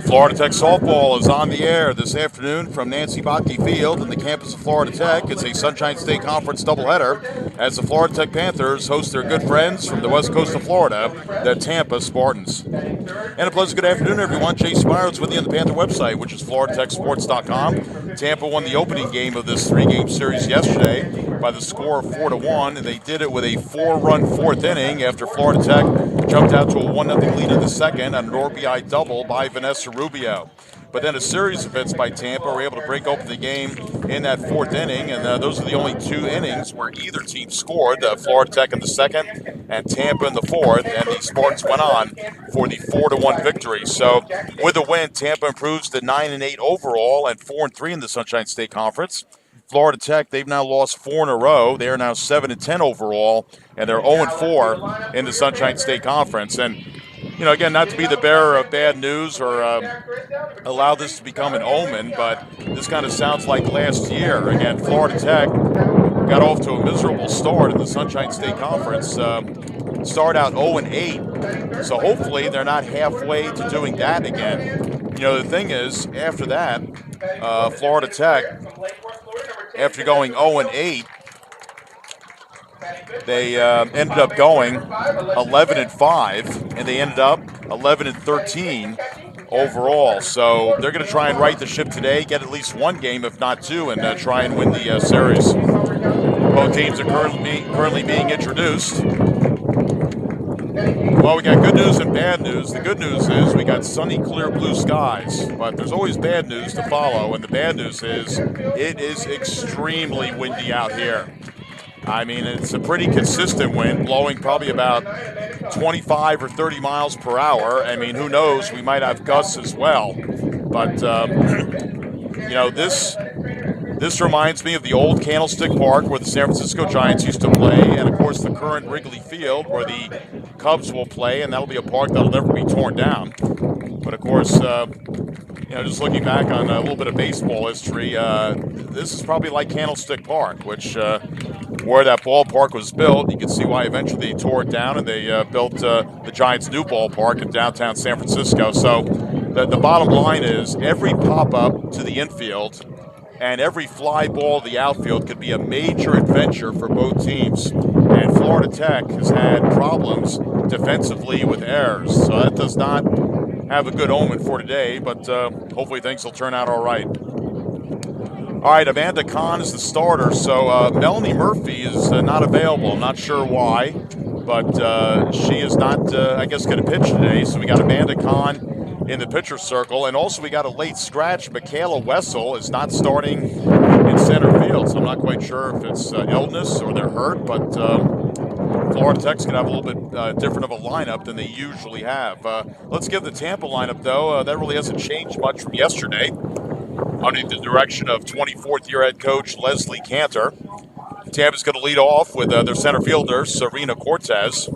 Florida Tech softball is on the air this afternoon from Nancy Bocke Field in the campus of Florida Tech. It's a Sunshine State Conference doubleheader as the Florida Tech Panthers host their good friends from the west coast of Florida, the Tampa Spartans. And a pleasant good afternoon, everyone. Jay Spires with you on the Panther website, which is FloridaTechSports.com. Tampa won the opening game of this three-game series yesterday by the score of 4-1, and they did it with a 4-run fourth inning after Florida Tech jumped out to a 1-0 lead in the second on an RBI double by Vanessa Rubio. But then a series of hits by Tampa were able to break open the game in that fourth inning, and those are the only two innings where either team scored, Florida Tech in the second and Tampa in the fourth, and the Spartans went on for the 4-1 victory. So with the win, Tampa improves to 9-8 overall and 4-3 in the Sunshine State Conference. Florida Tech, they've now lost 4 in a row. They are now 7-10 overall, and they're 0-4 in the Sunshine State Conference. And, you know, again, not to be the bearer of bad news or allow this to become an omen, but this kind of sounds like last year. Again, Florida Tech got off to a miserable start in the Sunshine State Conference. Start out 0-8, so hopefully they're not halfway to doing that again. You know, the thing is, after that, Florida Tech, after going 0-8, they ended up going 11-5, and they ended up 11-13 overall. So they're going to try and right the ship today, get at least one game, if not two, and try and win the series. Both teams are currently being introduced. Well, we got good news and bad news. The good news is we got sunny, clear blue skies, but there's always bad news to follow, and the bad news is it is extremely windy out here. I mean, it's a pretty consistent wind, blowing probably about 25 or 30 miles per hour. I mean, who knows? We might have gusts as well. But, you know, this reminds me of the old Candlestick Park where the San Francisco Giants used to play, and, of course, the current Wrigley Field where the Cubs will play, and that'll be a park that'll never be torn down. But, of course, you know, just looking back on a little bit of baseball history, this is probably like Candlestick Park, which where that ballpark was built. You can see why eventually they tore it down and they built the Giants' new ballpark in downtown San Francisco. So the bottom line is every pop-up to the infield and every fly ball to the outfield could be a major adventure for both teams. And Florida Tech has had problems defensively with errors, so that does not have a good omen for today, but hopefully things will turn out all right. All right, Amanda Kahn is the starter, so Melanie Murphy is not available. I'm not sure why, but she is not, I guess, going to pitch today. So we got Amanda Kahn in the pitcher circle, and also we got a late scratch. Michaela Wessel is not starting in center field, so I'm not quite sure if it's illness or they're hurt, but Florida Tech's going to have a little bit different of a lineup than they usually have. Let's give the Tampa lineup, though. That really hasn't changed much from yesterday. Under the direction of 24th-year head coach Leslie Cantor. Tampa's going to lead off with their center fielder, Serena Cortez.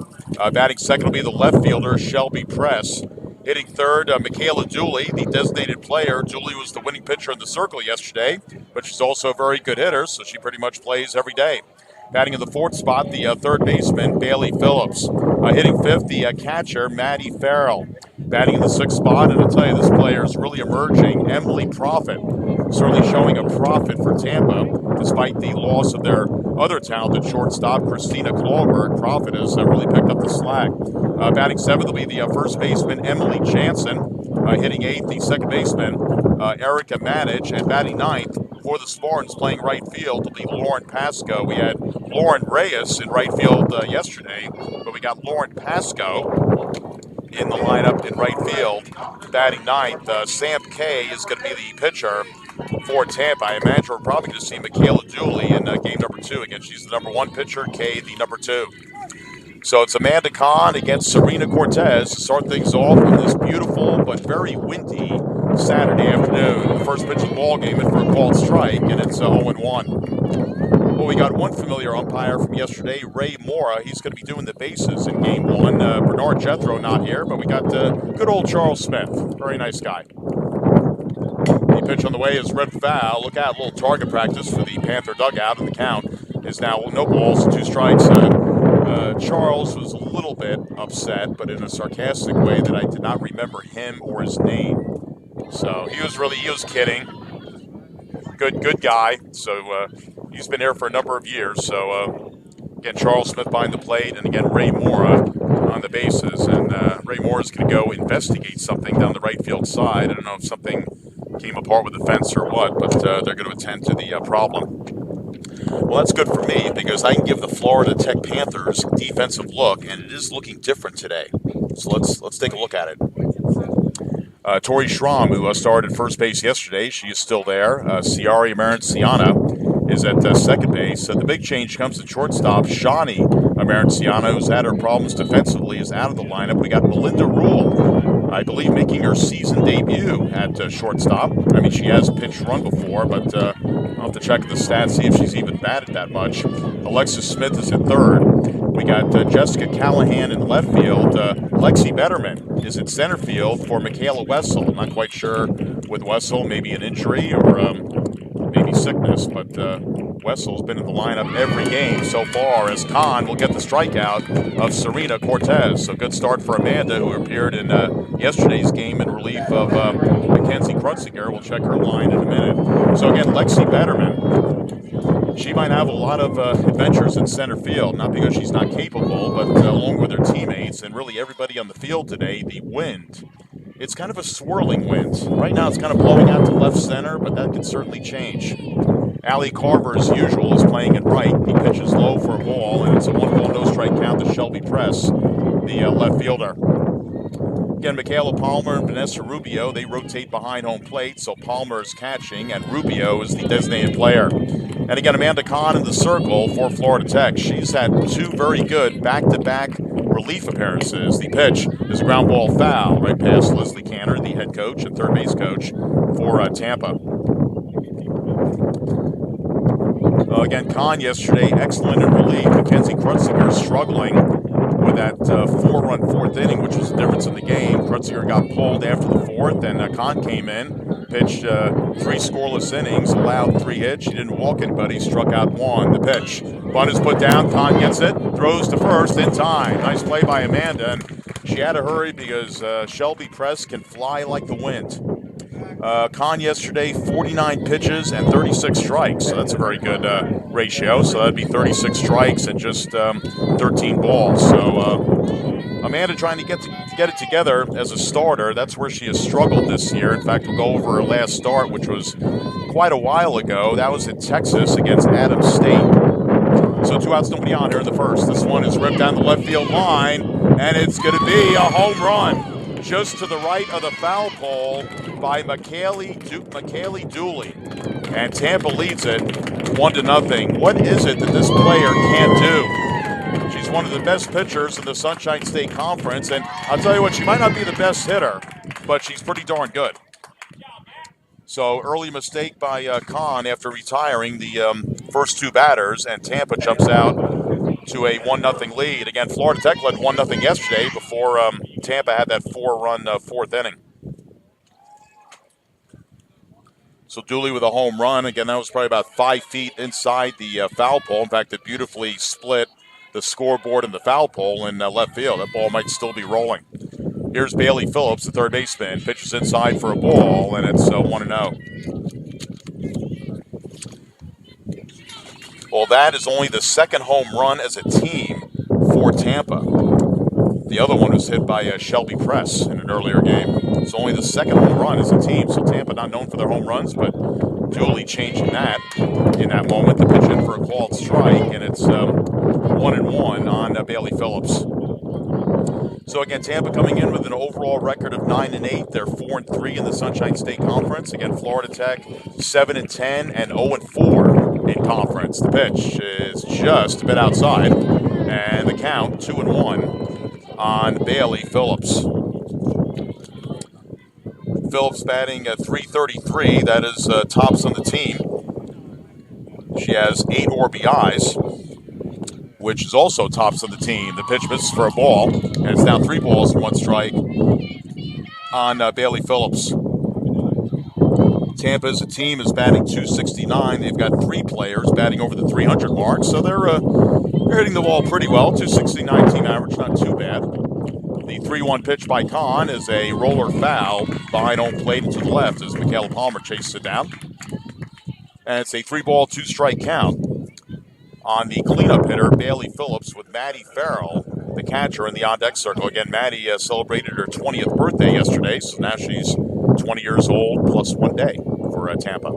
Batting second will be the left fielder, Shelby Press. Hitting third, Michaela Dooley, the designated player. Dooley was the winning pitcher in the circle yesterday, but she's also a very good hitter, so she pretty much plays every day. Batting in the fourth spot, the third baseman, Bailey Phillips. Hitting fifth, the catcher, Maddie Farrell. Batting in the sixth spot, and I'll tell you, this player is really emerging, Emily Profit. Certainly showing a profit for Tampa, despite the loss of their other talented shortstop, Christina Klorberg. Profit has really picked up the slack. Batting seventh will be the first baseman, Emily Jansen. Hitting eighth, the second baseman, Erica Manage. And batting ninth for the Spartans, playing right field, will be Lauren Pasco. We had Lauren Reyes in right field yesterday, but we got Lauren Pasco in the lineup in right field, batting ninth. Sam Kay is going to be the pitcher for Tampa. I imagine we're probably going to see Michaela Dooley in game number 2. Again, she's the number 1 pitcher, Kay the number 2. So it's Amanda Kahn against Serena Cortez to start things off on this beautiful but very windy Saturday afternoon. The first pitch of the ball game is for a called strike, and it's 0-1. Well, we got one familiar umpire from yesterday, Ray Mora. He's going to be doing the bases in game 1. Bernard Jethro not here, but we got good old Charles Smith. Very nice guy. The pitch on the way is red foul. Look out, a little target practice for the Panther dugout, and the count is now no balls, 2 strikes. Charles was a little bit upset, but in a sarcastic way that I did not remember him or his name. So he was kidding. Good guy. So he's been here for a number of years. So again, Charles Smith behind the plate, and again Ray Mora on the bases. And Ray Mora is going to go investigate something down the right field side. I don't know if something came apart with the fence or what, but they're going to attend to the problem. Well, that's good for me because I can give the Florida Tech Panthers a defensive look, and it is looking different today. So let's take a look at it. Tori Schramm, who started first base yesterday, she is still there. Ciari Amarantziana is at second base. The big change comes to shortstop. Shani Amarantziana, who's had her problems defensively, is out of the lineup. We got Melinda Rule, I believe, making her season debut at shortstop. I mean, she has pitched run before, but I'll have to check the stats, see if she's even batted that much. Alexis Smith is at third. We got Jessica Callahan in left field. Lexi Betterman is at center field for Michaela Wessel. Not quite sure with Wessel, maybe an injury or maybe sickness, but Wessel's been in the lineup every game so far as Khan will get the strikeout of Serena Cortez. So good start for Amanda, who appeared in yesterday's game in relief of Mackenzie Krutzinger. We'll check her line in a minute. So again, Lexi Betterman, she might have a lot of adventures in center field, not because she's not capable, but along with her teammates and really everybody on the field today, the wind. It's kind of a swirling wind. Right now it's kind of blowing out to left center, but that could certainly change. Allie Carver, as usual, is playing it right. He pitches low for a ball, and it's a 1-ball, no-strike count to Shelby Press, the left fielder. Again, Michaela Palmer and Vanessa Rubio, they rotate behind home plate, so Palmer is catching, and Rubio is the designated player. And again, Amanda Kahn in the circle for Florida Tech. She's had two very good back-to-back relief appearances. The pitch is a ground ball foul right past Leslie Canner, the head coach and third base coach for Tampa. Again, Kahn yesterday, excellent in relief. Mackenzie Krutzinger struggling with that 4-run fourth inning, which was the difference in the game. Krutzinger got pulled after the fourth, and Kahn came in, pitched 3 scoreless innings, allowed 3 hits. She didn't walk anybody, struck out 1. The pitch. Bunt is put down. Kahn gets it, throws to first in time. Nice play by Amanda, and she had to hurry because Shelby Press can fly like the wind. Kahn yesterday, 49 pitches and 36 strikes. So that's a very good ratio. So that'd be 36 strikes and just 13 balls. So Amanda trying to get it together as a starter. That's where she has struggled this year. In fact, we'll go over her last start, which was quite a while ago. That was in Texas against Adams State. So 2 outs, nobody on here in the first. This one is ripped down the left field line, and it's going to be a home run. Just to the right of the foul pole by McKaylee Dooley. And Tampa leads it 1-0. What is it that this player can't do? She's one of the best pitchers in the Sunshine State Conference, and I'll tell you what, she might not be the best hitter, but she's pretty darn good. So early mistake by Kahn after retiring the first 2 batters, and Tampa jumps out to a 1-0 lead. Again, Florida Tech led 1-0 yesterday before Tampa had that 4-run fourth inning. So Dooley with a home run. Again, that was probably about 5 feet inside the foul pole. In fact, it beautifully split the scoreboard and the foul pole in left field. That ball might still be rolling. Here's Bailey Phillips, the third baseman. Pitches inside for a ball, and it's 1-0. Well, that is only the second home run as a team for Tampa. The other one was hit by Shelby Press in an earlier game. It's only the second home run as a team, so Tampa not known for their home runs, but Dooley changing that in that moment. The pitch in for a called strike, and it's 1-1 on Bailey Phillips. So again, Tampa coming in with an overall record of 9-8. They're 4-3 in the Sunshine State Conference. Again, Florida Tech 7-10 and 0-4 in conference. The pitch is just a bit outside, and the count 2-1 on Bailey Phillips. Phillips batting at .333. That is tops on the team. She has 8 RBIs, which is also tops on the team. The pitch misses for a ball, and it's now 3 balls and 1 strike on Bailey Phillips. Tampa as a team is batting .269. They've got 3 players batting over the .300 mark, so they're They're hitting the ball pretty well. 269 team average, not too bad. The 3-1 pitch by Kahn is a roller foul behind home plate and to the left as Michaela Palmer chases it down. And it's a 3-ball, 2-strike count on the cleanup hitter, Bailey Phillips, with Maddie Farrell, the catcher, in the on-deck circle. Again, Maddie celebrated her 20th birthday yesterday, so now she's 20 years old plus 1 day for Tampa.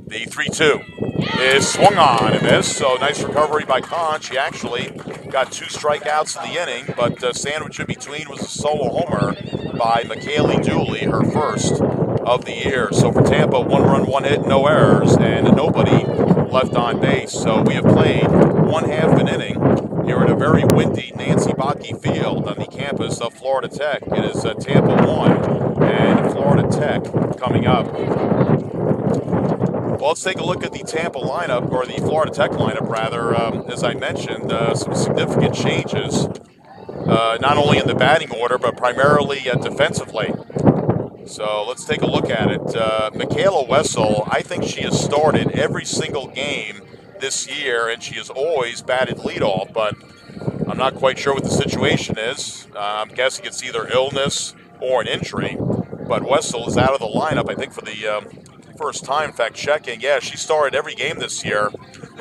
The 3-2 is swung on and missed, so nice recovery by Kahn. She actually got 2 strikeouts in the inning, but sandwiched in between was a solo homer by Michaela Dooley, her first of the year. So for Tampa, 1 run, 1 hit, no errors, and nobody left on base. So we have played 1/2 an inning here at a very windy Nancy Bocke Field on the campus of Florida Tech. It is Tampa 1 and Florida Tech coming up. Well, let's take a look at the Tampa lineup, or the Florida Tech lineup, rather. As I mentioned, some significant changes, not only in the batting order, but primarily defensively. So let's take a look at it. Michaela Wessel, I think she has started every single game this year, and she has always batted leadoff, but I'm not quite sure what the situation is. I'm guessing it's either illness or an injury, but Wessel is out of the lineup, I think, for the first time. In fact, checking, yeah, she started every game this year,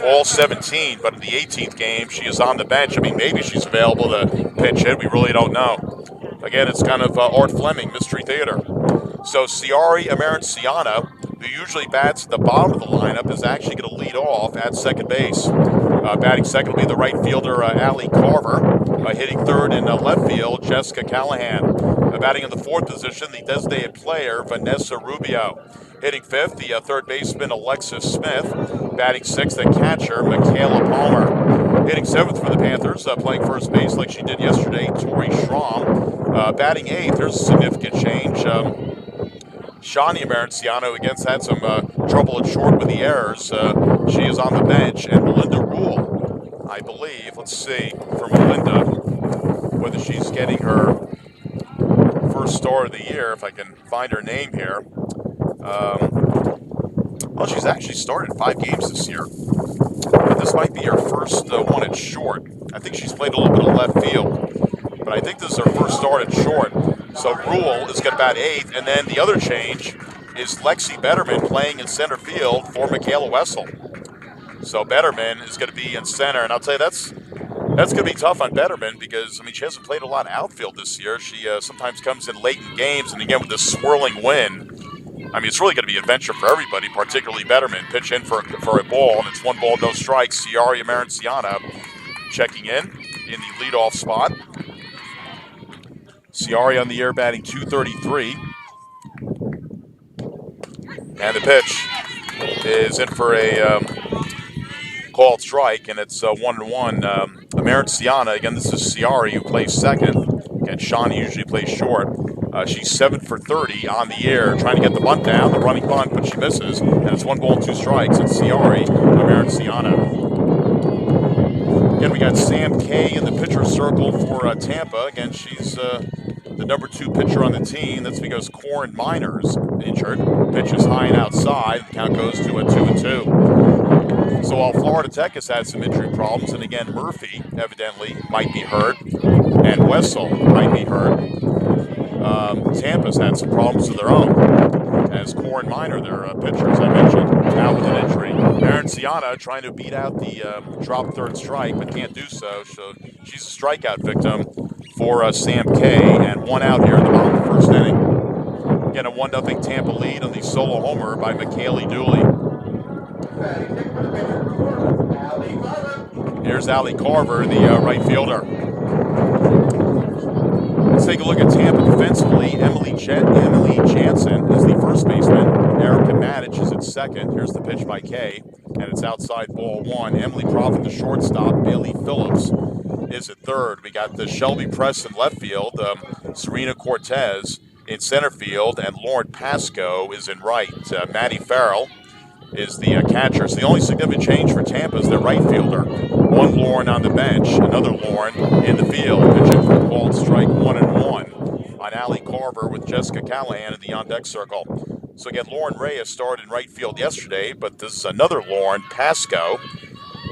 all 17, but in the 18th game, she is on the bench. I mean, maybe she's available to pitch hit. We really don't know. Again, it's kind of Art Fleming, Mystery Theater. So Ciari Amarantziana, who usually bats at the bottom of the lineup, is actually going to lead off at second base. Batting second will be the right fielder, Allie Carver. Hitting third in left field, Jessica Callahan. Batting in the fourth position, the designated player, Vanessa Rubio. Hitting fifth, the third baseman, Alexis Smith. Batting sixth, the catcher, Michaela Palmer. Hitting seventh for the Panthers, playing first base like she did yesterday, Tori Schramm. Batting eighth, there's a significant change. Shani Amarantziano, again, had some trouble at short with the errors. She is on the bench. And Melinda Rule, I believe, let's see, for Melinda, whether she's getting her first start of the year, if I can find her name here. Well, she's actually started 5 games this year. But this might be her first one at short. I think she's played a little bit of left field. But I think this is her first start at short. So Rule is going to bat 8th. And then the other change is Lexi Betterman playing in center field for Michaela Wessel. So Betterman is going to be in center. And I'll tell you, that's going to be tough on Betterman because, I mean, she hasn't played a lot of outfield this year. She sometimes comes in late in games. And again, with this swirling wind, I mean, it's really going to be an adventure for everybody, particularly Betterman. Pitch in for a ball, and it's 1 ball, no strikes. Ciari Amarantziana checking in the leadoff spot. Ciari on the air batting .233. And the pitch is in for a called strike, and it's 1-1. Amarantziana, again, this is Ciari who plays second, and Shawnee usually plays short. She's 7 for 30 on the air, trying to get the bunt down, the running bunt, but she misses, and it's 1 ball, 2 strikes. It's Ciari Amarantziana. Again, we got Sam Kay in the pitcher circle for Tampa. Again, she's the number 2 pitcher on the team. That's because Corin Minor's injured. Pitch is high and outside. The count goes to a 2-2. So while Florida Tech has had some injury problems, and again, Murphy evidently might be hurt, and Wessel might be hurt, Tampa's had some problems of their own, as Corin Minor, their pitcher, as I mentioned, out with an injury. Amarantziana trying to beat out the drop third strike, but can't do so. So she's a strikeout victim for Sam Kay, and 1 out here in the bottom of the first inning. Again, a 1-0 Tampa lead on the solo homer by Michaela Dooley. Here's Allie Carver, the right fielder. Let's take a look at Tampa defensively. Emily Jansen is the first baseman. Erica Matic is at second. Here's the pitch by Kay, and it's outside ball 1. Emily Profit, the shortstop. Bailey Phillips is at third. We got the Shelby Press in left field. Serena Cortez in center field, and Lauren Pasco is in right. Maddie Farrell is the catcher. So the only significant change for Tampa is their right fielder. 1 Lauren on the bench, another Lauren in the field. Pitching for a called strike 1-1 on Allie Carver with Jessica Callahan in the on-deck circle. So again, Lauren Reyes started in right field yesterday, but this is another Lauren Pasco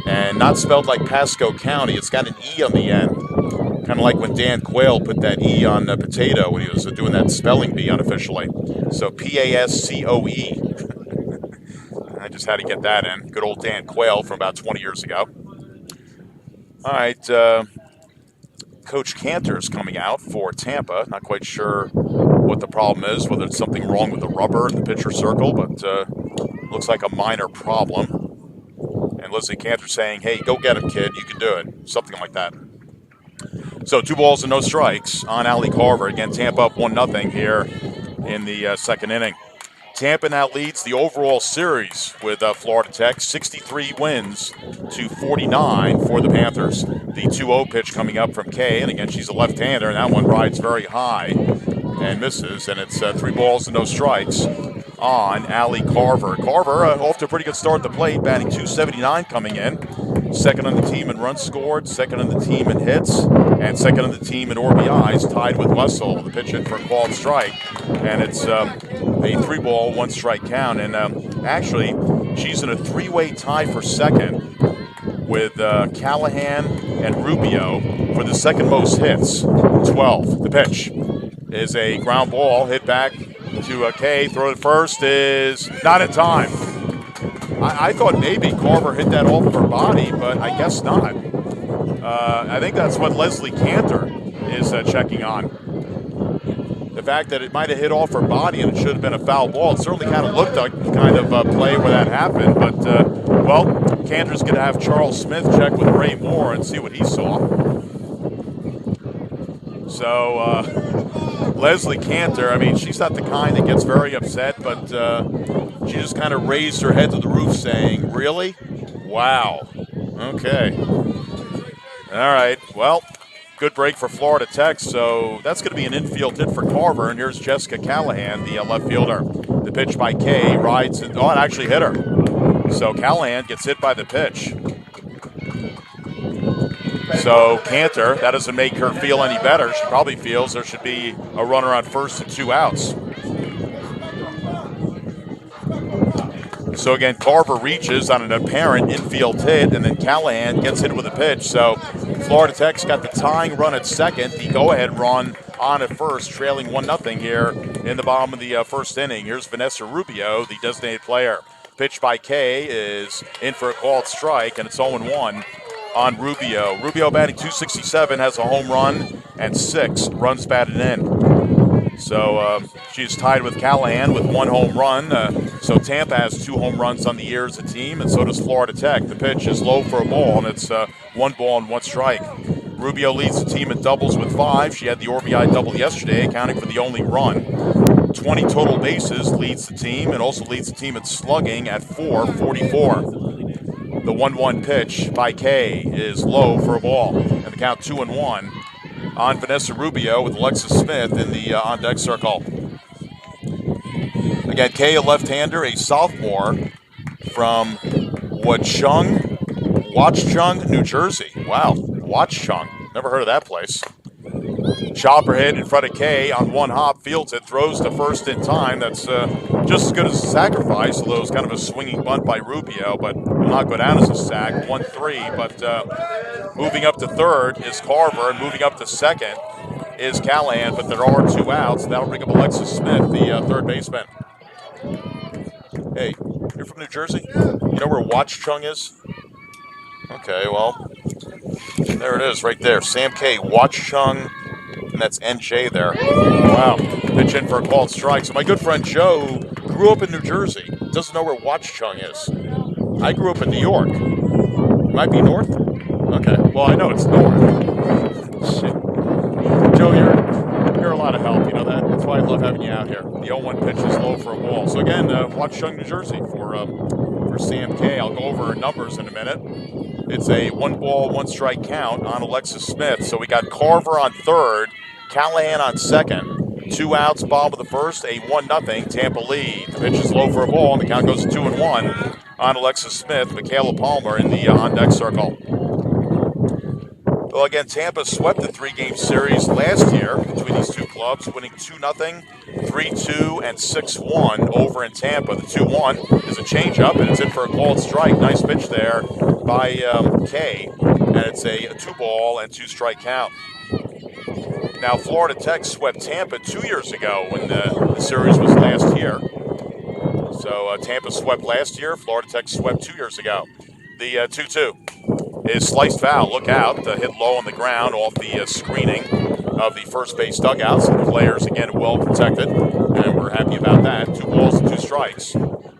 And not spelled like Pasco County. It's got an E on the end. Kind of like when Dan Quayle put that E on a potato when he was doing that spelling bee unofficially. So Pascoe. I just had to get that in. Good old Dan Quayle from about 20 years ago. All right. Coach Cantor's coming out for Tampa. Not quite sure what the problem is, whether it's something wrong with the rubber in the pitcher circle, but looks like a minor problem. And Leslie Cantor saying, hey, go get him, kid. You can do it. Something like that. So 2 balls and no strikes on Allie Carver. Again, Tampa up 1-0 here in the second inning. Tampa now leads the overall series with Florida Tech, 63 wins to 49 for the Panthers. The 2-0 pitch coming up from Kay, and again, she's a left-hander, and that one rides very high and misses, and it's 3 balls and no strikes on Allie Carver. Carver off to a pretty good start at the plate, batting .279 coming in. Second on the team in runs scored, second on the team in hits, and second on the team in RBIs, tied with Wessel. The pitch in for a called strike, and it's a 3-ball, 1-strike count. And actually, she's in a 3-way tie for second with Callahan and Rubio for the second most hits, 12. The pitch is a ground ball hit back to Kay. Throw to first is not in time. I thought maybe Carver hit that off of her body, but I guess not. I think that's what Leslie Cantor is checking on. The fact that it might have hit off her body and it should have been a foul ball. It certainly kind of looked like the kind of play where that happened. But, well, Cantor's going to have Charles Smith check with Ray Moore and see what he saw. So, Leslie Cantor, I mean, she's not the kind that gets very upset, but she just kind of raised her head to the roof saying, really? Wow. Okay. All right. Well, good break for Florida Tech. So that's going to be an infield hit for Carver. And here's Jessica Callahan, the left fielder. The pitch by Kay rides it. Oh, it actually hit her. So Callahan gets hit by the pitch. So Cantor, that doesn't make her feel any better. She probably feels there should be a runner on first and 2 outs. So again, Carver reaches on an apparent infield hit, and then Callahan gets hit with a pitch. So Florida Tech's got the tying run at second, the go-ahead run on at first, trailing 1-0 here in the bottom of the first inning. Here's Vanessa Rubio, the designated player. Pitch by Kay is in for a called strike, and it's 0-1 on Rubio. Rubio batting .267, has a home run and 6 runs batted in. So she's tied with Callahan with 1 home run. So Tampa has 2 home runs on the year as a team, and so does Florida Tech. The pitch is low for a ball, and it's 1 ball and 1 strike. Rubio leads the team in doubles with 5. She had the RBI double yesterday, accounting for the only run. 20 total bases leads the team, and also leads the team in slugging at .444. The 1-1 pitch by Kay is low for a ball, and the count 2-1 on Vanessa Rubio with Alexis Smith in the on-deck circle. Again, Kay, a left-hander, a sophomore from Watchung, New Jersey. Wow, Watchung. Never heard of that place. Chopper hit in front of Kay on 1 hop, fields it, throws to first in time. That's just as good as a sacrifice, although it was kind of a swinging bunt by Rubio, but will not go down as a sack. 1-3, but moving up to third is Carver, and moving up to second is Callahan, but there are 2 outs. That'll bring up Alexis Smith, the third baseman. Hey, you're from New Jersey? You know where Watchung is? Okay, well, there it is right there. Sam K, Watchung, and that's NJ there. Wow, pitch in for a called strike. So my good friend Joe grew up in New Jersey. Doesn't know where Watchung is. I grew up in New York. It might be north? Okay, well, I know it's north. Shit. Joe, you're a lot of help, you know that? That's why I love having you out here. The 0-1 pitch is low for a ball. So again, Watchung, New Jersey for Sam K. I'll go over numbers in a minute. It's a 1 ball, 1 strike count on Alexis Smith. So we got Carver on third, Callahan on second. 2 outs, bottom of the first, a 1-0 Tampa lead. The pitch is low for a ball, and the count goes to 2-1 on Alexis Smith. Michaela Palmer in the on-deck circle. Well, again, Tampa swept the 3-game series last year between these two clubs, winning 2-0, 3-2, and 6-1 over in Tampa. The 2-1 is a changeup, and it's in for a called strike. Nice pitch there by Kay, and it's a 2-ball and 2-strike count. Now, Florida Tech swept Tampa 2 years ago when the series was last year. So Tampa swept last year, Florida Tech swept 2 years ago. The 2-2 is sliced foul. Look out, hit low on the ground off the screening of the first base dugouts. The players, again, well protected, and we're happy about that. 2 balls and 2 strikes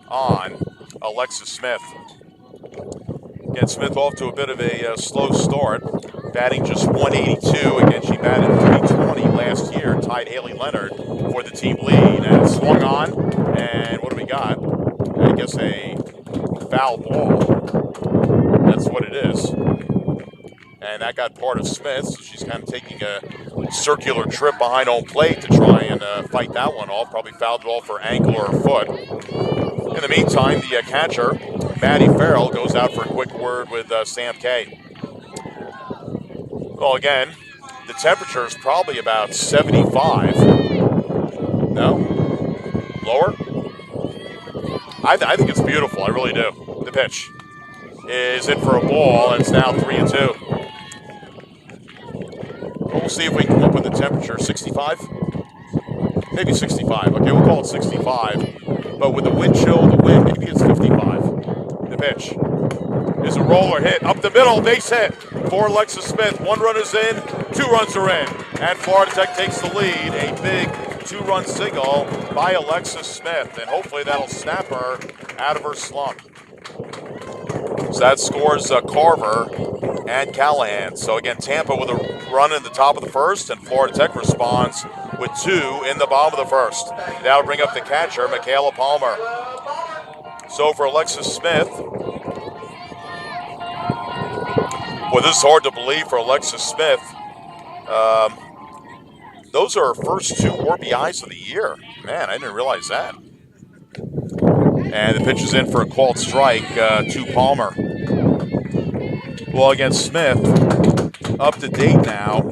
on Alexis Smith. Again, Smith off to a bit of a slow start, batting just 182. Again, she batted 320 last year, tied Haley Leonard for the team lead, and it swung on, and what do we got? I guess a foul ball. That's what it is. And that got part of Smith, so she's kind of taking a circular trip behind home plate to try and fight that one off. Probably fouled it off her ankle or her foot. In the meantime, the catcher, Maddie Farrell, goes out for a quick word with Sam Kay. Well, again, the temperature is probably about 75. No? Lower? I think it's beautiful. I really do. The pitch is in for a ball, and it's now 3-2. We'll see if we can come up with the temperature. 65? Maybe 65. Okay, we'll call it 65. But with the wind chill, the wind, maybe it's 55. The pitch is a roller hit up the middle, base hit for Alexis Smith. 1 run is in, 2 runs are in, and Florida Tech takes the lead. A big 2-run single by Alexis Smith, and hopefully that'll snap her out of her slump. So that scores Carver and Callahan. So again, Tampa with a run in the top of the first, and Florida Tech responds with 2 in the bottom of the first. That'll bring up the catcher, Michaela Palmer. So for Alexis Smith, well, this is hard to believe for Alexis Smith. Those are her first 2 RBIs of the year. Man, I didn't realize that. And the pitch is in for a called strike to Palmer. Well, against Smith, up to date now,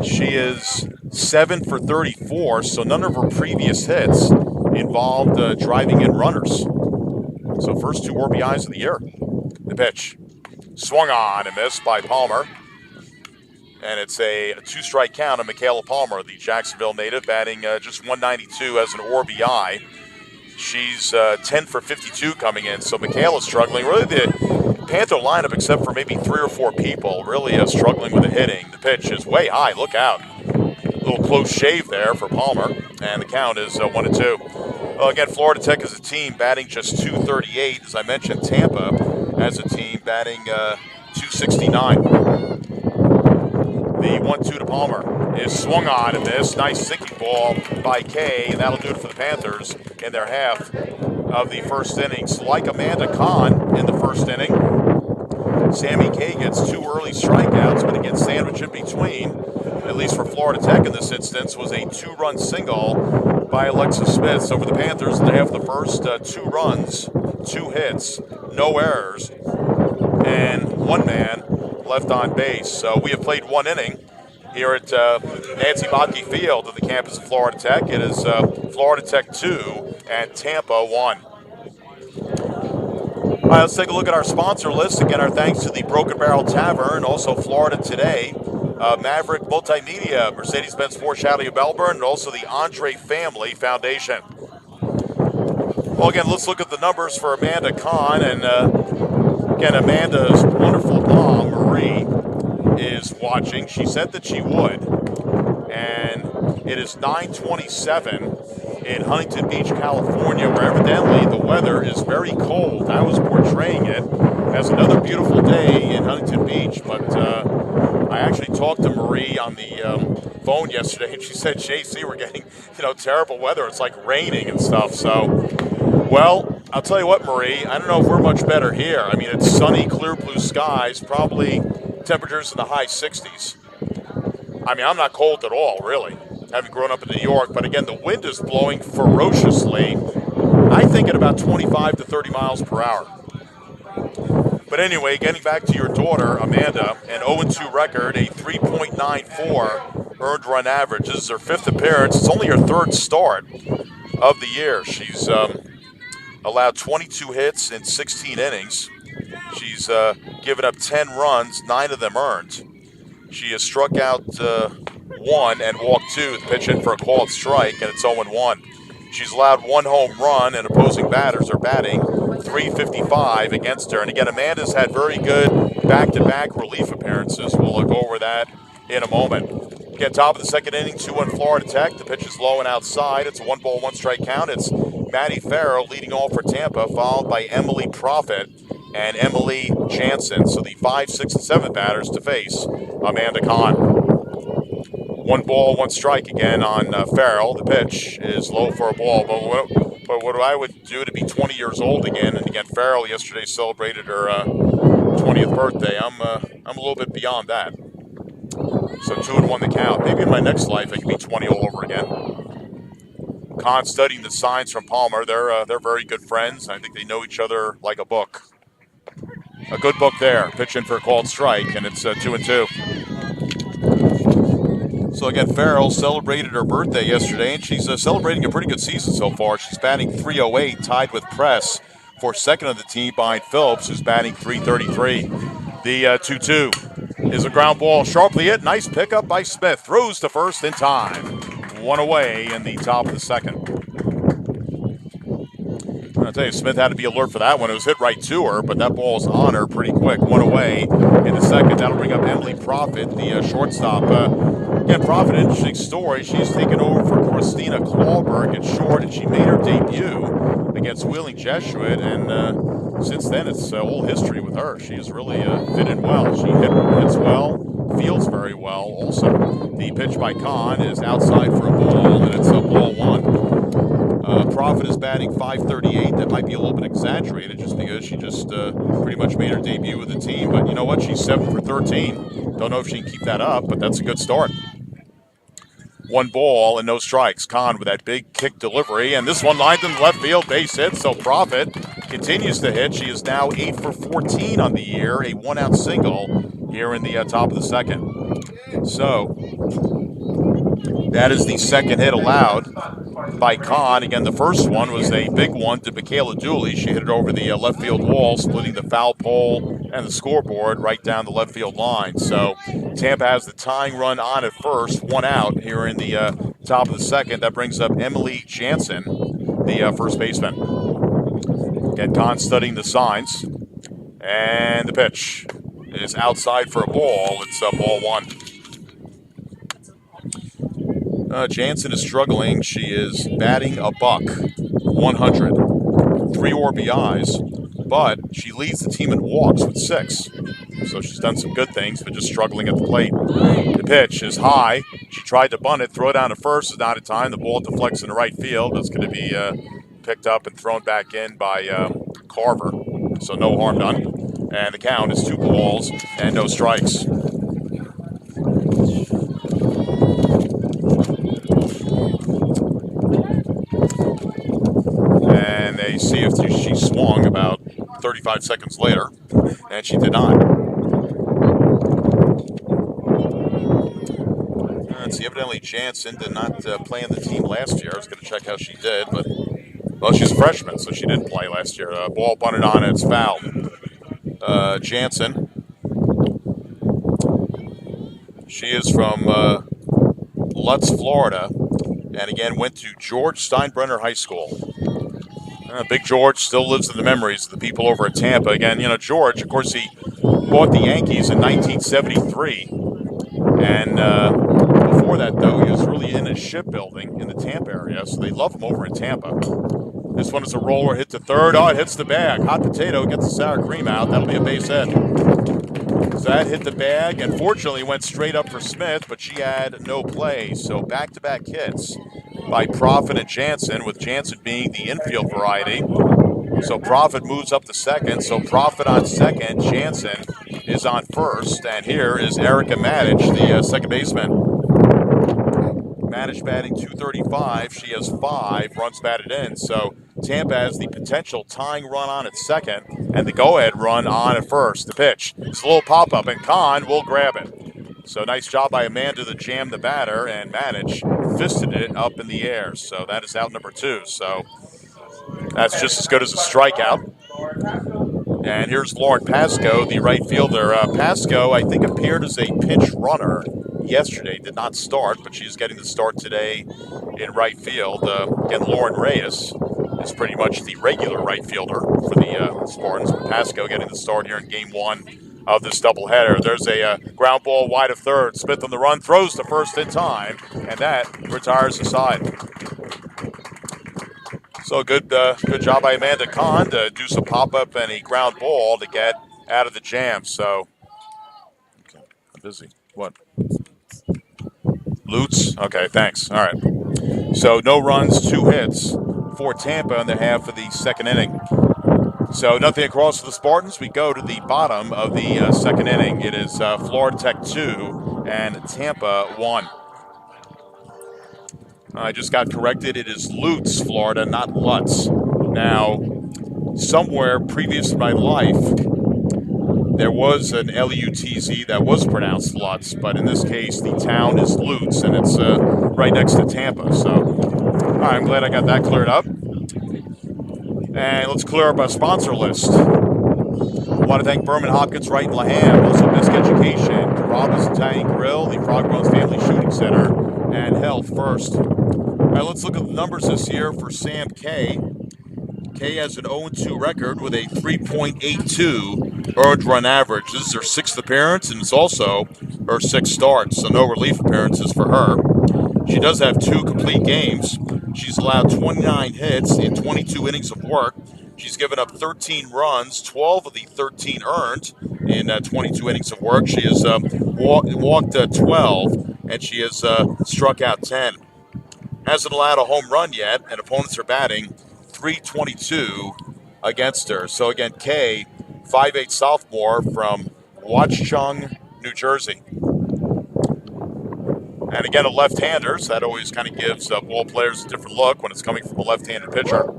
she is 7 for 34, so none of her previous hits involved driving in runners. So first 2 RBIs of the year. The pitch swung on and missed by Palmer. And it's a 2-strike count on Michaela Palmer, the Jacksonville native, batting just 192 as an RBI. She's 10 for 52 coming in, so Michaela's struggling. Really, the Panther lineup, except for maybe 3 or 4 people, really struggling with the hitting. The pitch is way high. Look out. A little close shave there for Palmer, and the count is 1-2. Well, again, Florida Tech as a team batting just 238. As I mentioned, Tampa as a team batting 269. The 1-2 to Palmer is swung on and missed. Nice sinking ball by Kay, and that'll do it for the Panthers in their half of the first innings. Like Amanda Kahn in the first inning, Sammy Kay gets 2 early strikeouts, but again, sandwiched in between, at least for Florida Tech in this instance, was a 2-run single by Alexis Smith. So for the Panthers in the half of the first, 2 runs, 2 hits, no errors, and 1 man left on base. So we have played 1 inning here at Nancy Botke Field at the campus of Florida Tech. It is Florida Tech 2 and Tampa 1. All right, let's take a look at our sponsor list. Again, our thanks to the Broken Barrel Tavern, also Florida Today, Maverick Multimedia, Mercedes-Benz Ford Chevrolet of Melbourne, and also the Andre Family Foundation. Well, again, let's look at the numbers for Amanda Kahn, and again, Amanda's wonderful mom, Marie, is watching. She said that she would. And it is 9:27 in Huntington Beach, California, where evidently the weather is very cold. I was portraying it as another beautiful day in Huntington Beach, but I actually talked to Marie on the phone yesterday, and she said, JC, we're getting, terrible weather. It's like raining and stuff. So, well, I'll tell you what, Marie, I don't know if we're much better here. I mean, it's sunny, clear blue skies, probably temperatures in the high 60s. I mean, I'm not cold at all, really, having grown up in New York. But again, the wind is blowing ferociously, I think at about 25 to 30 miles per hour. But anyway, getting back to your daughter, Amanda, and 0-2 record, a 3.94 earned run average. This is her 5th appearance. It's only her 3rd start of the year. She's allowed 22 hits in 16 innings. She's given up 10 runs, 9 of them earned. She has struck out 1 and walked 2. The pitch in for a called strike, and it's 0-1. She's allowed 1 home run, and opposing batters are batting .355 against her. And again, Amanda's had very good back-to-back relief appearances. We'll go over that in a moment. Again, top of the 2nd inning, 2-1 Florida Tech. The pitch is low and outside. It's a 1-ball, 1-strike count. It's Maddie Farrell leading off for Tampa, followed by Emily Profit and Emily Jansen. So the 5, 6, and 7 batters to face Amanda Kahn. 1-ball, 1-strike again on Farrell. The pitch is low for a ball, but what I would do to be 20 years old again, and again, Farrell yesterday celebrated her 20th birthday. I'm a little bit beyond that. So 2-1 the count. Maybe in my next life I can be 20 all over again. Kahn studying the signs from Palmer. They're very good friends. I think they know each other like a book. A good book there. Pitch in for a called strike, and it's 2-2. So again, Farrell celebrated her birthday yesterday, and she's celebrating a pretty good season so far. She's batting .308, tied with Press for 2nd on the team behind Phillips, who's batting .333. The 2-2 is a ground ball, sharply hit. Nice pickup by Smith. Throws to first in time. 1 away in the top of the 2nd. I'll tell you, Smith had to be alert for that one. It was hit right to her, but that ball's on her pretty quick. 1 away in the 2nd. That'll bring up Emily Profit, the shortstop. Again, Profit, interesting story. She's taken over for Christina Clawberg at short, and she made her debut against Wheeling Jesuit, and since then it's all history with her. She has really fit in well. She hits well, fields very well also. The pitch by Kahn is outside for a ball, and it's a ball 1. Profit is batting .538. That might be a little bit exaggerated just because she just pretty much made her debut with the team. But you know what? She's 7 for 13. Don't know if she can keep that up, but that's a good start. 1 ball and no strikes. Kahn with that big kick delivery, and this one lined in the left field, base hit. So Profit continues to hit. She is now 8 for 14 on the year, a 1-out single here in the top of the 2nd. So that is the 2nd hit allowed by Kahn. Again, the first one was a big one to Michaela Dooley. She hit it over the left field wall, splitting the foul pole and the scoreboard right down the left field line. So Tampa has the tying run on at first, 1 out here in the top of the 2nd. That brings up Emily Jansen, the first baseman. Again, Kahn studying the signs. And the pitch is outside for a ball. It's ball 1. Jansen is struggling. She is batting a buck, 100, 3 RBIs, but she leads the team in walks with 6. So she's done some good things, but just struggling at the plate. The pitch is high. She tried to bunt it, throw it down to first. Is not in time. The ball deflects into right field. That's going to be picked up and thrown back in by Carver. So no harm done. And the count is 2 balls and no strikes. And they see if she swung about 35 seconds later, and she did not. Let's see, evidently Jansen did not play in the team last year. I was going to check how she did, but, well, she's a freshman, so she didn't play last year. Ball bunted on, and it's fouled. Jansen, she is from Lutz, Florida, and again went to George Steinbrenner High School. Big George still lives in the memories of the people over at Tampa. Again, you know, George, of course, he bought the Yankees in 1973. And before that, though, he was really in a shipbuilding in the Tampa area, so they love him over in Tampa. This one is a roller, hit to third. Oh, it hits the bag. Hot potato gets the sour cream out. That'll be a base hit. So that hit the bag, and fortunately went straight up for Smith, but she had no play. So back-to-back hits by Profit and Jansen, with Jansen being the infield variety. So Profit moves up to second. So Profit on second. Jansen is on first. And here is Erica Madich, the second baseman. Madich batting .235. She has 5 runs batted in. So Tampa has the potential tying run on at second and the go-ahead run on at first. The pitch. It's a little pop-up, and Kahn will grab it. So nice job by Amanda to jam the batter, and Manich fisted it up in the air. So that is out number 2. So that's just as good as a strikeout. And here's Lauren Pasco, the right fielder. Pasco, I think, appeared as a pinch runner yesterday. Did not start, but she's getting the start today in right field. Again, Lauren Reyes is pretty much the regular right fielder for the Spartans. But Pasco getting the start here in game 1 of this doubleheader. There's a ground ball wide of third. Smith on the run, throws to first in time, and that retires the side. So good job by Amanda Kahn to do some pop-up and a ground ball to get out of the jam. So, okay, I'm busy. What? Lutz? Okay, thanks. All right. So no runs, 2 hits for Tampa in the half of the second inning. So nothing across for the Spartans. We go to the bottom of the second inning. It is Florida Tech 2 and Tampa 1. I just got corrected. It is Lutz, Florida, not Lutz. Now, somewhere previous to my life, there was an L-U-T-Z that was pronounced Lutz, but in this case, the town is Lutz, and it's right next to Tampa. So, all right, I'm glad I got that cleared up. And let's clear up our sponsor list. I want to thank Berman Hopkins, Wright, and Laham, also Bisque Education, Carrabba's Italian Grill, the Frog Bones Family Shooting Center, and Health First. All right, let's look at the numbers this year for Sam Kay. Kay has an 0-2 record with a 3.82 earned run average. This is her 6th appearance, and it's also her 6th start, so no relief appearances for her. She does have 2 complete games. She's allowed 29 hits in 22 innings of work. She's given up 13 runs, 12 of the 13 earned in 22 innings of work. She has walked 12, and she has struck out 10. Hasn't allowed a home run yet, and opponents are batting .322 against her. So again, Kay, 5'8" sophomore from Watchung, New Jersey. And again, a left-hander, so that always kind of gives ball players a different look when it's coming from a left-handed pitcher.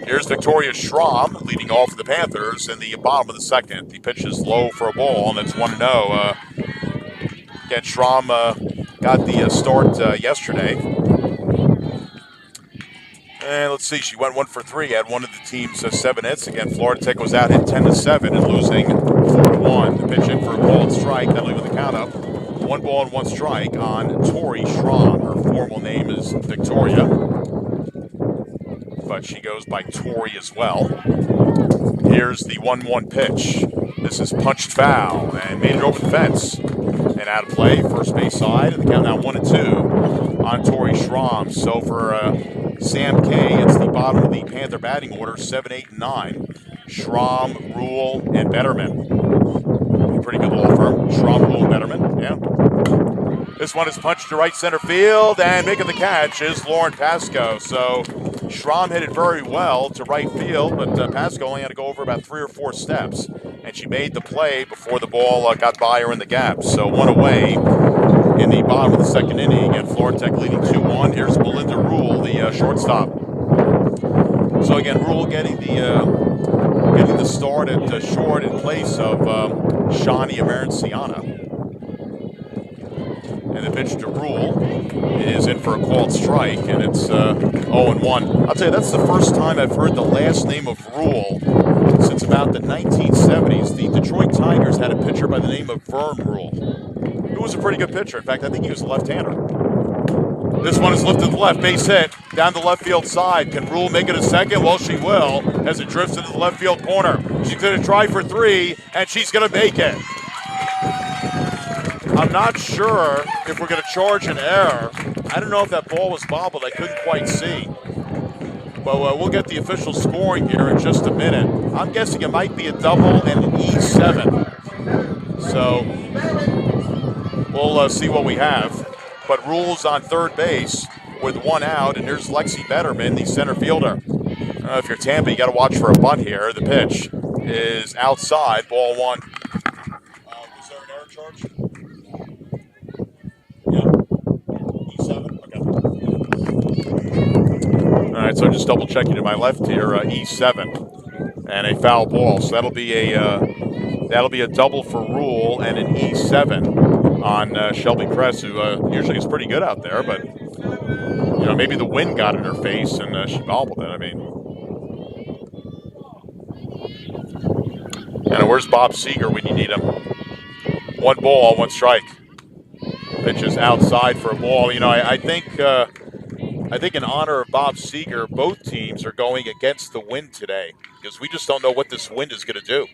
Here's Victoria Schramm leading off for the Panthers in the bottom of the second. The pitch is low for a ball, and it's 1-0. Again, Schramm got the start yesterday. And let's see, she went 1 for 3, had one of the team's 7 hits. Again, Florida Tech was out hit 10-7 and losing 4-1. The pitch in for a called strike, that'll leave the count up. 1 ball and 1 strike on Tori Schramm. Her formal name is Victoria, but she goes by Tori as well. Here's the 1-1 pitch. This is punched foul and made it over the fence. And out of play, first base side, and the count now 1-2 on Tori Schramm. So for Sam Kay, it's the bottom of the Panther batting order, 7, 8, and 9. Schramm, Rule, and Betterman. Pretty good law firm. Schramm, Rule, and Betterman. Yeah. This one is punched to right center field, and making the catch is Lauren Pasco. So Schramm hit it very well to right field, but Pasco only had to go over about 3 or 4 steps, and she made the play before the ball got by her in the gap. So 1 away in the bottom of the second inning. Again, Florida Tech leading 2-1. Here's Melinda Rule, the shortstop. So again, Rule getting the start at short in place of Shani Amaranciana. And the pitch to Rule is in for a called strike, and it's 0-1. I'll tell you, that's the first time I've heard the last name of Rule since about the 1970s. The Detroit Tigers had a pitcher by the name of Vern Rule, who was a pretty good pitcher. In fact, I think he was a left-hander. This one is lifted to the left, base hit, down the left field side. Can Rule make it a second? Well, she will, as it drifts into the left field corner. She's going to try for 3, and she's going to make it. I'm not sure if we're going to charge an error. I don't know if that ball was bobbled. I couldn't quite see. But we'll get the official scoring here in just a minute. I'm guessing it might be a double and an E7. So we'll see what we have. But Rule's on third base with 1 out, and here's Lexi Betterman, the center fielder. If you're Tampa, you got to watch for a bunt here. The pitch is outside, ball 1. Was there an error charge? Yeah. E7? Okay. All right, right, so just double checking to my left here, E7, and a foul ball. So that'll be a double for Rule and an E7 on Shelby Kress, who usually is pretty good out there, but maybe the wind got in her face and she bobbled it. I mean, and where's Bob Seeger when you need him? 1 ball, 1 strike. Pitch is outside for a ball. I think in honor of Bob Seeger, both teams are going against the wind today because we just don't know what this wind is going to do.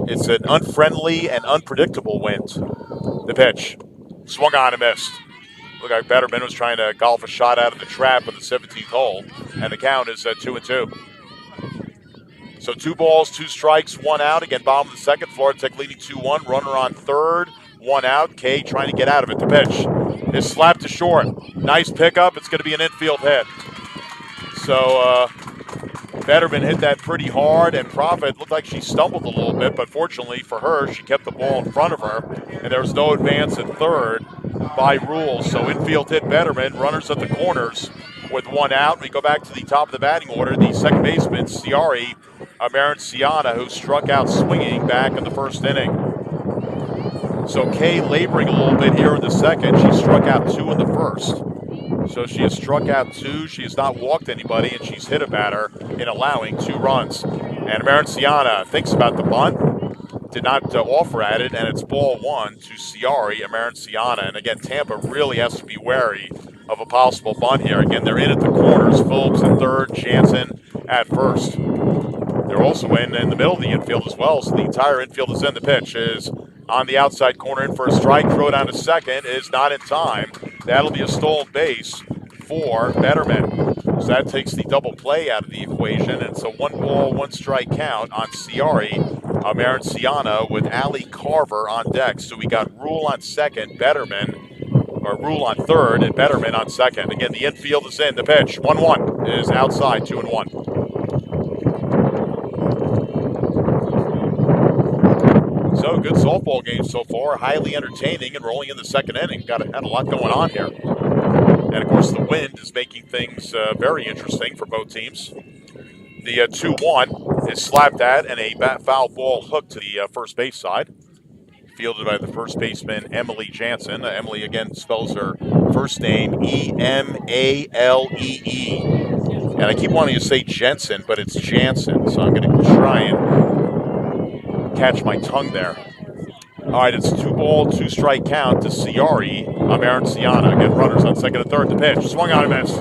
It's an unfriendly and unpredictable wind. The pitch. Swung on and missed. Looked like Betterman was trying to golf a shot out of the trap on the 17th hole, and the count is 2-2. So 2 balls, 2 strikes, 1 out. Again, bottom of the second. Florida Tech leading 2-1. Runner on third. 1 out. Kay trying to get out of it. The pitch is slapped to short. Nice pickup. It's going to be an infield hit. So Betterman hit that pretty hard, and Profit looked like she stumbled a little bit, but fortunately for her, she kept the ball in front of her, and there was no advance at third by Rule. So infield hit Betterman. Runners at the corners with 1 out. We go back to the top of the batting order. The second baseman, Ciari Amerinciana, who struck out swinging back in the first inning. So Kay laboring a little bit here in the second. She struck out 2 in the first. So she has struck out 2. She has not walked anybody, and she's hit a batter in allowing 2 runs. And Amerinciana thinks about the bunt, did not offer at it, and it's ball 1 to Ciari Amerinciana. And again, Tampa really has to be wary of a possible bunt here. Again, they're in at the corners. Phillips at third, Jansen at first. They're also in the middle of the infield as well, so the entire infield is in. The pitch is on the outside corner in for a strike. Throw down to second is not in time. That'll be a stolen base for Betterman. So that takes the double play out of the equation. And it's a 1 ball, 1 strike count on Ciari Amerinciana with Allie Carver on deck. So we got Rule on second, Rule on third, and Betterman on second. Again, the infield is in. The pitch, 1-1, is outside, 2-1. So good softball game so far, highly entertaining and rolling in the second inning. Had a lot going on here. And of course the wind is making things very interesting for both teams. The 2-1 is slapped at and a foul ball hooked to the first base side. Fielded by the first baseman, Emily Jansen. Emily, again, spells her first name E-M-A-L-E-E. And I keep wanting to say Jensen, but it's Jansen. So I'm going to try and catch my tongue there. All right, it's 2 ball, 2 strike count to Ciari Amerinciana. Again, runners on second and third. The pitch, swung on and missed.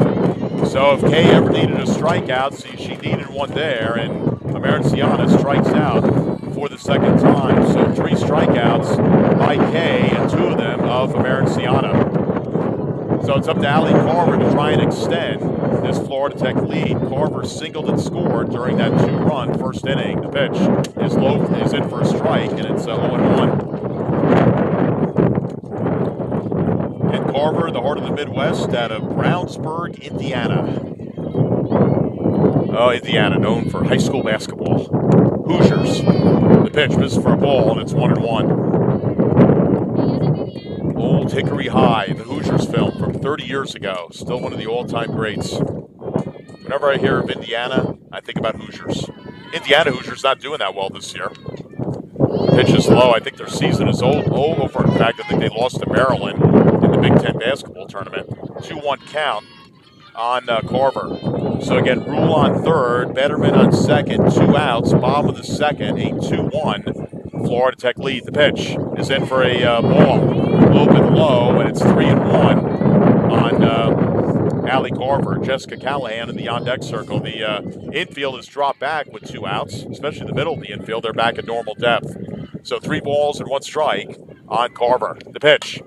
So if Kay ever needed a strikeout, see, she needed one there, and Amerinciana strikes out for the second time. So 3 strikeouts by Kay, and 2 of them of Amerinciana. So it's up to Allie Carver to try and extend this Florida Tech lead. Carver singled and scored during that 2-run first inning. The pitch is low, is in for a strike, and it's 0-1. And Carver, the heart of the Midwest, out of Brownsburg, Indiana. Oh, Indiana, known for high school basketball. Hoosiers. The pitch misses for a ball, and it's 1-1. Old Hickory High, the Hoosiers film from 30 years ago. Still one of the all-time greats. Whenever I hear of Indiana, I think about Hoosiers. Indiana Hoosiers not doing that well this year. Pitch is low. I think their season is over. In fact, I think they lost to Maryland in the Big Ten basketball tournament. 2-1 count on Carver. So again, Rule on third, Betterman on second, 2 outs, bottom of the second, a 2-1 Florida Tech lead. The pitch is in for a ball, a little bit low, and it's 3-1 on Allie Carver. Jessica Callahan in the on-deck circle. The infield is dropped back with 2 outs, especially the middle of the infield. They're back at normal depth. So 3 balls and 1 strike on Carver. The pitch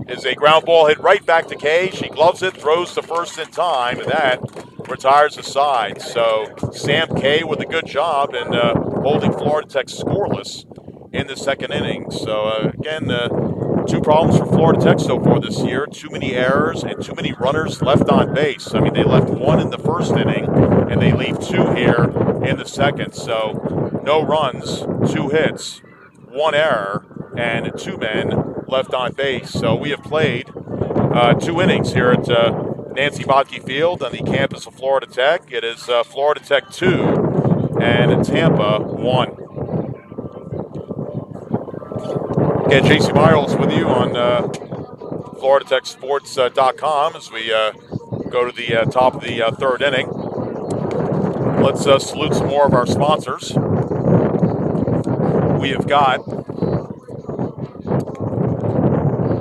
is a ground ball hit right back to Kay. She gloves it, throws to first in time, and that retires the side. So Sam Kay with a good job in holding Florida Tech scoreless in the second inning. So again, 2 problems for Florida Tech so far this year. Too many errors and too many runners left on base. I mean, they left 1 in the first inning, and they leave 2 here in the second. So no runs, 2 hits, 1 error, and 2 men left on base. So we have played 2 innings here at Nancy Botke Field on the campus of Florida Tech. It is Florida Tech 2 and Tampa 1. Again, JC Miles with you on FloridaTechSports.com as we go to the top of the third inning. Let's salute some more of our sponsors. We have got,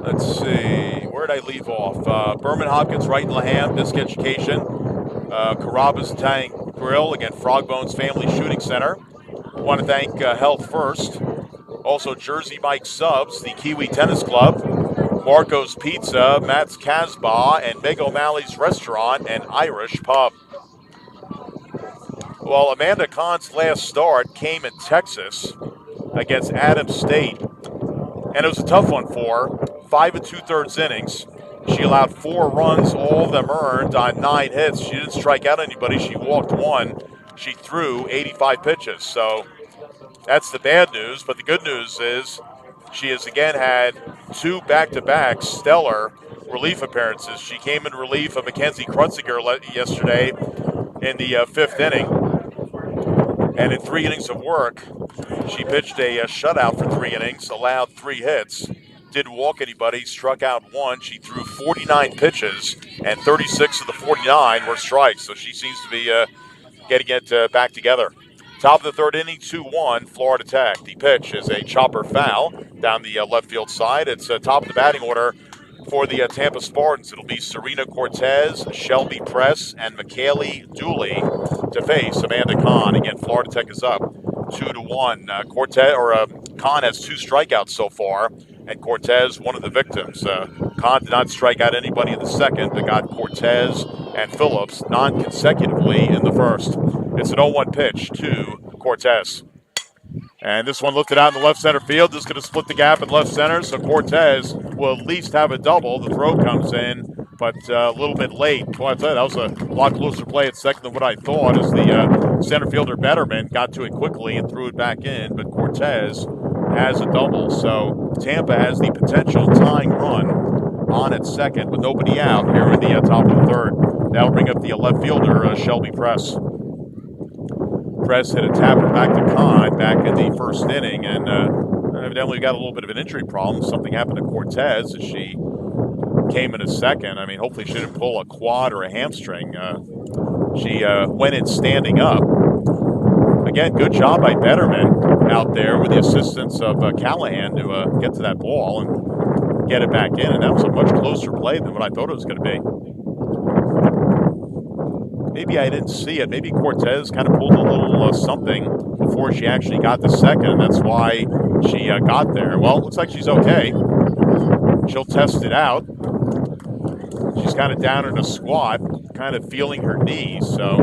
let's see, where did I leave off? Berman Hopkins, Wright and Laham, Disc Education, Carrabba's Italian Grill, again, Frog Bones Family Shooting Center. I want to thank Health First. Also, Jersey Mike Subs, the Kiwi Tennis Club, Marco's Pizza, Matt's Casbah, and Meg O'Malley's Restaurant and Irish Pub. Well, Amanda Kahn's last start came in Texas against Adams State, and it was a tough one for her. 5 2/3 innings. She allowed 4 runs, all of them earned on 9 hits. She didn't strike out anybody. She walked 1. She threw 85 pitches. So that's the bad news. But the good news is she has again had 2 back-to-back stellar relief appearances. She came in relief of Mackenzie Krutziger yesterday in the 5th inning. And in 3 innings of work, she pitched a shutout for 3 innings, allowed 3 hits, didn't walk anybody, struck out 1. She threw 49 pitches, and 36 of the 49 were strikes. So she seems to be getting it back together. Top of the 3rd inning, 2-1, Florida Tech. The pitch is a chopper foul down the left field side. It's top of the batting order for the Tampa Spartans. It'll be Serena Cortez, Shelby Press, and McKaylee Dooley to face Amanda Kahn. Again, Florida Tech is up 2-1. Kahn has 2 strikeouts so far, and Cortez one of the victims. Kahn did not strike out anybody in the 2nd, but got Cortez and Phillips non-consecutively in the 1st. It's an 0-1 pitch to Cortez. And this one lifted out in the left center field. This is going to split the gap in left center, so Cortez will at least have a double. The throw comes in, but a little bit late. Well, I tell you, that was a lot closer play at 2nd than what I thought, as the center fielder Betterman got to it quickly and threw it back in, but Cortez has a double. So Tampa has the potential tying run on at 2nd with nobody out here in the top of the 3rd. That'll bring up the left fielder, Shelby Press. Press hit a tapper back to Kahn back in the 1st inning, and evidently got a little bit of an injury problem. Something happened to Cortez as she came in a 2nd. I mean, hopefully she didn't pull a quad or a hamstring. She went in standing up. Again, good job by Betterman out there with the assistance of Callahan to get to that ball and get it back in, and that was a much closer play than what I thought it was going to be. Maybe I didn't see it. Maybe Cortez kind of pulled a little something before she actually got the 2nd, and that's why she got there. Well, it looks like she's okay. She'll test it out. She's kind of down in a squat, kind of feeling her knees, so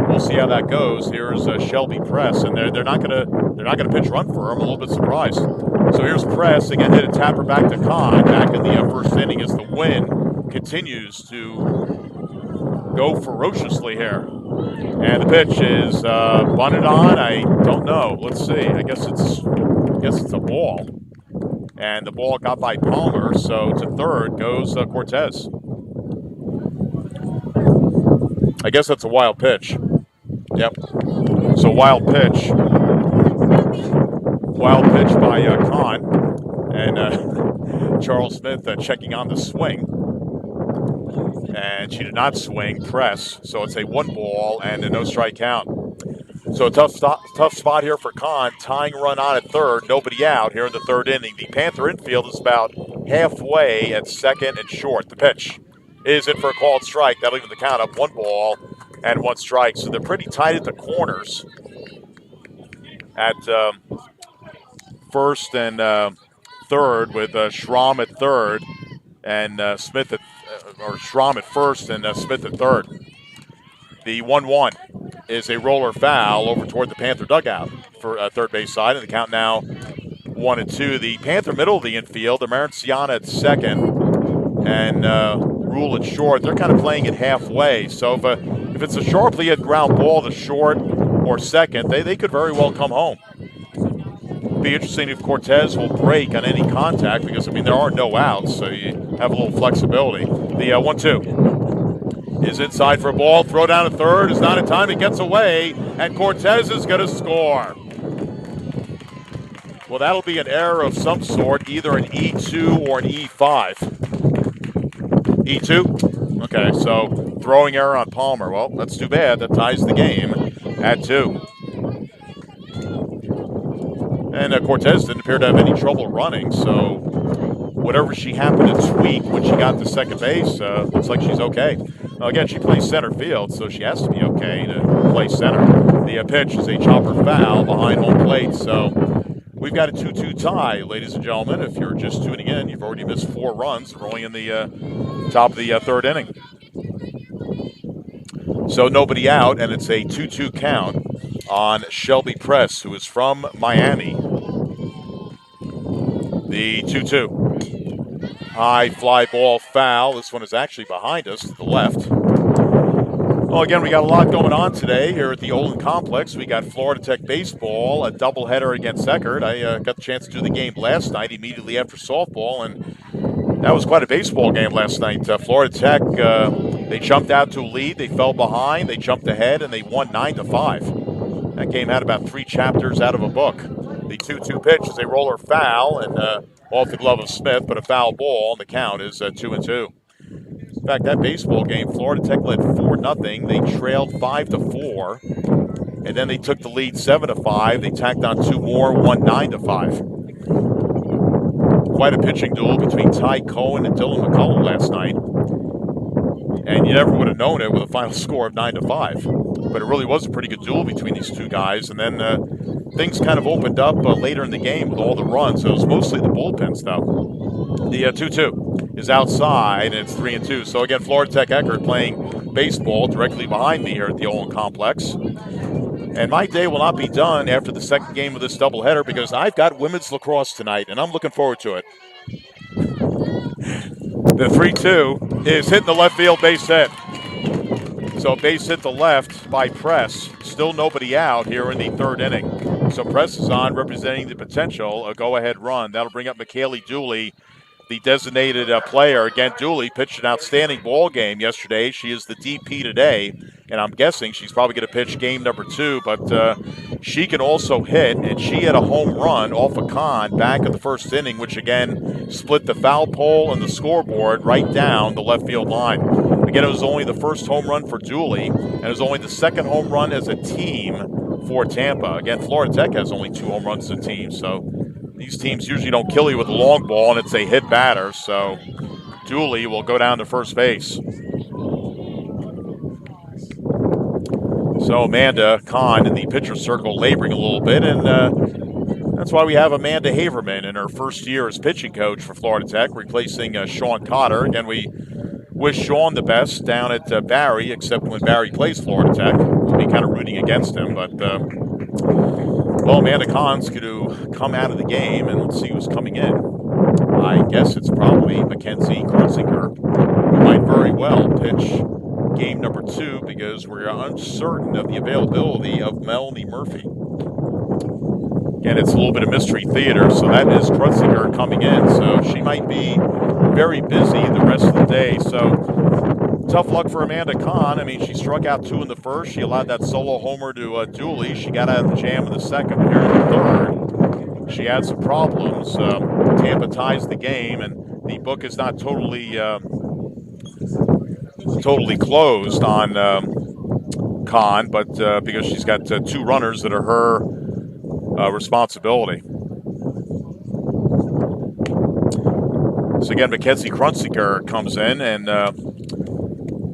we'll see how that goes. Here's Shelby Press, and they're not gonna pitch run for her. I'm a little bit surprised. So here's Press again, hit a tapper back to Kahn back in the 1st inning as the wind continues to go ferociously here. And the pitch is bunted on. I don't know. Let's see. I guess it's a ball. And the ball got by Palmer, so to 3rd goes Cortez. I guess that's a wild pitch. Yep. So wild pitch. Wild pitch by Kahn. And Charles Smith checking on the swing. And she did not swing. Press. So it's a 1 ball and a no strike count. So a tough spot here for Kahn. Tying run on at 3rd. Nobody out here in the 3rd inning. The Panther infield is about halfway at 2nd and short. The pitch is in for a called strike. That'll even the count up. 1 ball and 1 strike. So they're pretty tight at the corners at 1st and 3rd with Schramm at 3rd and Smith at Schramm at 1st and Smith at 3rd. The 1-1 is a roller foul over toward the Panther dugout for 3rd base side, and the count now 1-2. The Panther middle of the infield, Amarantziana at 2nd, and Rule at short. They're kind of playing it halfway. So if it's a sharply hit ground ball to short or 2nd, they could very well come home. Be interesting if Cortez will break on any contact because, I mean, there are no outs, so you have a little flexibility. The 1-2. is inside for a ball. Throw down to third is not in time. It gets away, and Cortez is going to score. Well, that'll be an error of some sort, either an E2 or an E5. E2? Okay, so throwing error on Palmer. Well, that's too bad. That ties the game at 2. And Cortez didn't appear to have any trouble running, so whatever she happened to tweak when she got to second base, looks like she's okay. Again, she plays center field, so she has to be okay to play center. The pitch is a chopper foul behind home plate, so we've got a 2-2 tie, ladies and gentlemen. If you're just tuning in, you've already missed 4 runs. We're only in the top of the third inning. So nobody out, and it's a 2-2 count on Shelby Press, who is from Miami. The 2-2. High fly ball foul. This one is actually behind us to the left. Well, again, we got a lot going on today here at the Olin Complex. We got Florida Tech baseball, a doubleheader against Eckerd. I got the chance to do the game last night immediately after softball, and that was quite a baseball game last night. Florida Tech, they jumped out to a lead. They fell behind. They jumped ahead, and they won 9-5. That game had about 3 chapters out of a book. The 2-2 pitch is a roller foul, and off the glove of Smith, but a foul ball, and the count is 2-2. In fact, that baseball game, Florida Tech led 4-0. They trailed 5-4, and then they took the lead 7-5. They tacked on 2 more, won 9-5. Quite a pitching duel between Ty Cohen and Dylan McCullough last night, and you never would have known it with a final score of 9-5. But it really was a pretty good duel between these two guys, and then things kind of opened up later in the game with all the runs. It was mostly the bullpen stuff. The 2-2 is outside, and it's 3-2. So again, Florida Tech Eckerd playing baseball directly behind me here at the Olin Complex. And my day will not be done after the second game of this doubleheader because I've got women's lacrosse tonight, and I'm looking forward to it. The 3-2 is hitting the left field base hit. So base hit to left by Press. Still nobody out here in the third inning. So Press is on, representing the potential a go-ahead run. That'll bring up McKaylee Dooley, the designated player. Again, Dooley pitched an outstanding ball game yesterday. She is the DP today, and I'm guessing she's probably going to pitch game number 2, but she can also hit, and she had a home run off a con back in the first inning, which again split the foul pole and the scoreboard right down the left field line. Again, it was only the first home run for Dooley, and it was only the second home run as a team for Tampa. Again, Florida Tech has only 2 home runs as a team, so these teams usually don't kill you with a long ball, and it's a hit batter, so Dooley will go down to first base. So Amanda Kahn in the pitcher circle laboring a little bit, and that's why we have Amanda Haverman in her first year as pitching coach for Florida Tech, replacing Sean Cotter. Again, we wish Sean the best down at Barry, except when Barry plays Florida Tech. We'll be kind of rooting against him, but well, Amanda Kahn's going to come out of the game, and let's see who's coming in. I guess it's probably Mackenzie Krutzinger, who might very well pitch game number 2 because we're uncertain of the availability of Melanie Murphy. And it's a little bit of mystery theater, so that is Krutzinger coming in. So she might be very busy the rest of the day. So tough luck for Amanda Kahn. I mean, she struck out 2 in the first. She allowed that solo homer to Dooley. She got out of the jam in the second. Here in the third, she had some problems. Tampa ties the game, and the book is not totally closed on Kahn, but because she's got 2 runners that are her responsibility. So again, Mackenzie Krutzinger comes in, and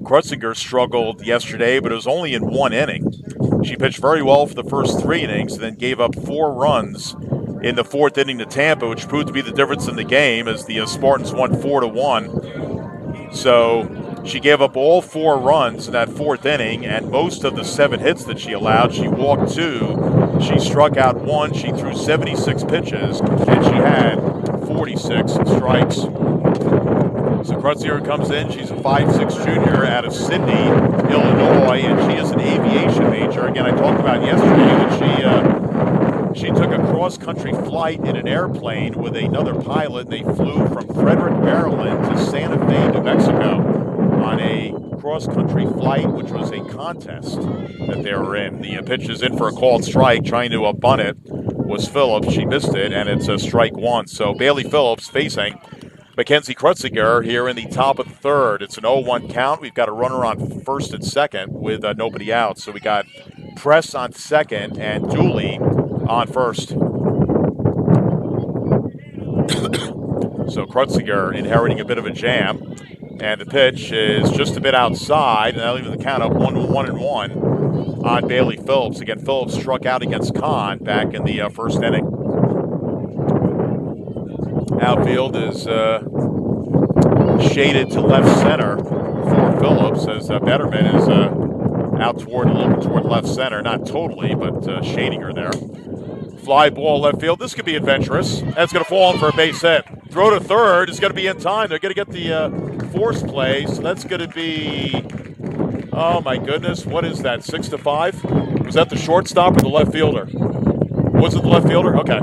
Krutzinger struggled yesterday, but it was only in 1 inning. She pitched very well for the first 3 innings, and then gave up 4 runs in the 4th inning to Tampa, which proved to be the difference in the game as the Spartans won 4-1. So she gave up all 4 runs in that 4th inning, and most of the 7 hits that she allowed, she walked 2, she struck out 1, she threw 76 pitches, and she had 46 strikes. So Krutzinger comes in. She's a 5'6" junior out of Sydney, Illinois, and she is an aviation major. Again, I talked about yesterday that she took a cross-country flight in an airplane with another pilot. They flew from Frederick, Maryland to Santa Fe, New Mexico. on a cross-country flight, which was a contest that they were in. The pitch is in for a called strike. Trying to bunt it was Phillips. She missed it, and it's a strike one. So Bailey Phillips facing Mackenzie Krutziger here in the top of the third. It's an 0-1 count. We've got a runner on first and second with nobody out. So we got Press on second and Dooley on first. So Krutziger inheriting a bit of a jam. And the pitch is just a bit outside, and that'll leave the count up 1-1 on Bailey Phillips. Again, Phillips struck out against Kahn back in the first inning. Outfield is shaded to left center for Phillips as Betterman is out a little bit toward left center. Not totally, but shading her there. Fly ball left field. This could be adventurous. That's going to fall in for a base hit. Throw to third is going to be in time. They're going to get the force play, so that's going to be, oh my goodness, what is that, 6-5? Was that the shortstop or the left fielder? Was it the left fielder? Okay.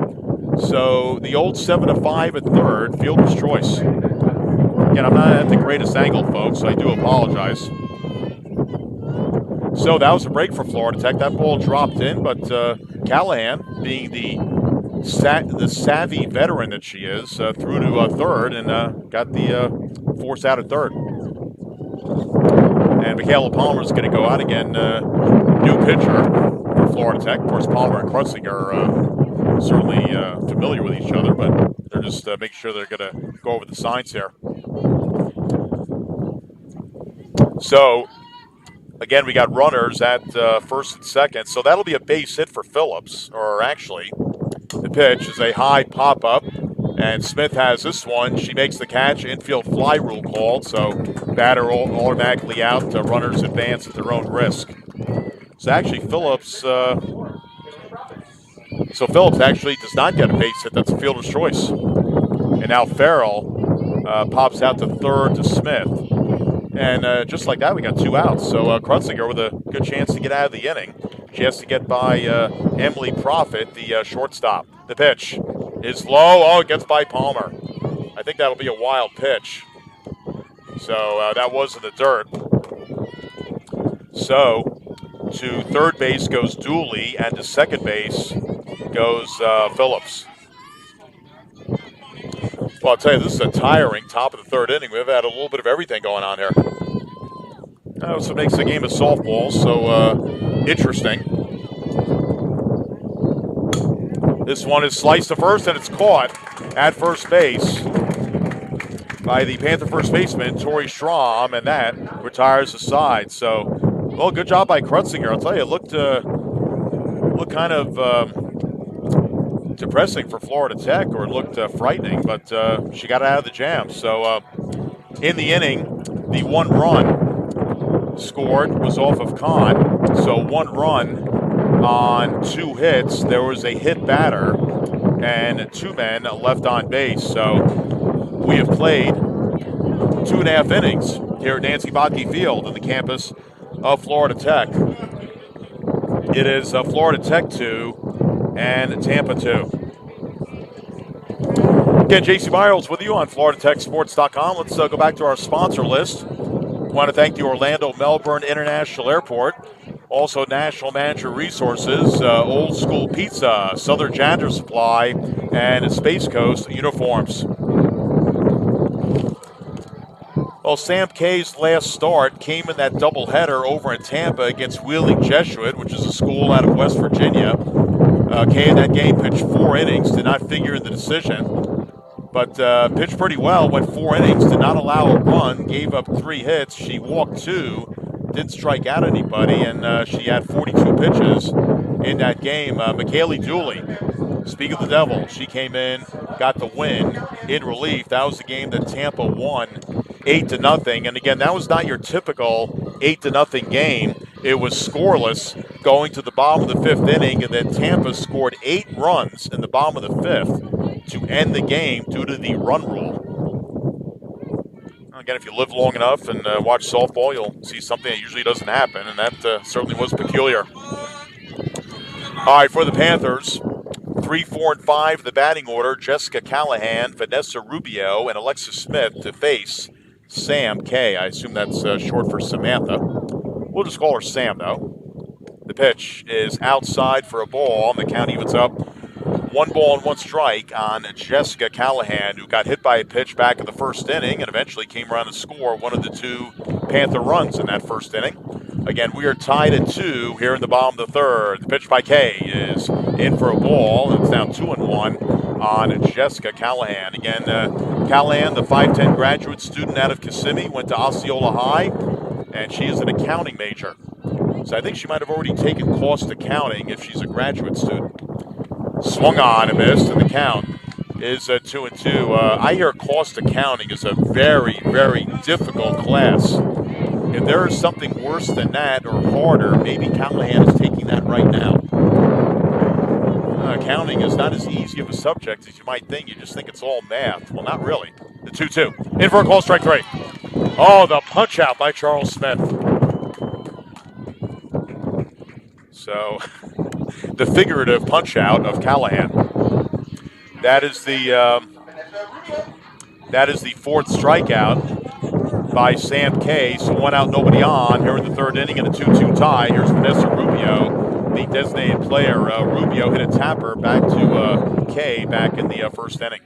So the old 7-5 at third, fielder's choice. Again, I'm not at the greatest angle, folks, so I do apologize. So that was a break for Florida Tech. That ball dropped in, but Callahan, being the savvy veteran that she is, threw to third and got the force out at third. And Michaela Palmer is going to go out again. New pitcher for Florida Tech. Of course, Palmer and Krutziger are certainly familiar with each other, but they're just making sure they're going to go over the signs here. So, again, we got runners at first and second, so that'll be a base hit for Phillips, or actually, the pitch is a high pop-up, and Smith has this one. She makes the catch, infield fly rule called, so batter automatically out, runners advance at their own risk. So actually Phillips, actually does not get a base hit. That's a fielder's choice. And now Farrell pops out to third to Smith. And just like that, we got two outs. So Krutziger with a good chance to get out of the inning. She has to get by Emily Profit, the shortstop. The pitch is low. Oh, it gets by Palmer. I think that'll be a wild pitch. So that was in the dirt. So to third base goes Dooley, and to second base goes Phillips. Well, I'll tell you, this is a tiring top of the third inning. We've had a little bit of everything going on here. That's what makes the game of softball so interesting. This one is sliced to first, and it's caught at first base by the Panther first baseman, Tori Schramm, and that retires the side. So, well, good job by Krutziger. I'll tell you, it looked kind of depressing for Florida Tech, or it looked frightening, but she got out of the jam. So in the inning, the one run scored was off of Kahn. So one run on two hits. There was a hit batter and two men left on base. So we have played 2.5 innings here at Nancy Botke Field on the campus of Florida Tech. It is Florida Tech 2 and Tampa 2. Again, J.C. Miles with you on FloridaTechSports.com. Let's go back to our sponsor list. I want to thank the Orlando Melbourne International Airport, also National Manager Resources, Old School Pizza, Southern Janitor Supply, and Space Coast Uniforms. Well, Sam K's last start came in that doubleheader over in Tampa against Wheeling Jesuit, which is a school out of West Virginia. Kay in that game pitched 4 innings, did not figure in the decision, but pitched pretty well, went 4 innings, did not allow a run, gave up 3 hits. She walked 2, didn't strike out anybody, and she had 42 pitches in that game. McKaylee Dooley, speak of the devil, she came in, got the win in relief. That was the game that Tampa won 8-0, and again, that was not your typical 8-0 game. It was scoreless going to the bottom of the 5th inning, and then Tampa scored 8 runs in the bottom of the 5th to end the game due to the run rule. Again, if you live long enough and watch softball, you'll see something that usually doesn't happen, and that certainly was peculiar. All right, for the Panthers, 3, 4, and 5, the batting order: Jessica Callahan, Vanessa Rubio, and Alexis Smith to face Sam K. I assume that's short for Samantha. We'll just call her Sam, though. The pitch is outside for a ball, and the count evens up 1 ball and 1 strike on Jessica Callahan, who got hit by a pitch back in the first inning and eventually came around to score one of the 2 Panther runs in that first inning. Again, we are tied at 2 here in the bottom of the third. The pitch by Kay is in for a ball, and it's now 2-1 on Jessica Callahan. Again, Callahan, the 5'10 graduate student out of Kissimmee, went to Osceola High, and she is an accounting major. So I think she might have already taken cost accounting if she's a graduate student. Swung on and missed, and the count is 2-2. I hear cost accounting is a very, very difficult class. If there is something worse than that or harder, maybe Callahan is taking that right now. Accounting is not as easy of a subject as you might think. You just think it's all math. Well, not really. The 2-2. In for a call, strike 3. Oh, the punch out by Charles Smith. So, the figurative punch out of Callahan. That is the 4th strikeout by Sam K. So 1 out, nobody on here in the 3rd inning in a 2-2 tie. Here's Vanessa Rubio, the designated player. Rubio hit a tapper back to K back in the 1st inning.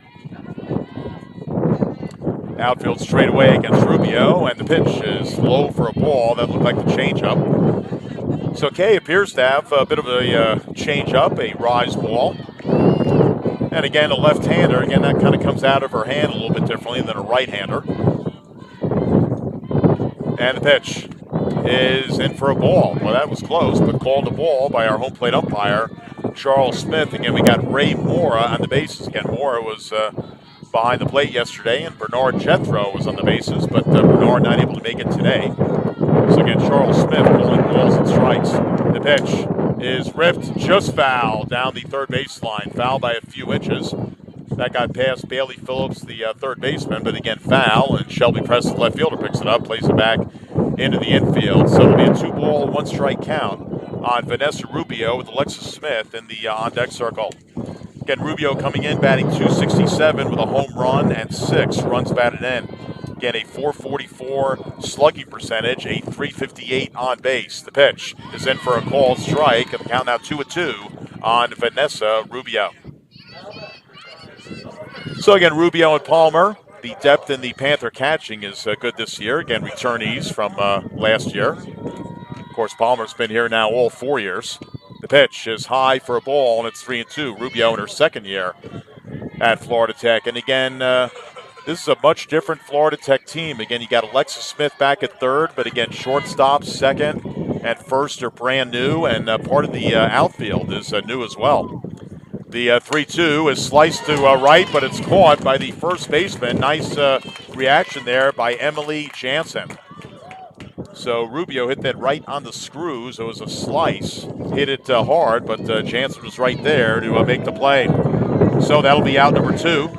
Outfield straight away against Rubio, and the pitch is low for a ball. That looked like the changeup. So Kay appears to have a bit of a change-up, a rise ball. And again, a left-hander. Again, that kind of comes out of her hand a little bit differently than a right-hander. And the pitch is in for a ball. Well, that was close, but called a ball by our home plate umpire, Charles Smith. Again, we got Ray Mora on the bases. Again, Mora was behind the plate yesterday, and Bernard Jethro was on the bases, but Bernard not able to make it today. So again, Charles Smith calling balls and strikes. The pitch is ripped, just foul down the 3rd baseline. Foul by a few inches. That got past Bailey Phillips, the 3rd baseman, but again, foul, and Shelby Preston, left fielder, picks it up, plays it back into the infield. So it'll be a 2-ball, 1 strike count on Vanessa Rubio with Alexis Smith in the on-deck circle. Again, Rubio coming in, batting .267 with a home run and 6 runs batted in. Again, a .444 slugging percentage, a .358 on base. The pitch is in for a called strike, and the count now 2-2 on Vanessa Rubio. So again, Rubio and Palmer, the depth in the Panther catching is good this year. Again, returnees from last year. Of course, Palmer's been here now all 4 years. The pitch is high for a ball, and it's 3-2. Rubio in her 2nd year at Florida Tech. And again, this is a much different Florida Tech team. Again, you got Alexis Smith back at 3rd, but again, shortstop, 2nd, and 1st are brand new, and part of the outfield is new as well. The 3-2 is sliced to right, but it's caught by the 1st baseman. Nice reaction there by Emily Jansen. So Rubio hit that right on the screws. It was a slice. Hit it hard, but Jansen was right there to make the play. So that'll be out number 2.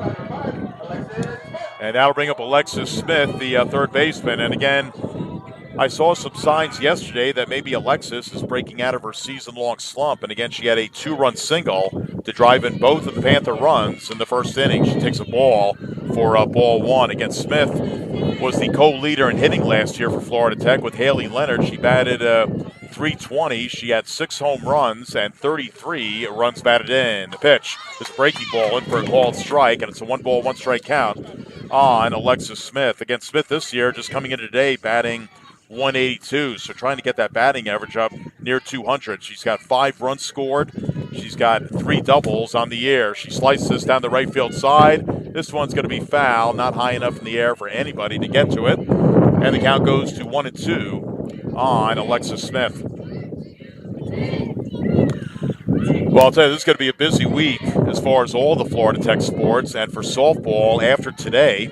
And that'll bring up Alexis Smith, the 3rd baseman. And again, I saw some signs yesterday that maybe Alexis is breaking out of her season-long slump. And again, she had a 2-run single to drive in both of the Panther runs in the 1st inning. She takes a ball for ball 1. Again, Smith was the co-leader in hitting last year for Florida Tech with Haley Leonard. She batted .320. She had 6 home runs and 33 runs batted in. The pitch is a breaking ball in for a called strike, and it's a 1-ball, 1-strike count on Alexis Smith. Again, Smith this year just coming in today batting .182, so trying to get that batting average up near 200. She's got 5 runs scored. She's got 3 doubles on the year. She slices this down the right field side. This one's going to be foul, not high enough in the air for anybody to get to it. And the count goes to 1-2 on Alexis Smith. Well, I'll tell you, this is going to be a busy week as far as all the Florida Tech sports. And for softball, after today,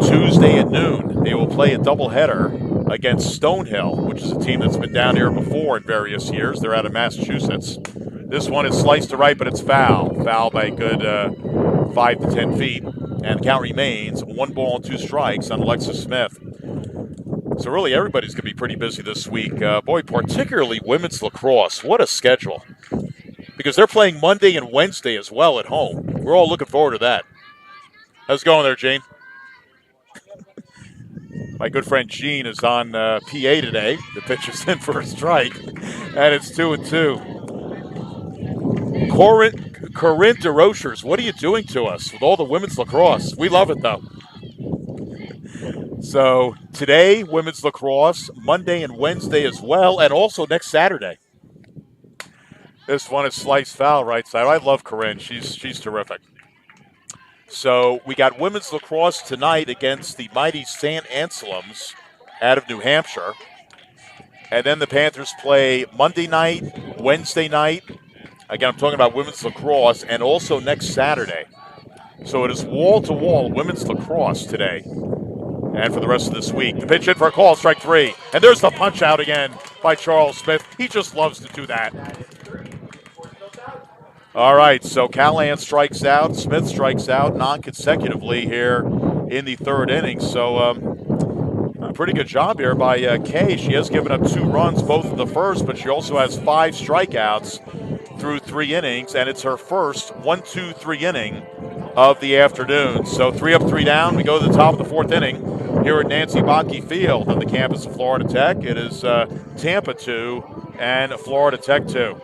Tuesday at noon, they will play a doubleheader against Stonehill, which is a team that's been down here before in various years. They're out of Massachusetts. This one is sliced to right, but it's foul. Foul by a good 5 to 10 feet. And the count remains 1 ball and 2 strikes on Alexis Smith. So really everybody's going to be pretty busy this week. Boy, particularly women's lacrosse. What a schedule. Because they're playing Monday and Wednesday as well at home. We're all looking forward to that. How's it going there, Jane? My good friend Gene is on PA today. The pitch is in for a strike, and it's 2-2. Corinne DeRochers, what are you doing to us with all the women's lacrosse? We love it, though. So today, women's lacrosse, Monday and Wednesday as well, and also next Saturday. This one is slice foul right side. I love Corinne. She's terrific. So we got women's lacrosse tonight against the mighty St. Anselms out of New Hampshire. And then the Panthers play Monday night, Wednesday night. Again, I'm talking about women's lacrosse, and also next Saturday. So it is wall-to-wall women's lacrosse today and for the rest of this week. The pitch in for a call, strike 3. And there's the punch out again by Charles Smith. He just loves to do that. All right, so Callahan strikes out, Smith strikes out non-consecutively here in the third inning. So a pretty good job here by Kay. She has given up 2 runs, both in the first, but she also has 5 strikeouts through 3 innings, and it's her first 1-2-3 inning of the afternoon. So 3 up, 3 down. We go to the top of the 4th inning here at Nancy Bonnke Field on the campus of Florida Tech. It is Tampa 2 and Florida Tech 2.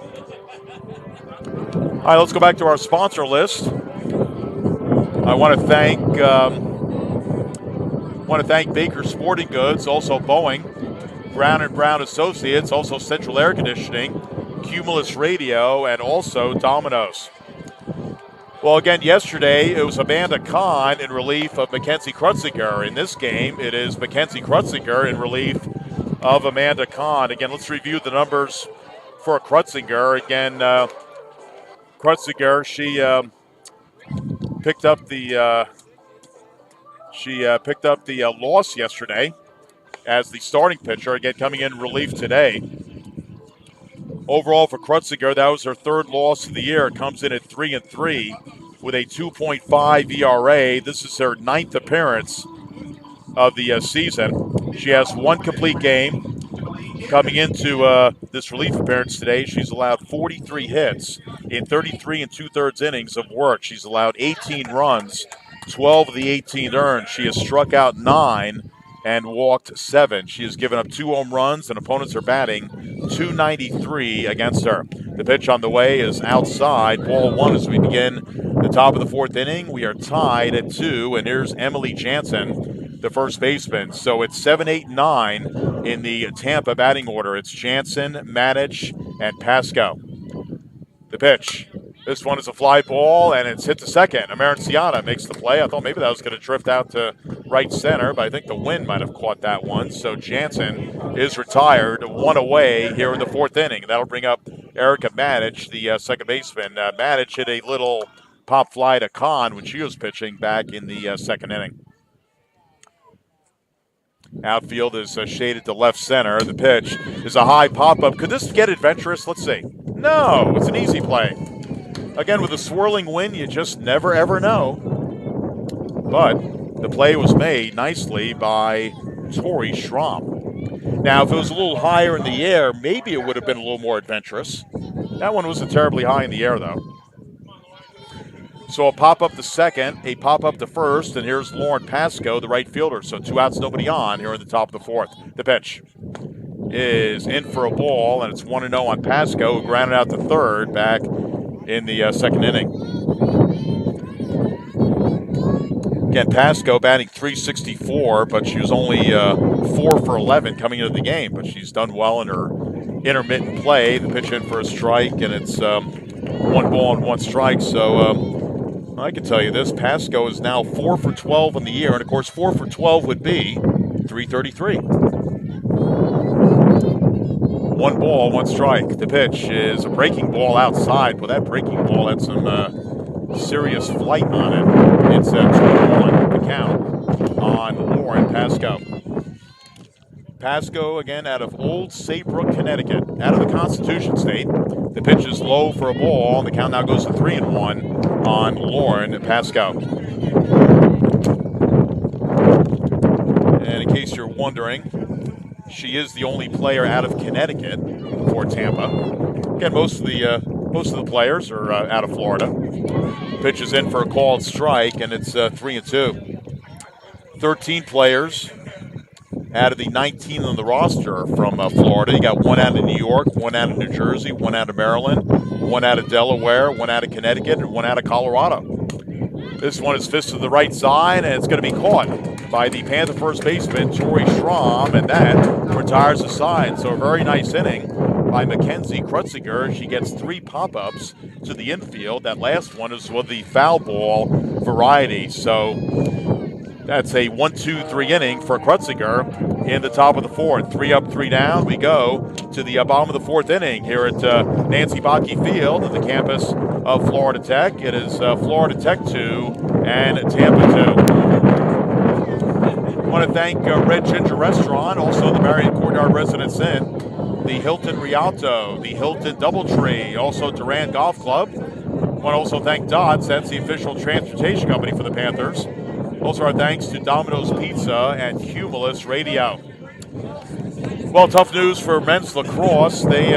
All right, let's go back to our sponsor list. I want to thank Baker Sporting Goods, also Boeing, Brown & Brown Associates, also Central Air Conditioning, Cumulus Radio, and also Domino's. Well, again, yesterday it was Amanda Kahn in relief of Mackenzie Krutziger. In this game, it is Mackenzie Krutziger in relief of Amanda Kahn. Again, let's review the numbers for Krutziger. Again, Krutziger, she picked up the loss yesterday as the starting pitcher. Again, coming in relief today. Overall for Krutziger, that was her 3rd loss of the year. It comes in at 3-3 with a 2.5 ERA. This is her 9th appearance of the season. She has 1 complete game. Coming into this relief appearance today, she's allowed 43 hits in 33 2/3 innings of work. She's allowed 18 runs, 12 of the 18 earned. She has struck out 9 and walked 7. She has given up 2 home runs, and opponents are batting .293 against her. The pitch on the way is outside, ball 1 as we begin the top of the 4th inning. We are tied at 2, and here's Emily Jansen, the first baseman. So it's 7, 8, 9 in the Tampa batting order. It's Jansen, Madich, and Pasco. The pitch. This one is a fly ball, and it's hit to second. Amarantziana makes the play. I thought maybe that was going to drift out to right center, but I think the wind might have caught that one. So Jansen is retired, 1 away here in the 4th inning. That'll bring up Erica Madich, the second baseman. Madich hit a little pop fly to Kahn when she was pitching back in the 2nd inning. Outfield is shaded to left center. The pitch is a high pop-up. Could this get adventurous? Let's see. No, it's an easy play. Again, with a swirling wind, you just never, ever know. But the play was made nicely by Tori Schramm. Now, if it was a little higher in the air, maybe it would have been a little more adventurous. That one wasn't terribly high in the air, though. So a pop-up to second, a pop-up to first, and here's Lauren Pasco, the right fielder. So 2 outs, nobody on here in the top of the 4th. The pitch is in for a ball, and it's 1-0 on Pasco, who grounded out to third back in the 2nd inning. Again, Pasco batting .364, but she was only 4 for 11 coming into the game, but she's done well in her intermittent play. The pitch in for a strike, and it's 1 ball and 1 strike. So I can tell you this, Pasco is now 4 for 12 in the year, and of course 4 for 12 would be .333. 1 ball, 1 strike. The pitch is a breaking ball outside. Well, that breaking ball had some serious flight on it. It's 2-1 the count on Lauren Pasco. Pasco, again, out of Old Saybrook, Connecticut, out of the Constitution State. The pitch is low for a ball, and the count now goes to 3-1 on Lauren Pasco. And in case you're wondering, she is the only player out of Connecticut for Tampa. Again, most of the players are out of Florida. Pitch is in for a called strike, and it's 3-2. 13 players out of the 19 on the roster from Florida. You got one out of New York, one out of New Jersey, one out of Maryland, one out of Delaware, one out of Connecticut, and one out of Colorado. This one is fist to the right side, and it's going to be caught by the Panther first baseman, Tori Schramm, and that retires the side. So a very nice inning by Mackenzie Krutziger. She gets 3 pop-ups to the infield. That last one is with the foul ball variety. So that's a 1-2-3 inning for Krutziger in the top of the 4th. 3 up, 3 down. We go to the bottom of the 4th inning here at Nancy Bocke Field at the campus of Florida Tech. It is Florida Tech 2 and Tampa 2. I want to thank Red Ginger Restaurant, also the Marriott Courtyard Residence Inn, the Hilton Rialto, the Hilton Doubletree, also Durand Golf Club. I want to also thank Dots, that's the official transportation company for the Panthers. Also our thanks to Domino's Pizza and Cumulus Radio. Well, tough news for men's lacrosse. They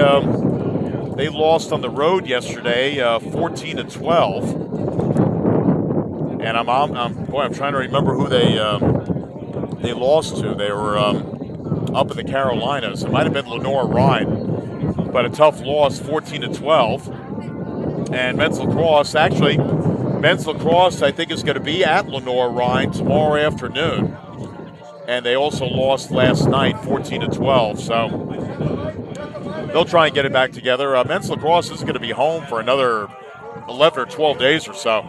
lost on the road yesterday, 14-12. And I'm trying to remember who they lost to. They were up in the Carolinas. It might have been Lenore Rhine, but a tough loss, 14-12. And men's lacrosse, I think is going to be at Lenore Rhine tomorrow afternoon. And they also lost last night, 14-12. So they'll try and get it back together. Men's lacrosse is going to be home for another 11 or 12 days or so.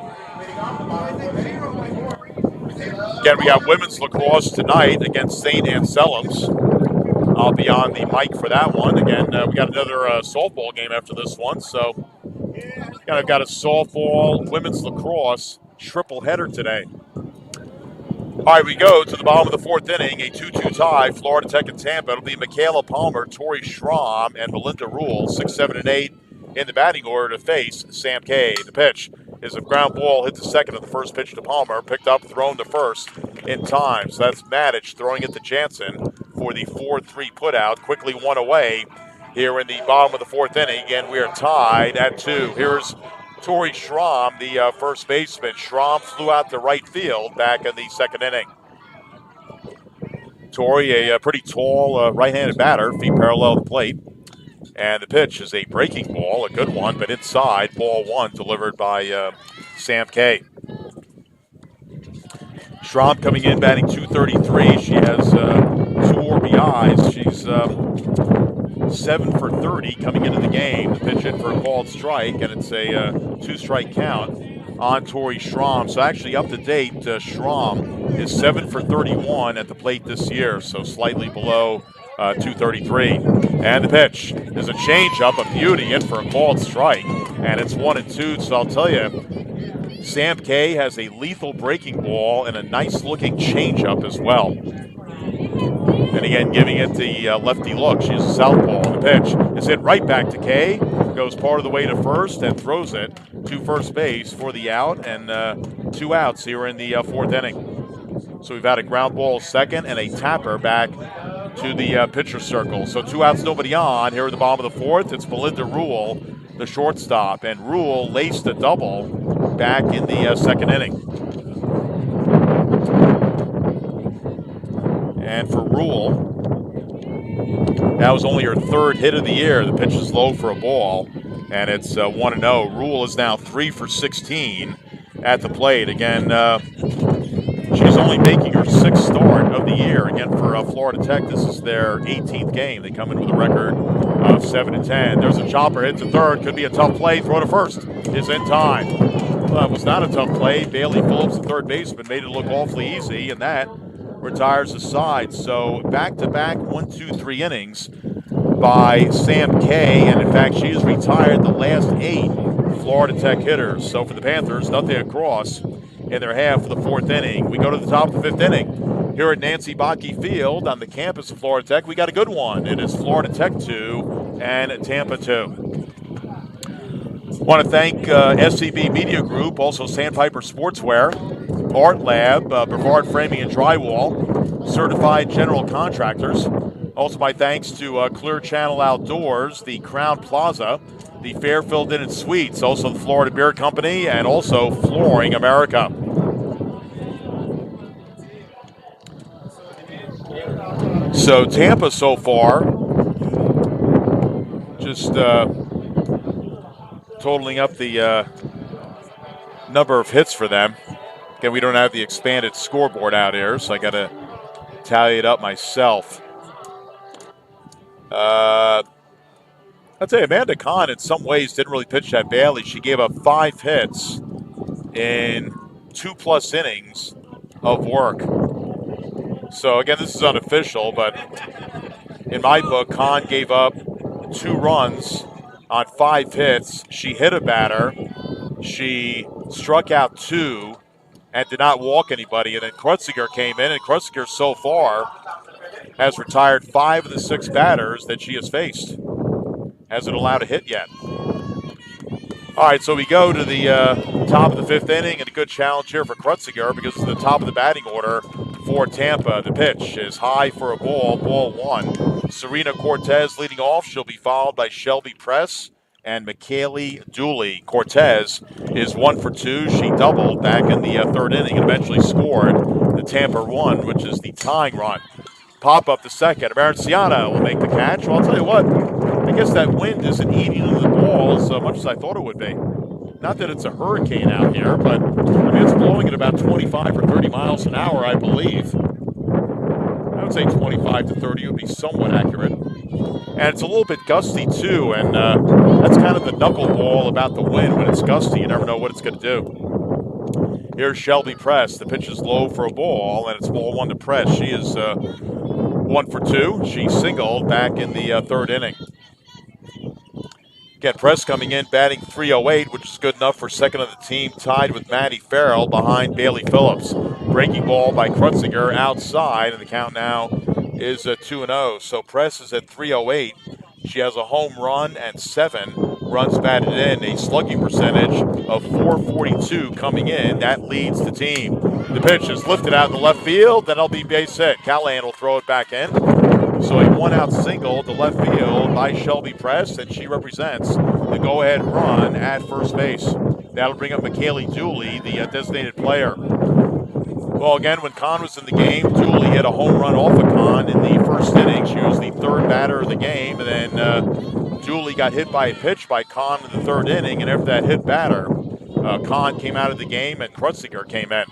Again, we got women's lacrosse tonight against St. Anselm's. I'll be on the mic for that one. Again, we got another softball game after this one. So I've got a softball, women's lacrosse triple header today. All right, we go to the bottom of the 4th inning, a 2-2 tie, Florida Tech and Tampa. It'll be Michaela Palmer, Tori Schramm, and Melinda Rule, 6, 7, and 8 in the batting order to face Sam Kay. The pitch is a ground ball, hit the second of the first pitch to Palmer, picked up, thrown to first in time. So that's Matic throwing it to Jansen for the 4-3 putout, quickly one away here in the bottom of the 4th inning. Again, we are tied at 2. Here's Tori Schramm, the first baseman. Schramm flew out to right field back in the 2nd inning. Tori, a pretty tall right-handed batter, feet parallel to the plate. And the pitch is a breaking ball, a good one, but inside, ball 1 delivered by Sam Kay. Schramm coming in, batting .233. She has 2 RBIs. She's 7 for 30 coming into the game. The pitch in for a called strike, and it's a 2-strike count on Tori Schramm. So actually up to date, Schramm is 7 for 31 at the plate this year, so slightly below .233. And the pitch is a changeup, a beauty, in for a called strike, and it's 1-2. So I'll tell you, Sam Kay has a lethal breaking ball and a nice-looking changeup as well. And again, giving it the lefty look. She's a southpaw. The pitch is hit right back to Kay. Goes part of the way to first and throws it to first base for the out. And 2 outs here in the 4th inning. So we've had a ground ball second and a tapper back to the pitcher circle. So 2 outs, nobody on. Here at the bottom of the 4th, it's Melinda Rule, the shortstop. And Rule laced a double back in the 2nd inning. And for Rule, that was only her 3rd hit of the year. The pitch is low for a ball, and it's 1-0. Rule is now 3 for 16 at the plate. Again, she's only making her 6th start of the year. Again, for Florida Tech, this is their 18th game. They come in with a record of 7-10. There's a chopper hit to third. Could be a tough play. Throw to first is in time. Well, that was not a tough play. Bailey Phillips, the third baseman, made it look awfully easy, and that retires the side. So back-to-back 1-2-3 innings by Sam Kay, and in fact she has retired the last 8 Florida Tech hitters. So for the Panthers, nothing across in their half of the 4th inning. We go to the top of the 5th inning here at Nancy Bocke Field on the campus of Florida Tech. We got a good one. It is Florida Tech 2 and Tampa 2. Want to thank SCB Media Group, also Sandpiper Sportswear, Art Lab, Brevard Framing and Drywall, certified general contractors. Also my thanks to Clear Channel Outdoors, the Crown Plaza, the Fairfield Inn and Suites, also the Florida Beer Company, and also Flooring America. So Tampa so far, just totaling up the number of hits for them. Again, we don't have the expanded scoreboard out here, so I got to tally it up myself. I'd say Amanda Kahn, in some ways, didn't really pitch that badly. She gave up 5 hits in 2+ innings of work. So, again, this is unofficial, but in my book, Kahn gave up 2 runs on 5 hits. She hit a batter. She struck out 2 and did not walk anybody. And then Krutziger came in, and Krutziger so far has retired 5 of the 6 batters that she has faced. Hasn't allowed a hit yet. All right, so we go to the top of the 5th inning, and a good challenge here for Krutziger because it's the top of the batting order for Tampa. The pitch is high for a ball 1. Serena Cortez leading off. She'll be followed by Shelby Press and McKaylee Dooley. Cortez is 1 for 2. She doubled back in the 3rd inning and eventually scored the Tampa run, which is the tying run. Pop up the second. Americiana will make the catch. Well, I'll tell you what, I guess that wind isn't eating into the ball as much as I thought it would be. Not that it's a hurricane out here, but I mean, it's blowing at about 25 or 30 miles an hour, I believe. I would say 25 to 30 would be somewhat accurate. And it's a little bit gusty, too, and that's kind of the knuckleball about the wind. When it's gusty, you never know what it's going to do. Here's Shelby Press. The pitch is low for a ball, and it's ball 1 to Press. She is 1 for 2. She singled back in the 3rd inning. Again, Press coming in, batting .308, which is good enough for second of the team, tied with Maddie Farrell behind Bailey Phillips. Breaking ball by Krutziger outside, and the count now is 2-0. So Press is at .308. She has a home run and 7 runs batted in, a slugging percentage of .442 coming in. That leads the team. The pitch is lifted out in the left field. That'll be base hit. Callahan will throw it back in. So a 1-out single to left field by Shelby Press, and she represents the go-ahead run at first base. That'll bring up McKaylee Dooley, the designated player. Well, again, when Kahn was in the game, Dooley hit a home run off of Kahn in the 1st inning. She was the 3rd batter of the game, and then Dooley got hit by a pitch by Kahn in the 3rd inning, and after that hit batter, Kahn came out of the game and Krutziger came in.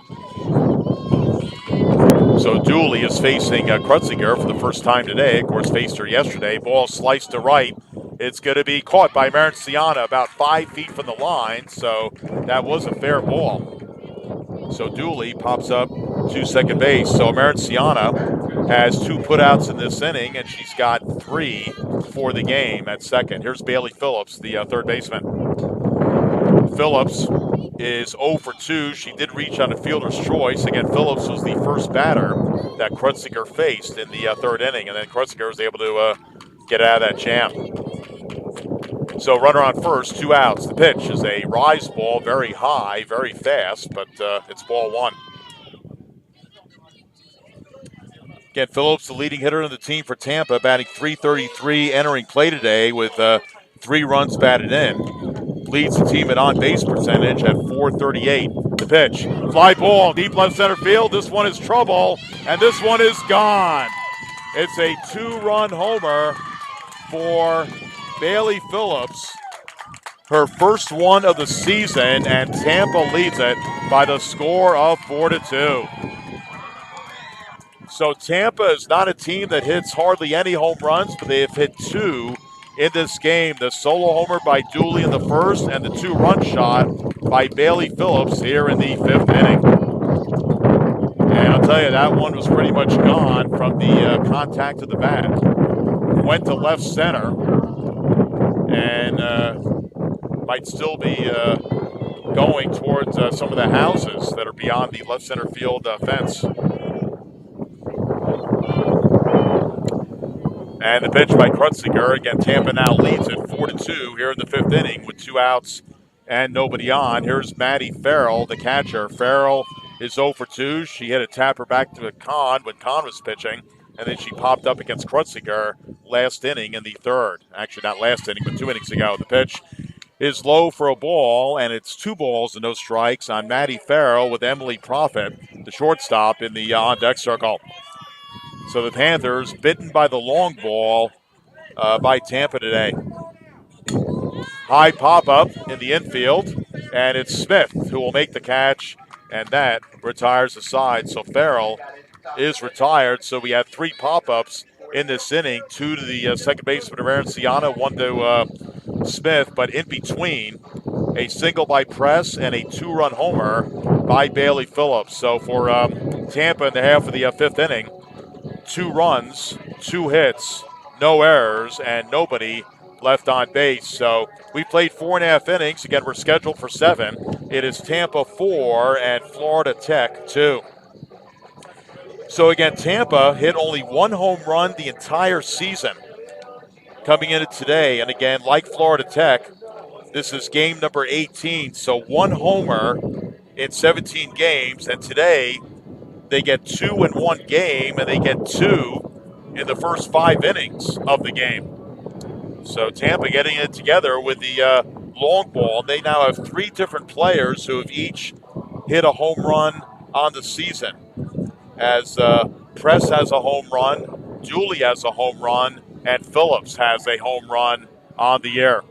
So Dooley is facing Krutziger for the first time today. Of course, faced her yesterday. Ball sliced to right. It's going to be caught by Marinciana about 5 feet from the line, so that was a fair ball. So Dooley pops up to second base. So Marinciana has 2 putouts in this inning, and she's got 3 for the game at second. Here's Bailey Phillips, the 3rd baseman. Phillips is 0 for 2. She did reach on a fielder's choice. Again, Phillips was the first batter that Krutziger faced in the 3rd inning, and then Krutziger was able to get out of that jam. So runner on first, 2 outs. The pitch is a rise ball, very high, very fast, but it's ball 1. Again, Phillips, the leading hitter of the team for Tampa, batting .333, entering play today with 3 runs batted in. Leads the team at on-base percentage at .438. The pitch, fly ball, deep left center field. This one is trouble, and this one is gone. It's a 2-run homer for Bailey Phillips. Her first one of the season, and Tampa leads it by the score of 4-2. So Tampa is not a team that hits hardly any home runs, but they have hit 2 in this game. The solo homer by Dooley in the 1st and the 2-run shot by Bailey Phillips here in the 5th inning. And I'll tell you, that one was pretty much gone from the contact of the bat. Went to left center and might still be going towards some of the houses that are beyond the left center field fence. And the pitch by Krutziger. Again, Tampa now leads it 4-2 here in the 5th inning with 2 outs and nobody on. Here's Maddie Farrell, the catcher. Farrell is 0 for 2. She hit a tapper back to Kahn when Kahn was pitching, and then she popped up against Krutziger last inning in the 3rd. Actually, not last inning, but 2 innings ago. The pitch is low for a ball, and it's 2 balls and no strikes on Maddie Farrell with Emily Profit, the shortstop, in the on-deck circle. So the Panthers bitten by the long ball by Tampa today. High pop-up in the infield, and it's Smith who will make the catch, and that retires the side. So Farrell is retired. So we had 3 pop-ups in this inning, 2 to the second baseman of Aranciana, 1 to Smith, but in between, a single by Press and a 2-run homer by Bailey Phillips. So for Tampa in the half of the 5th inning, 2 runs, 2 hits, no errors, and nobody left on base. So we played 4.5 innings. Again, we're scheduled for 7. It is Tampa 4 and Florida Tech 2. So again, Tampa hit only 1 home run the entire season coming into today. And again, like Florida Tech, this is game number 18. So 1 homer in 17 games. And today they get 2 in 1 game, and they get 2 in the first 5 innings of the game. So Tampa getting it together with the long ball. They now have 3 different players who have each hit a home run on the season. As Press has a home run, Dooley has a home run, and Phillips has a home run on the year.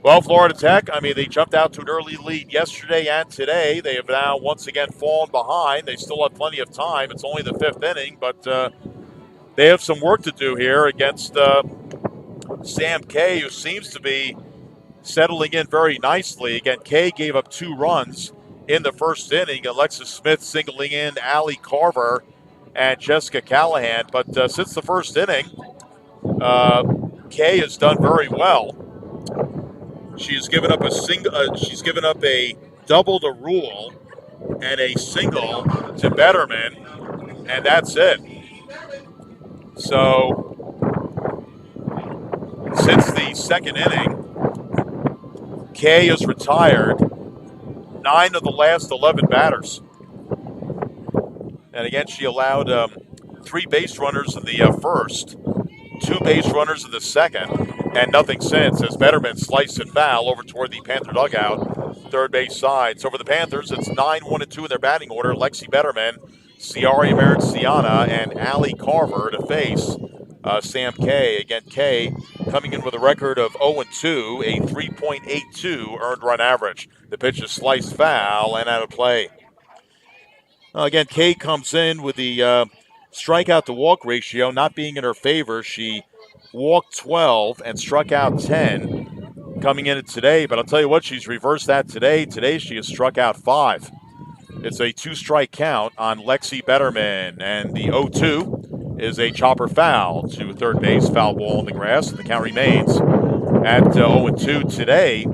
Well, Florida Tech, they jumped out to an early lead yesterday and today. They have now once again fallen behind. They still have plenty of time. It's only the 5th inning, but they have some work to do here against Sam Kay, who seems to be settling in very nicely. Again, Kay gave up 2 runs in the first inning. Alexis Smith singling in Allie Carver and Jessica Callahan. But since the first inning, Kay has done very well. She's given up she's given up a double to Rule and a single to Betterman, and that's it. So since the second inning, Kay has retired 9 of the last 11 batters. And again, she allowed 3 base runners in the first, 2 base runners in the second, and nothing since as Betterman sliced it foul over toward the Panther dugout, third base side. So for the Panthers, it's 9-1-2 in their batting order. Lexi Betterman, Ciari Maranciana, and Allie Carver to face Sam Kay. Again, Kay coming in with a record of 0-2, a 3.82 earned run average. The pitch is sliced foul and out of play. Again, Kay comes in with the strikeout to walk ratio not being in her favor. She walked 12 and struck out 10 coming in today. But I'll tell you what, she's reversed that today. Today she has struck out 5. It's a 2-strike count on Lexi Betterman. And the 0-2 is a chopper foul to third base, foul ball in the grass. And the count remains at 0-2 today.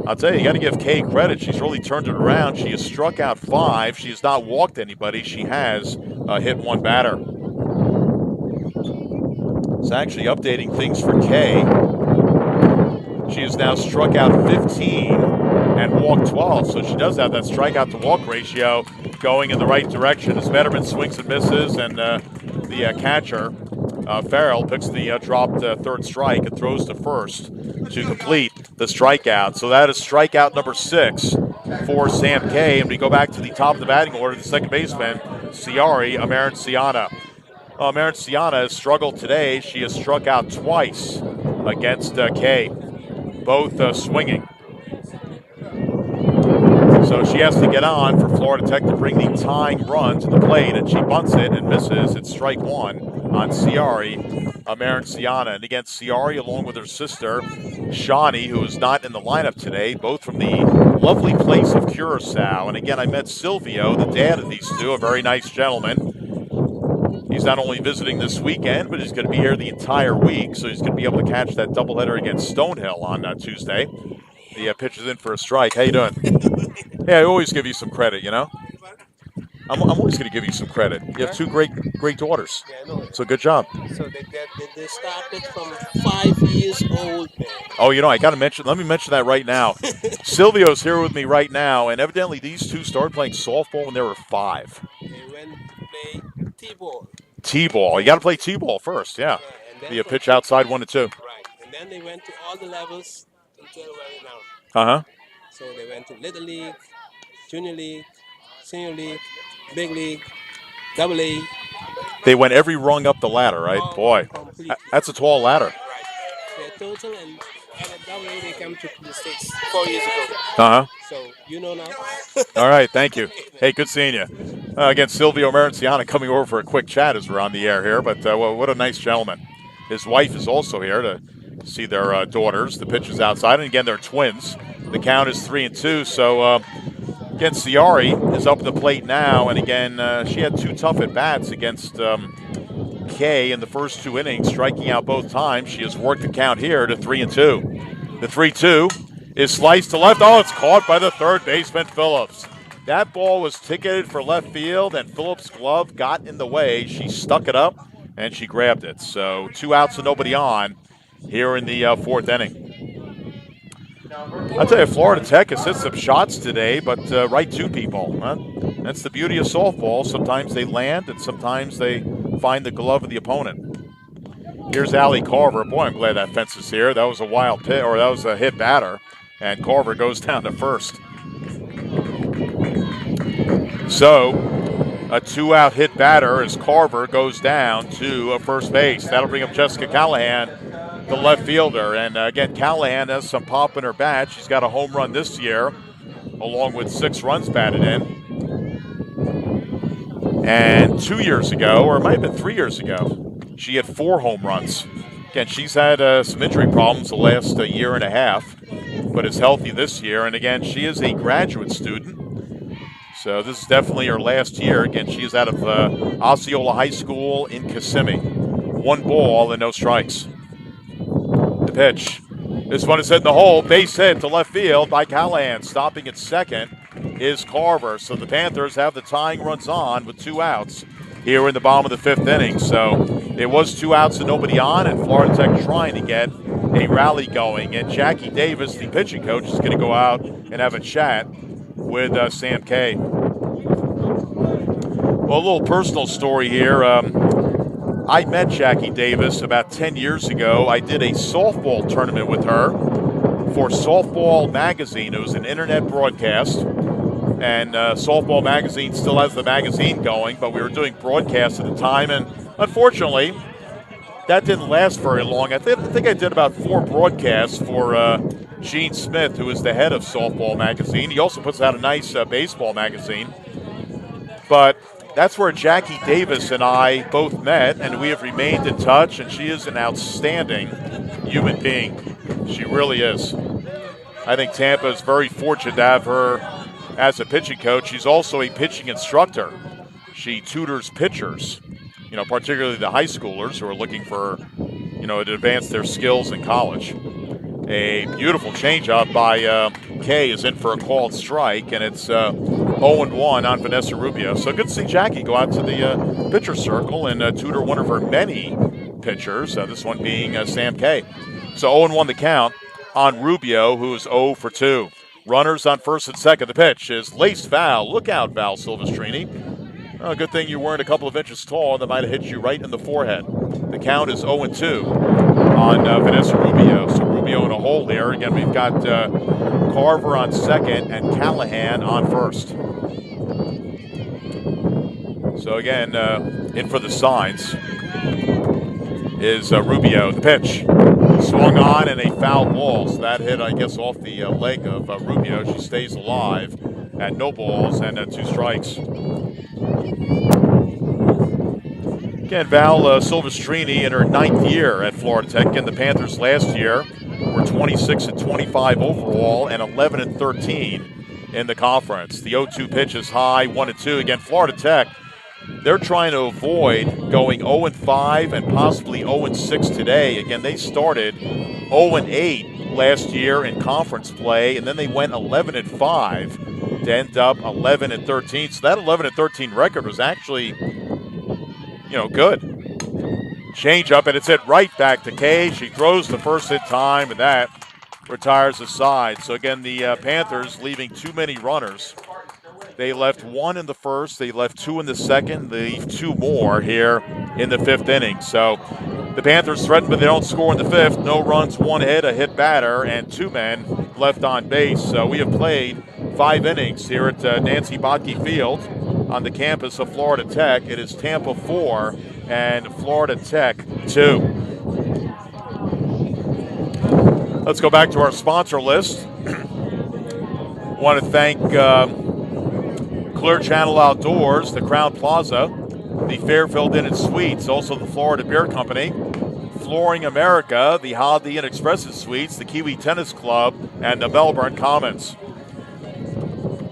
I'll tell you got to give Kay credit. She's really turned it around. She has struck out 5. She has not walked anybody. She has hit 1 batter. It's actually updating things for Kay. She has now struck out 15 and walked 12. So she does have that strikeout to walk ratio going in the right direction as Betterman swings and misses, and the catcher, Farrell, picks the dropped third strike and throws to first to complete the strikeout. So that is strikeout number 6 for Sam Kay. And we go back to the top of the batting order, the second baseman, Ciari Maranciana. Maranciana has struggled today. She has struck out twice against Kay, both swinging. So she has to get on for Florida Tech to bring the tying run to the plate, and she bunts it and misses. It's strike 1 on Ciari Maranciana. And again, Ciari, along with her sister, Shawnee, who is not in the lineup today, both from the lovely place of Curacao. And again, I met Silvio, the dad of these two, a very nice gentleman. He's not only visiting this weekend, but he's going to be here the entire week, so he's going to be able to catch that doubleheader against Stonehill on Tuesday. The pitch is in for a strike. How you doing? Hey, I always give you some credit, you know? I'm always going to give you some credit. You have 2 great daughters. Yeah, I know. So good job. So they started from 5 years old, man. Oh, you know, I got to mention, let me mention that right now. Silvio's here with me right now, and evidently these two started playing softball when they were 5. They went to play T-ball. T-ball. You got to play T-ball first, yeah. And The pitch outside 1 and 2. Right. And then they went to all the levels until where they now. Uh-huh. So they went to Little League, Junior League, Senior League, Big League, Double A, They went every rung up the ladder, right? all Boy, completely. that's a tall ladder. Right. They're total, and that way they came to the States 4 years ago. Uh huh. So you know now. All right, thank you. Hey, good seeing you. Again, Silvio Maranciano coming over for a quick chat as we're on the air here, but well, what a nice gentleman. His wife is also here to see their daughters. The pitch is outside, and again, they're twins. The count is 3-2, so again, Ciari is up at the plate now, and again, she had two tough at-bats against Kay in the first 2 innings, striking out both times. She has worked the count here to 3-2. The 3-2 is sliced to left. Oh, it's caught by the third baseman, Phillips. That ball was ticketed for left field, and Phillips' glove got in the way. She stuck it up, and she grabbed it. So 2 outs and nobody on here in the 4th inning. I'll tell you, Florida Tech has hit some shots today, but right to people. Huh? That's the beauty of softball. Sometimes they land, and sometimes they find the glove of the opponent. Here's Allie Carver. Boy, I'm glad that fence is here. That was a wild pit, or that was a hit batter, and Carver goes down to first. So, a 2-out hit batter as Carver goes down to first base. That'll bring up Jessica Callahan, the left fielder. And again, Callahan has some pop in her bat. She's got a home run this year, along with 6 runs batted in. And 2 years ago, or it might have been 3 years ago, she had 4 home runs. Again, she's had some injury problems the last year and a half, but is healthy this year. And again, she is a graduate student. So this is definitely her last year. Again, she is out of Osceola High School in Kissimmee. 1 ball and no strikes. The pitch. This one is hit in the hole. Base hit to left field by Callahan. Stopping at second is Carver. So the Panthers have the tying runs on with 2 outs here in the bottom of the 5th inning. So it was 2 outs and nobody on, and Florida Tech trying to get a rally going. And Jackie Davis, the pitching coach, is going to go out and have a chat with Sam Kay. Well, a little personal story here. I met Jackie Davis about 10 years ago. I did a softball tournament with her for Softball Magazine. It was an internet broadcast, and Softball Magazine still has the magazine going, but we were doing broadcasts at the time, and unfortunately, that didn't last very long. I think I did about 4 broadcasts for Gene Smith, who is the head of Softball Magazine. He also puts out a nice baseball magazine. But that's where Jackie Davis and I both met, and we have remained in touch, and she is an outstanding human being. She really is. I think Tampa is very fortunate to have her as a pitching coach. She's also a pitching instructor. She tutors pitchers, particularly the high schoolers who are looking for, to advance their skills in college. A beautiful changeup by Kay is in for a called strike, and it's 0-1 on Vanessa Rubio. So good to see Jackie go out to the pitcher circle and tutor one of her many pitchers, this one being Sam Kay. So 0-1 the count on Rubio, who is 0 for 2. Runners on first and second. The pitch is laced foul. Look out, Val Silvestrini. Oh, good thing you weren't a couple of inches tall. That might have hit you right in the forehead. The count is 0-2 on Vanessa Rubio. So Rubio in a hole there. Again, we've got Carver on second and Callahan on first. So again, in for the signs is Rubio. The pitch swung on and a foul ball. So that hit, I guess, off the leg of Rubio. She stays alive at no balls and 2 strikes. Again, Val Silvestrini in her 9th year at Florida Tech. Again, the Panthers last year were 26-25 overall and 11-13 in the conference. The 0-2 pitch is high, 1-2. Again, Florida Tech, they're trying to avoid going 0-5 and possibly 0-6 today. Again, they started 0-8 last year in conference play, and then they went 11-5 to end up 11-13. So that 11-13 record was actually, good. Change up, and it's hit right back to Kay. She throws the first hit time, and that retires the side. So again, the Panthers leaving too many runners. They left 1 in the first, they left 2 in the second, they leave 2 more here in the 5th inning. So the Panthers threaten, but they don't score in the 5th. No runs, 1 hit, a hit batter, and 2 men left on base. So we have played 5 innings here at Nancy Botke Field on the campus of Florida Tech. It is Tampa 4 and Florida Tech 2. Let's go back to our sponsor list. Want to thank Clear Channel Outdoors, the Crown Plaza, the Fairfield Inn and Suites, also the Florida Beer Company, Flooring America, the Holiday Inn Expressive Suites, the Kiwi Tennis Club, and the Melbourne Commons.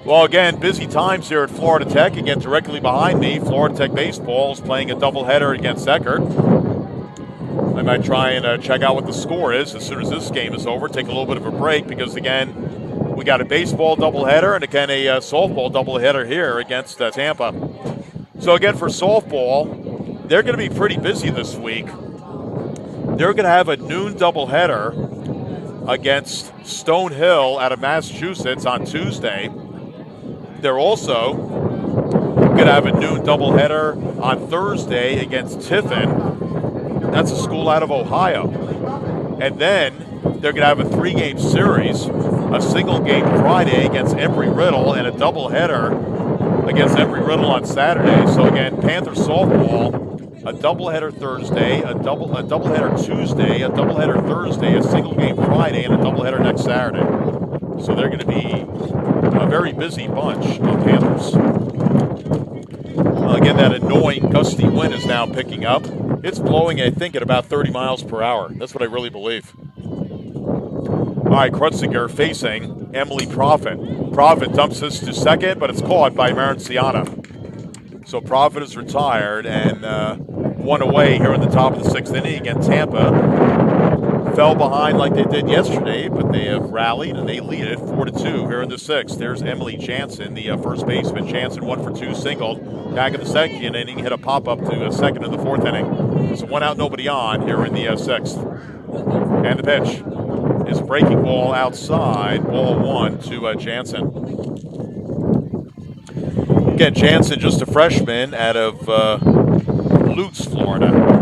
Well, again, busy times here at Florida Tech. Again, directly behind me, Florida Tech baseball is playing a doubleheader against Eckerd. I might try and check out what the score is as soon as this game is over. Take a little bit of a break because, again, we got a baseball doubleheader and, again, a softball doubleheader here against Tampa. So, again, for softball, they're going to be pretty busy this week. They're going to have a noon doubleheader against Stonehill out of Massachusetts on Tuesday. They're also going to have a noon doubleheader on Thursday against Tiffin. That's a school out of Ohio. And then they're going to have a 3-game series, a single game Friday against Embry-Riddle and a doubleheader against Embry-Riddle on Saturday. So again, Panther softball, a doubleheader Thursday, a doubleheader Tuesday, a doubleheader Thursday, a single game Friday, and a doubleheader next Saturday. So they're going to be a very busy bunch of Panthers. Again, that annoying gusty wind is now picking up. It's blowing, I think, at about 30 miles per hour. That's what I really believe. All right, Krutzinger facing Emily Profit. Profit dumps this to second, but it's caught by Maranciana. So Profit is retired and one away here in the top of the 6th inning. Again, Tampa fell behind like they did yesterday, but they have rallied and they lead it 4-2 here in the 6th. There's Emily Jansen, the first baseman. Jansen 1 for 2 singled. Back in the 2nd inning, hit a pop-up to second in the 4th inning. So 1 out, nobody on here in the 6th. And the pitch is breaking ball outside, ball 1 to Jansen. Again, Jansen, just a freshman out of Lutz, Florida.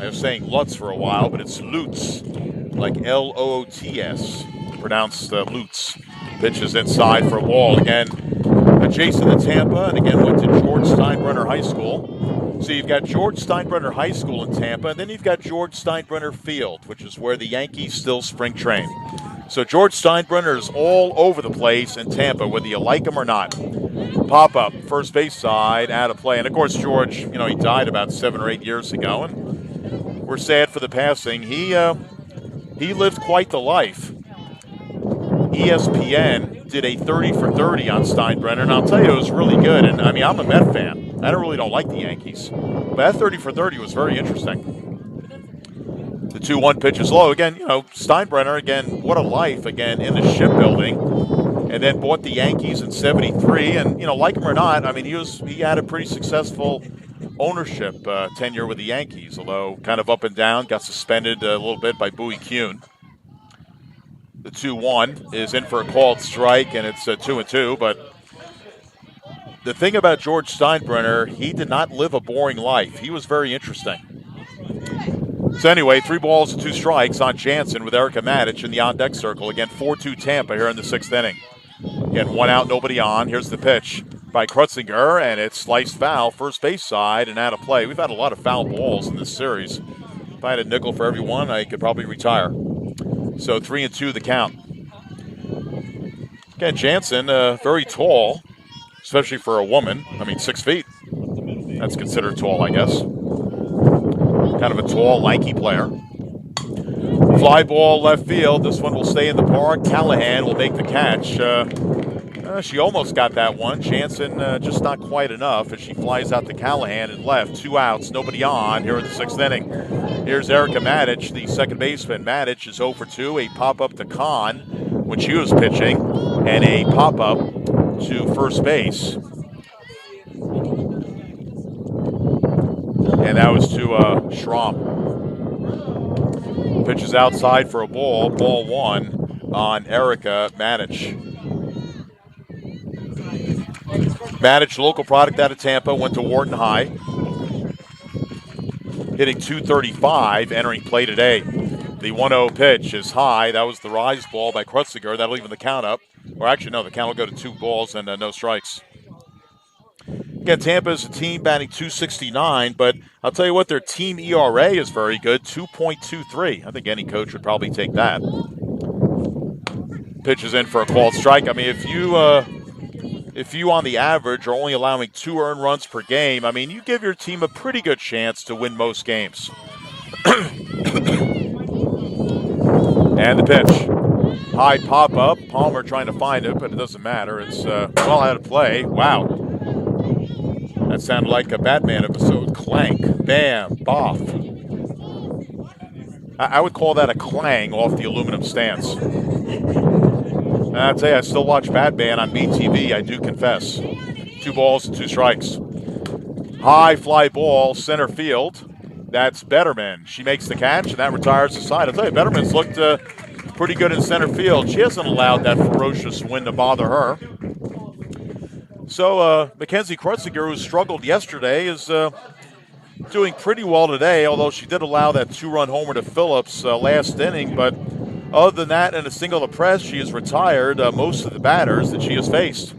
I was saying Lutz for a while, but it's Lutz, like L-O-O-T-S, pronounced Lutz. Pitches inside for a ball. Again, adjacent to Tampa, and again went to George Steinbrenner High School. So you've got George Steinbrenner High School in Tampa, and then you've got George Steinbrenner Field, which is where the Yankees still spring train. So George Steinbrenner is all over the place in Tampa, whether you like him or not. Pop-up, first base side, out of play. And, of course, George, he died about 7 or 8 years ago, and we're sad for the passing. He lived quite the life. ESPN did a 30 for 30 on Steinbrenner, and I'll tell you, it was really good. And, I'm a Met fan. I don't like the Yankees. But that 30 for 30 was very interesting. The 2-1 pitch is low. Again, Steinbrenner, again, what a life, again, in the shipbuilding. And then bought the Yankees in '73. And, like him or not, he had a pretty successful ownership tenure with the Yankees, although kind of up and down, got suspended a little bit by Bowie Kuhn. The 2-1 is in for a called strike, and it's 2-2. But the thing about George Steinbrenner, he did not live a boring life. He was very interesting. So anyway, 3 balls and 2 strikes on Jansen with Erica Matic in the on-deck circle. Again, 4-2 Tampa here in the 6th inning. Again, 1 out, nobody on. Here's the pitch by Krutzinger, and it's sliced foul, first base side, and out of play. We've had a lot of foul balls in this series. If I had a nickel for every one, I could probably retire. So 3-2 the count. Again, Jansen, very tall, especially for a woman. 6 feet. That's considered tall, I guess. Kind of a tall, lanky player. Fly ball left field. This one will stay in the park. Callahan will make the catch. She almost got that one. Jansen just not quite enough as she flies out to Callahan and left. 2 outs, nobody on here in the 6th inning. Here's Erica Matic, the second baseman. Matic is 0 for 2. A pop-up to Kahn when she was pitching, and a pop-up to first base. And that was to Schramm. Pitches outside for a ball. Ball 1 on Erica Matic. Matic, local product out of Tampa, went to Wharton High. Hitting .235, entering play today. The 1-0 pitch is high. That was the rise ball by Krutzinger. That'll even the count up. Or actually, no, the count will go to 2 balls and no strikes. Again, Tampa is a team batting .269, but I'll tell you what, their team ERA is very good, 2.23. I think any coach would probably take that. Pitches in for a called strike. I mean, if you on the average are only allowing 2 earned runs per game, I mean, you give your team a pretty good chance to win most games. And the pitch. High pop up. Palmer trying to find it, but it doesn't matter. It's well out of play. Wow. That sounded like a Batman episode. Clank, bam, boff. I would call that a clang off the aluminum stance. And I'd say I still watch Batman on BTV, I do confess. 2 balls and 2 strikes. High fly ball, center field. That's Betterman. She makes the catch, and that retires the side. I'll tell you, Betterman's looked pretty good in center field. She hasn't allowed that ferocious wind to bother her. So Mackenzie Kreuziger, who struggled yesterday, is doing pretty well today, although she did allow that 2-run homer to Phillips last inning. But other than that, in a single to press, she has retired most of the batters that she has faced.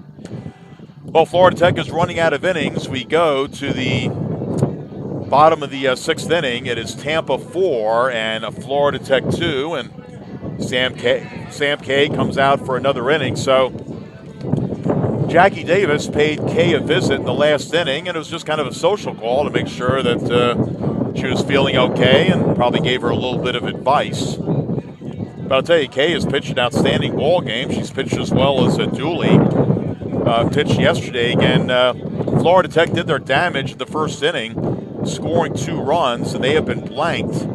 Well, Florida Tech is running out of innings. We go to the bottom of the 6th inning. It is Tampa 4 and Florida Tech 2, and Sam Kay comes out for another inning. So Jackie Davis paid Kay a visit in the last inning, and it was just kind of a social call to make sure that she was feeling okay, and probably gave her a little bit of advice. But I'll tell you, Kay has pitched an outstanding ball game. She's pitched as well as Dooley pitched yesterday. Again, Florida Tech did their damage in the first inning, scoring 2 runs, and they have been blanked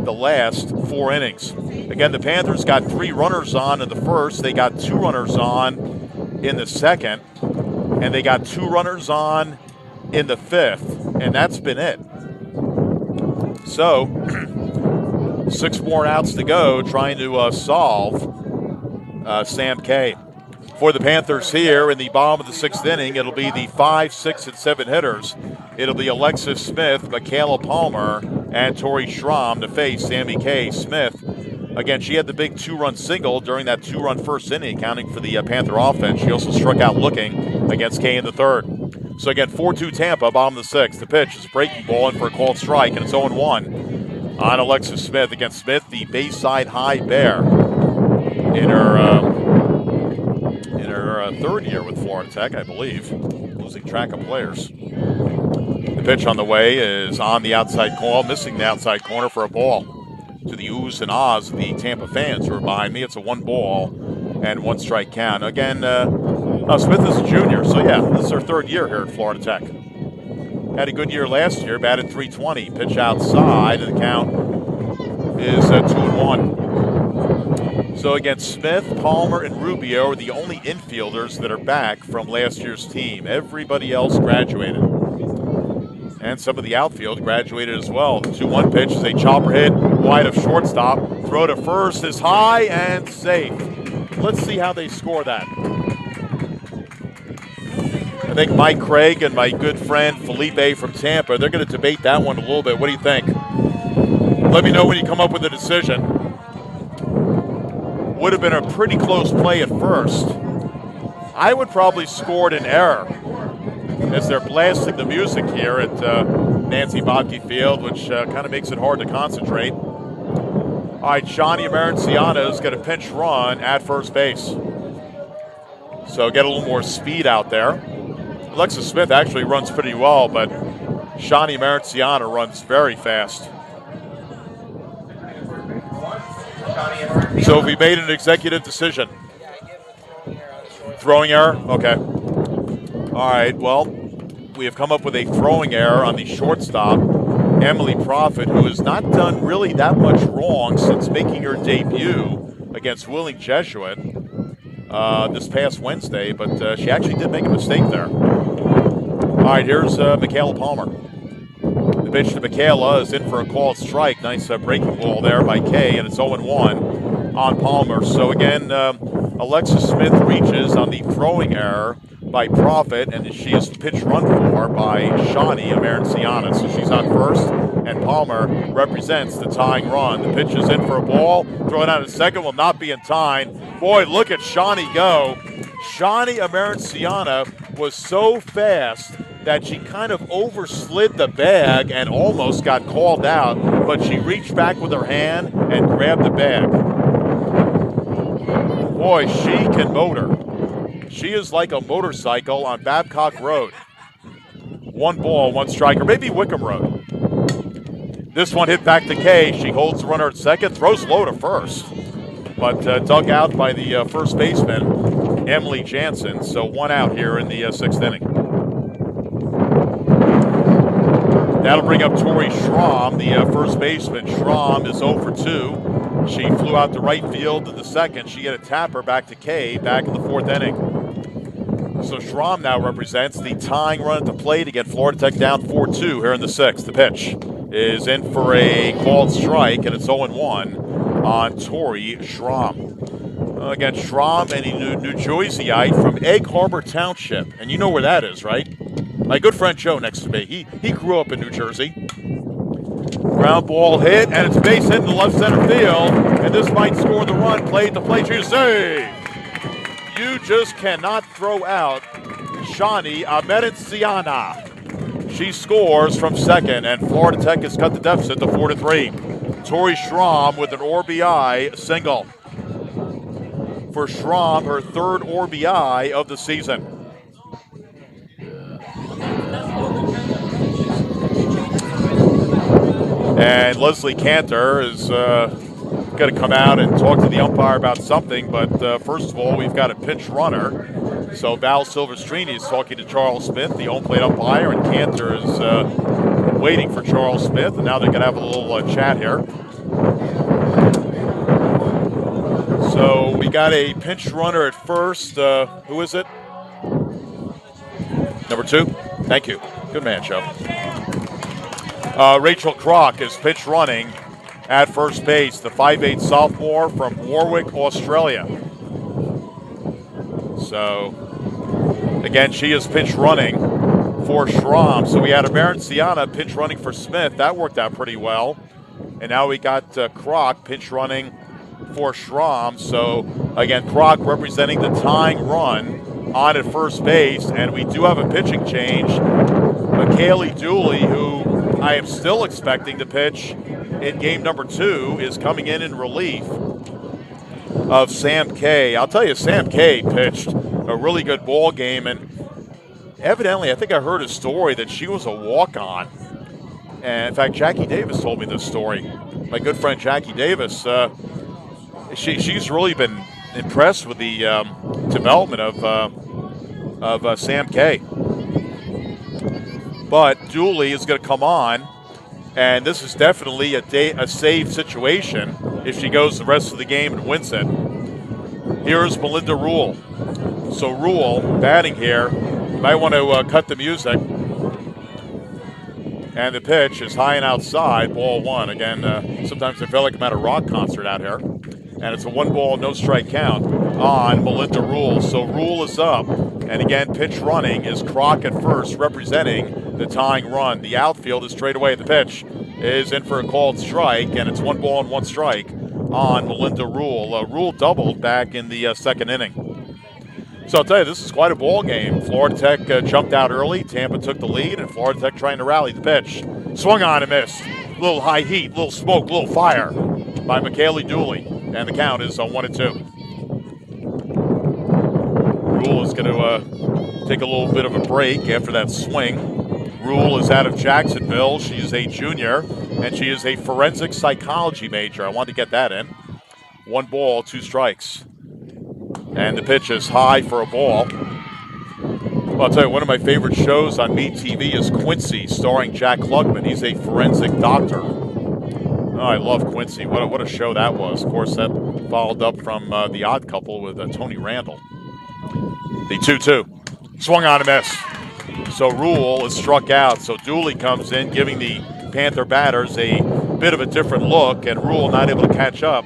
the last 4 innings. Again, the Panthers got 3 runners on in the first. They got 2 runners on in the second, and they got 2 runners on in the 5th, and that's been it. So 6 more outs to go, trying to solve Sam Kay. For the Panthers here in the bottom of the 6th inning, it'll be the 5, 6, and 7 hitters. It'll be Alexis Smith, Michaela Palmer, and Tori Schramm to face Sammy Kay. Smith, again, she had the big 2-run single during that 2-run first inning, accounting for the Panther offense. She also struck out looking against Kay in the 3rd. So again, 4-2 Tampa, bottom of the 6th. The pitch is a breaking ball in for a called strike, and it's 0-1 on Alexis Smith. Against Smith, the Bayside High Bear in her 3rd year with Florida Tech, I believe. Losing track of players. The pitch on the way is on the outside corner, missing the outside corner for a ball. To the oohs and ahs of the Tampa fans who are behind me. It's a 1-ball-and-1 strike count. Again, Smith is a junior, so yeah, this is her 3rd year here at Florida Tech. Had a good year last year, batted .320. Pitch outside, and the count is 2-1. So again, Smith, Palmer, and Rubio are the only infielders that are back from last year's team. Everybody else graduated. And some of the outfield graduated as well. The 2-1 pitch is a chopper hit wide of shortstop. Throw to first is high and safe. Let's see how they score that. I think Mike Craig and my good friend Felipe from Tampa, they're going to debate that one a little bit. What do you think? Let me know when you come up with a decision. Would have been a pretty close play at first. I would probably scored an error as they're blasting the music here at Nancy Bobke Field, which kind of makes it hard to concentrate. All right, Shawnee Amerenciano's got a pinch run at first base. So get a little more speed out there. Alexis Smith actually runs pretty well, but Shawnee Amerenciano runs very fast. So we made an executive decision. Throwing error? Okay. All right, well, we have come up with a throwing error on the shortstop, Emily Profit, who has not done really that much wrong since making her debut against Willing Jesuit this past Wednesday, but she actually did make a mistake there. All right, here's Michaela Palmer. The pitch to Michaela is in for a called strike. Nice breaking ball there by Kay, and it's 0-1 on Palmer. So again, Alexis Smith reaches on the throwing error by Profit, and she is pitch run for by Shawnee Amerenciano. So she's on first, and Palmer represents the tying run. The pitch is in for a ball. Throw it out at second, will not be in time. Boy, look at Shawnee go. Shawnee Amerenciano was so fast that she kind of overslid the bag and almost got called out, but she reached back with her hand and grabbed the bag. Boy, she can motor. She is like a motorcycle on Babcock Road. 1 ball, 1 strike, or maybe Wickham Road. This one hit back to Kay. She holds the runner at second, throws low to first, but dug out by the first baseman, Emily Jansen. So 1 out here in the 6th inning. That'll bring up Tori Schramm, the first baseman. Schramm is 0 for 2. She flew out to right field to the second. She hit a tapper back to Kay back in the 4th inning. So Schramm now represents the tying run at the plate to get Florida Tech down 4-2 here in the 6th. The pitch is in for a called strike, and it's 0-1 on Tori Schramm. Again, Schramm, and a New Jerseyite from Egg Harbor Township. And you know where that is, right? My good friend Joe next to me, he grew up in New Jersey. Ground ball hit, and it's base hit in the left center field, and this might score the run. Played the play, you save. You just cannot throw out Shani Ahmedinciana. She scores from second, and Florida Tech has cut the deficit to 4-3. Tori Schramm with an RBI single. For Schramm, her 3rd RBI of the season. And Leslie Cantor is going to come out and talk to the umpire about something, but first of all, we've got a pinch runner. So Val Silvestrini is talking to Charles Smith, the home plate umpire, and Cantor is waiting for Charles Smith, and now they're going to have a little chat here. So we got a pinch runner at first. Who is it? Number 2? Thank you. Good man, Joe. Rachel Kroc is pitch running at first base, the 5'8" sophomore from Warwick, Australia. So, again, she is pinch running for Schramm. So we had Ahmedinciana pinch running for Smith. That worked out pretty well. And now we got Kroc pinch running for Schramm. So, again, Kroc representing the tying run on at first base. And we do have a pitching change. McKaylee Dooley, who I am still expecting to pitch in game number 2, is coming in relief of Sam Kay. I'll tell you, Sam Kay pitched a really good ball game, and evidently I think I heard a story that she was a walk-on. And in fact, Jackie Davis told me this story. My good friend Jackie Davis, she's really been impressed with the development of Sam Kay. But Dooley is going to come on, and this is definitely a save situation if she goes the rest of the game and wins it. Here's Melinda Rule. So Rule batting here. You might want to cut the music. And the pitch is high and outside, ball 1. Again, sometimes I feel like I'm at a rock concert out here. And it's a 1 ball, no strike count on Melinda Rule. So Rule is up. And again, pitch running is Kroc at first, representing the tying run. The outfield is straight away. The pitch is in for a called strike, and it's 1 ball and 1 strike on Melinda Rule. Rule doubled back in the 2nd inning. So I'll tell you, this is quite a ball game. Florida Tech jumped out early. Tampa took the lead, and Florida Tech trying to rally. The pitch swung on and missed. A little high heat, a little smoke, a little fire by McKaylee Dooley, and the count is 1-2. Rule is going to take a little bit of a break after that swing. Rule is out of Jacksonville. She is a junior, and she is a forensic psychology major. I wanted to get that in. 1 ball, 2 strikes. And the pitch is high for a ball. Well, I'll tell you, one of my favorite shows on MeTV is Quincy, starring Jack Klugman. He's a forensic doctor. Oh, I love Quincy. What a show that was. Of course, that followed up from The Odd Couple with Tony Randall. The 2-2. Swung on a miss. So Rule is struck out. So Dooley comes in, giving the Panther batters a bit of a different look, and Rule not able to catch up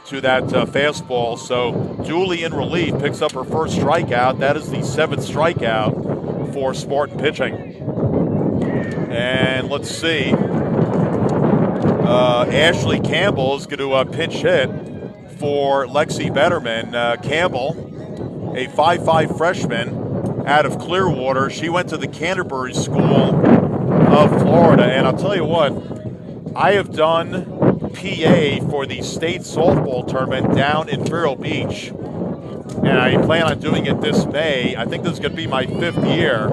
to that fastball. So Dooley in relief picks up her first strikeout. That is the 7th strikeout for Spartan pitching. And let's see. Ashley Campbell is going to pinch hit for Lexi Betterman. Campbell, a 5'5" freshman, out of Clearwater. She went to the Canterbury School of Florida, and I'll tell you what, I have done PA for the state softball tournament down in Vero Beach, and I plan on doing it this May. I think this is going to be my 5th year,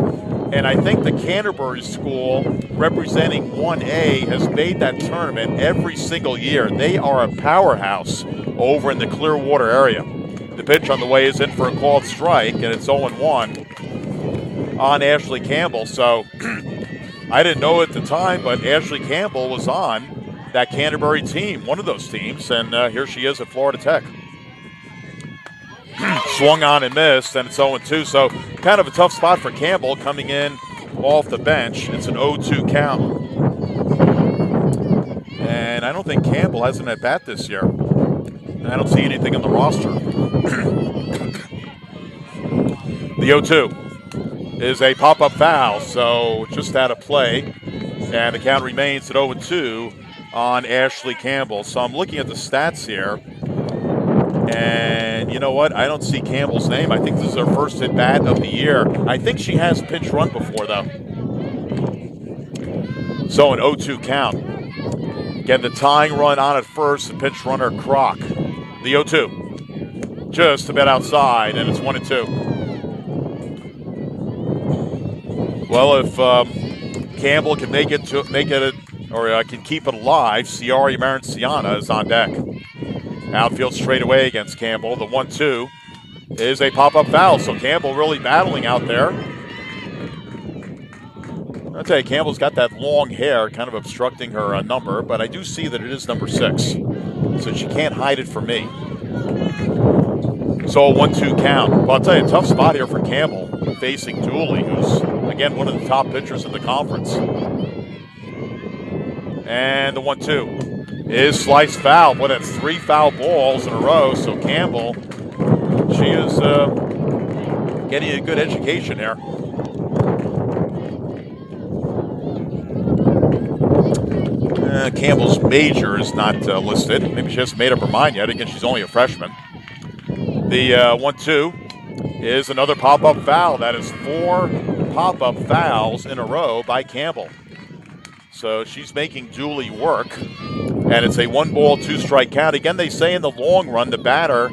and I think the Canterbury School, representing 1A, has made that tournament every single year. They are a powerhouse over in the Clearwater area. The pitch on the way is in for a called strike, and it's 0-1 on Ashley Campbell. So I didn't know at the time, but Ashley Campbell was on that Canterbury team, one of those teams, and here she is at Florida Tech. Swung on and missed, and it's 0-2. So kind of a tough spot for Campbell coming in off the bench. It's an 0-2 count. And I don't think Campbell has an at-bat this year. I don't see anything in the roster. The 0-2 is a pop-up foul, so just out of play. And the count remains at 0-2 on Ashley Campbell. So I'm looking at the stats here. And you know what? I don't see Campbell's name. I think this is her first at-bat of the year. I think she has pinch run before, though. So an 0-2 count. Again, the tying run on at first, the pinch runner Kroc. The 0-2. Just a bit outside, and it's 1-2. Well, if Campbell can can keep it alive, Ciari Maranciana is on deck. Outfield straight away against Campbell. The 1-2 is a pop-up foul, so Campbell really battling out there. I'll tell you, Campbell's got that long hair kind of obstructing her number, but I do see that it is number 6, so she can't hide it from me. So a 1-2 count. Well, I'll tell you, a tough spot here for Campbell, facing Dooley, who's, again, one of the top pitchers in the conference. And the 1-2 is sliced foul. Boy, that's 3 foul balls in a row. So Campbell, she is getting a good education here. Campbell's major is not listed. Maybe she hasn't made up her mind yet. Again, she's only a freshman. The 1-2 is another pop-up foul. That is 4 pop-up fouls in a row by Campbell. So she's making Dooley work. And it's a 1-ball, 2-strike count. Again, they say in the long run, the batter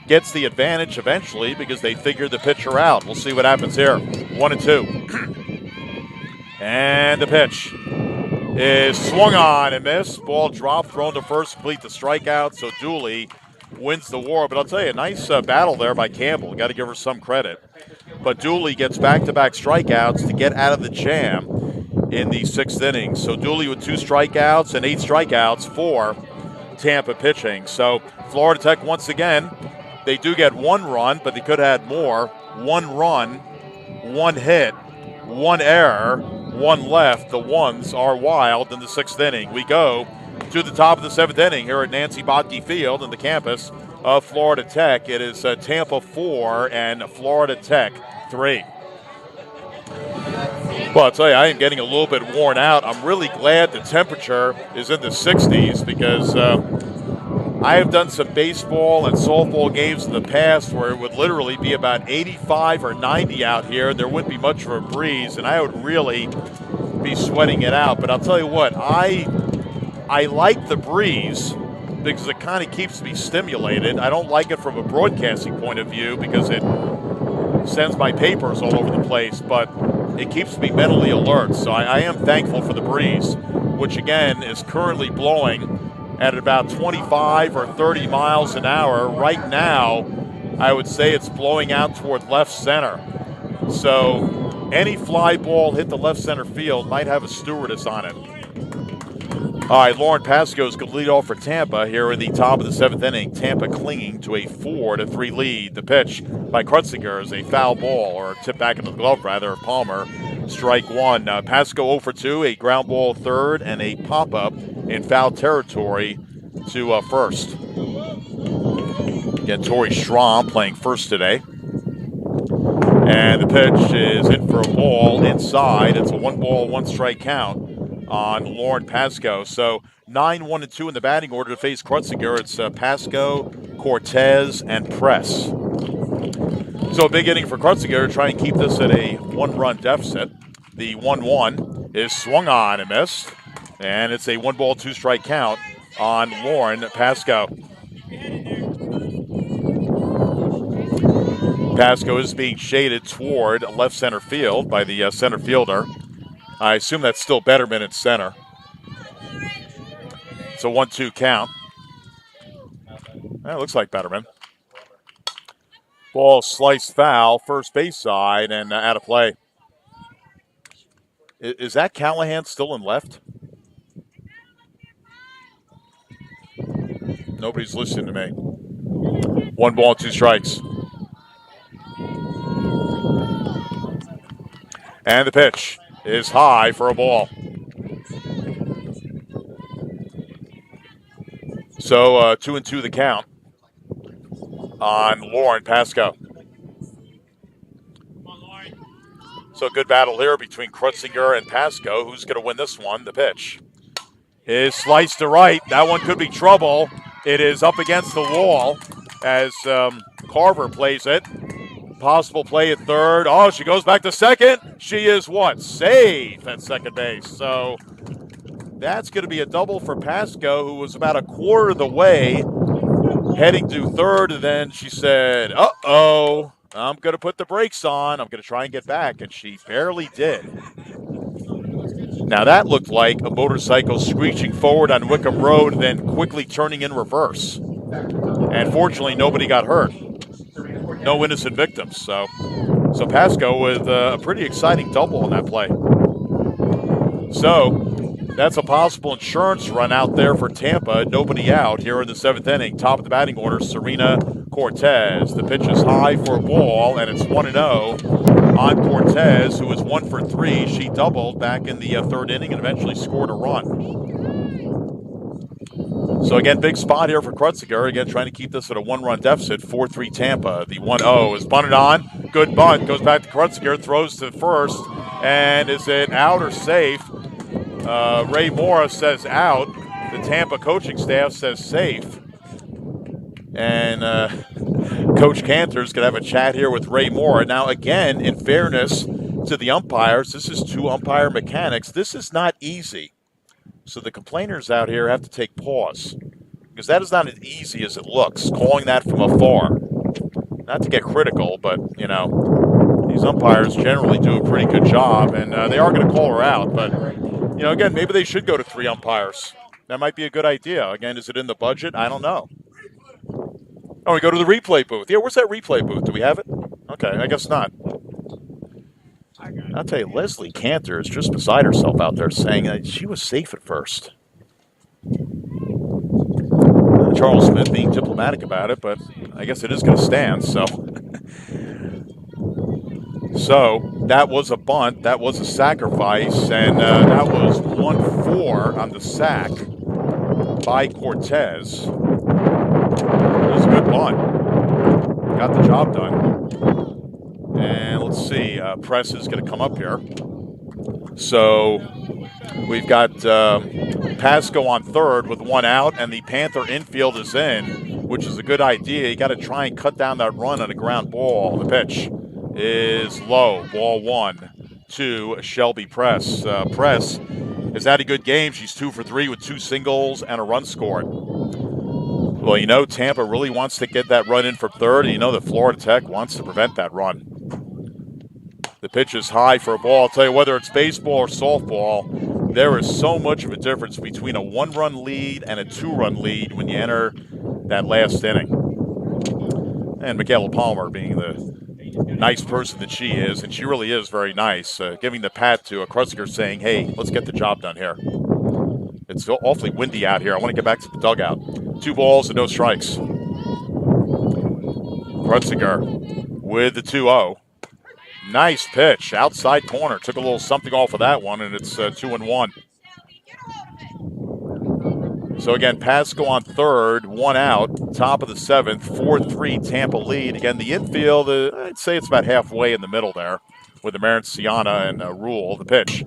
gets the advantage eventually because they figure the pitcher out. We'll see what happens here. 1-2. And the pitch is swung on and missed. Ball dropped, thrown to first, complete the strikeout. So Dooley wins the war. But I'll tell you, a nice battle there by Campbell. Got to give her some credit. But Dooley gets back-to-back strikeouts to get out of the jam in the 6th inning. So Dooley with 2 strikeouts and 8 strikeouts for Tampa pitching. So Florida Tech, once again, they do get 1 run, but they could have had more. 1 run, 1 hit, 1 error, 1 left. The ones are wild in the 6th inning. We go to the top of the 7th inning here at Nancy Botke Field in the campus of Florida Tech. It is Tampa 4 and Florida Tech 3. Well, I'll tell you, I am getting a little bit worn out. I'm really glad the temperature is in the 60s because I have done some baseball and softball games in the past where it would literally be about 85 or 90 out here. There wouldn't be much of a breeze, and I would really be sweating it out. But I'll tell you what, I like the breeze because it kind of keeps me stimulated. I don't like it from a broadcasting point of view because it sends my papers all over the place, but it keeps me mentally alert. So I am thankful for the breeze, which again is currently blowing at about 25 or 30 miles an hour. Right now, I would say it's blowing out toward left center. So any fly ball hit the left center field might have a stewardess on it. All right, Lauren Pasco is going to lead off for Tampa here in the top of the 7th inning. Tampa clinging to a 4-3 lead. The pitch by Krutzinger is a foul ball, or tip back into the glove rather, of Palmer. Strike 1. Pasco 0 for 2, a ground ball third, and a pop-up in foul territory to first. Again, Tori Schramm playing first today. And the pitch is in for a ball inside. It's a 1-ball, 1-strike count on Lauren Pasco. So 9-1-2 in the batting order to face Krutzinger. It's Pasco, Cortez, and Press. So a big inning for Krutziger to try and keep this at a 1-run deficit. The 1-1 is swung on and missed. And it's a 1-ball, 2-strike count on Lauren Pasco. Pasco is being shaded toward left center field by the center fielder. I assume that's still Betterman in center. It's a 1-2 count. That looks like Betterman. Ball sliced foul, first base side, and out of play. Is that Callahan still in left? Nobody's listening to me. 1 ball, 2 strikes. And the pitch is high for a ball. So 2-2 the count on Lauren Pasco. So good battle here between Krutzinger and Pasco. Who's going to win this one? The pitch is sliced to right. That one could be trouble. It is up against the wall as Carver plays it. Possible play at third. Oh, she goes back to second. She is what? Safe at second base. So that's going to be a double for Pasco, who was about a quarter of the way heading to third. And then she said, uh-oh, I'm going to put the brakes on. I'm going to try and get back. And she barely did. Now that looked like a motorcycle screeching forward on Wickham Road and then quickly turning in reverse. And fortunately, nobody got hurt. No innocent victims. So Pasco with a pretty exciting double on that play. So that's a possible insurance run out there for Tampa. Nobody out here in the 7th inning. Top of the batting order, Serena Cortez. The pitch is high for a ball, and it's 1-0 on Cortez, who is 1 for 3. She doubled back in the 3rd inning and eventually scored a run. So again, big spot here for Krutziger. Again, trying to keep this at a 1-run deficit. 4-3 Tampa. The 1-0 is bunted on. Good bunt. Goes back to Krutziger. Throws to first. And is it out or safe? Ray Morris says out. The Tampa coaching staff says safe. And Coach Cantor's going to have a chat here with Ray Moore. Now, again, in fairness to the umpires, this is 2 umpire mechanics. This is not easy. So the complainers out here have to take pause, because that is not as easy as it looks, calling that from afar. Not to get critical, but, you know, these umpires generally do a pretty good job, and they are going to call her out. But, you know, again, maybe they should go to 3 umpires. That might be a good idea. Again, is it in the budget? I don't know. Oh, we go to the replay booth. Yeah, where's that replay booth? Do we have it? Okay, I guess not. I'll tell you, Leslie Cantor is just beside herself out there saying that she was safe at first. Charles Smith being diplomatic about it, but I guess it is going to stand, so. So that was a bunt, that was a sacrifice, and that was 1-4 on the sack by Cortez. It was a good bunt. Got the job done. And let's see, Press is going to come up here. So we've got Pasco on third with 1 out, and the Panther infield is in, which is a good idea. You got to try and cut down that run on a ground ball. The pitch is low. Ball 1 to Shelby Press. Press has had a good game. She's 2 for 3 with 2 singles and a run scored. Well, you know, Tampa really wants to get that run in from third, and you know that Florida Tech wants to prevent that run. The pitch is high for a ball. I'll tell you, whether it's baseball or softball, there is so much of a difference between a 1-run lead and a 2-run lead when you enter that last inning. And Michaela Palmer being the nice person that she is, and she really is very nice, giving the pat to a Krutziger saying, hey, let's get the job done here. It's awfully windy out here. I want to get back to the dugout. 2 balls and no strikes. Krutziger with the 2-0. Nice pitch, outside corner. Took a little something off of that one, and it's 2-1. So again, Pasco on third, 1 out, top of the 7th, 4-3 Tampa lead. Again, the infield, I'd say it's about halfway in the middle there with the Marinciana and Rule. The pitch,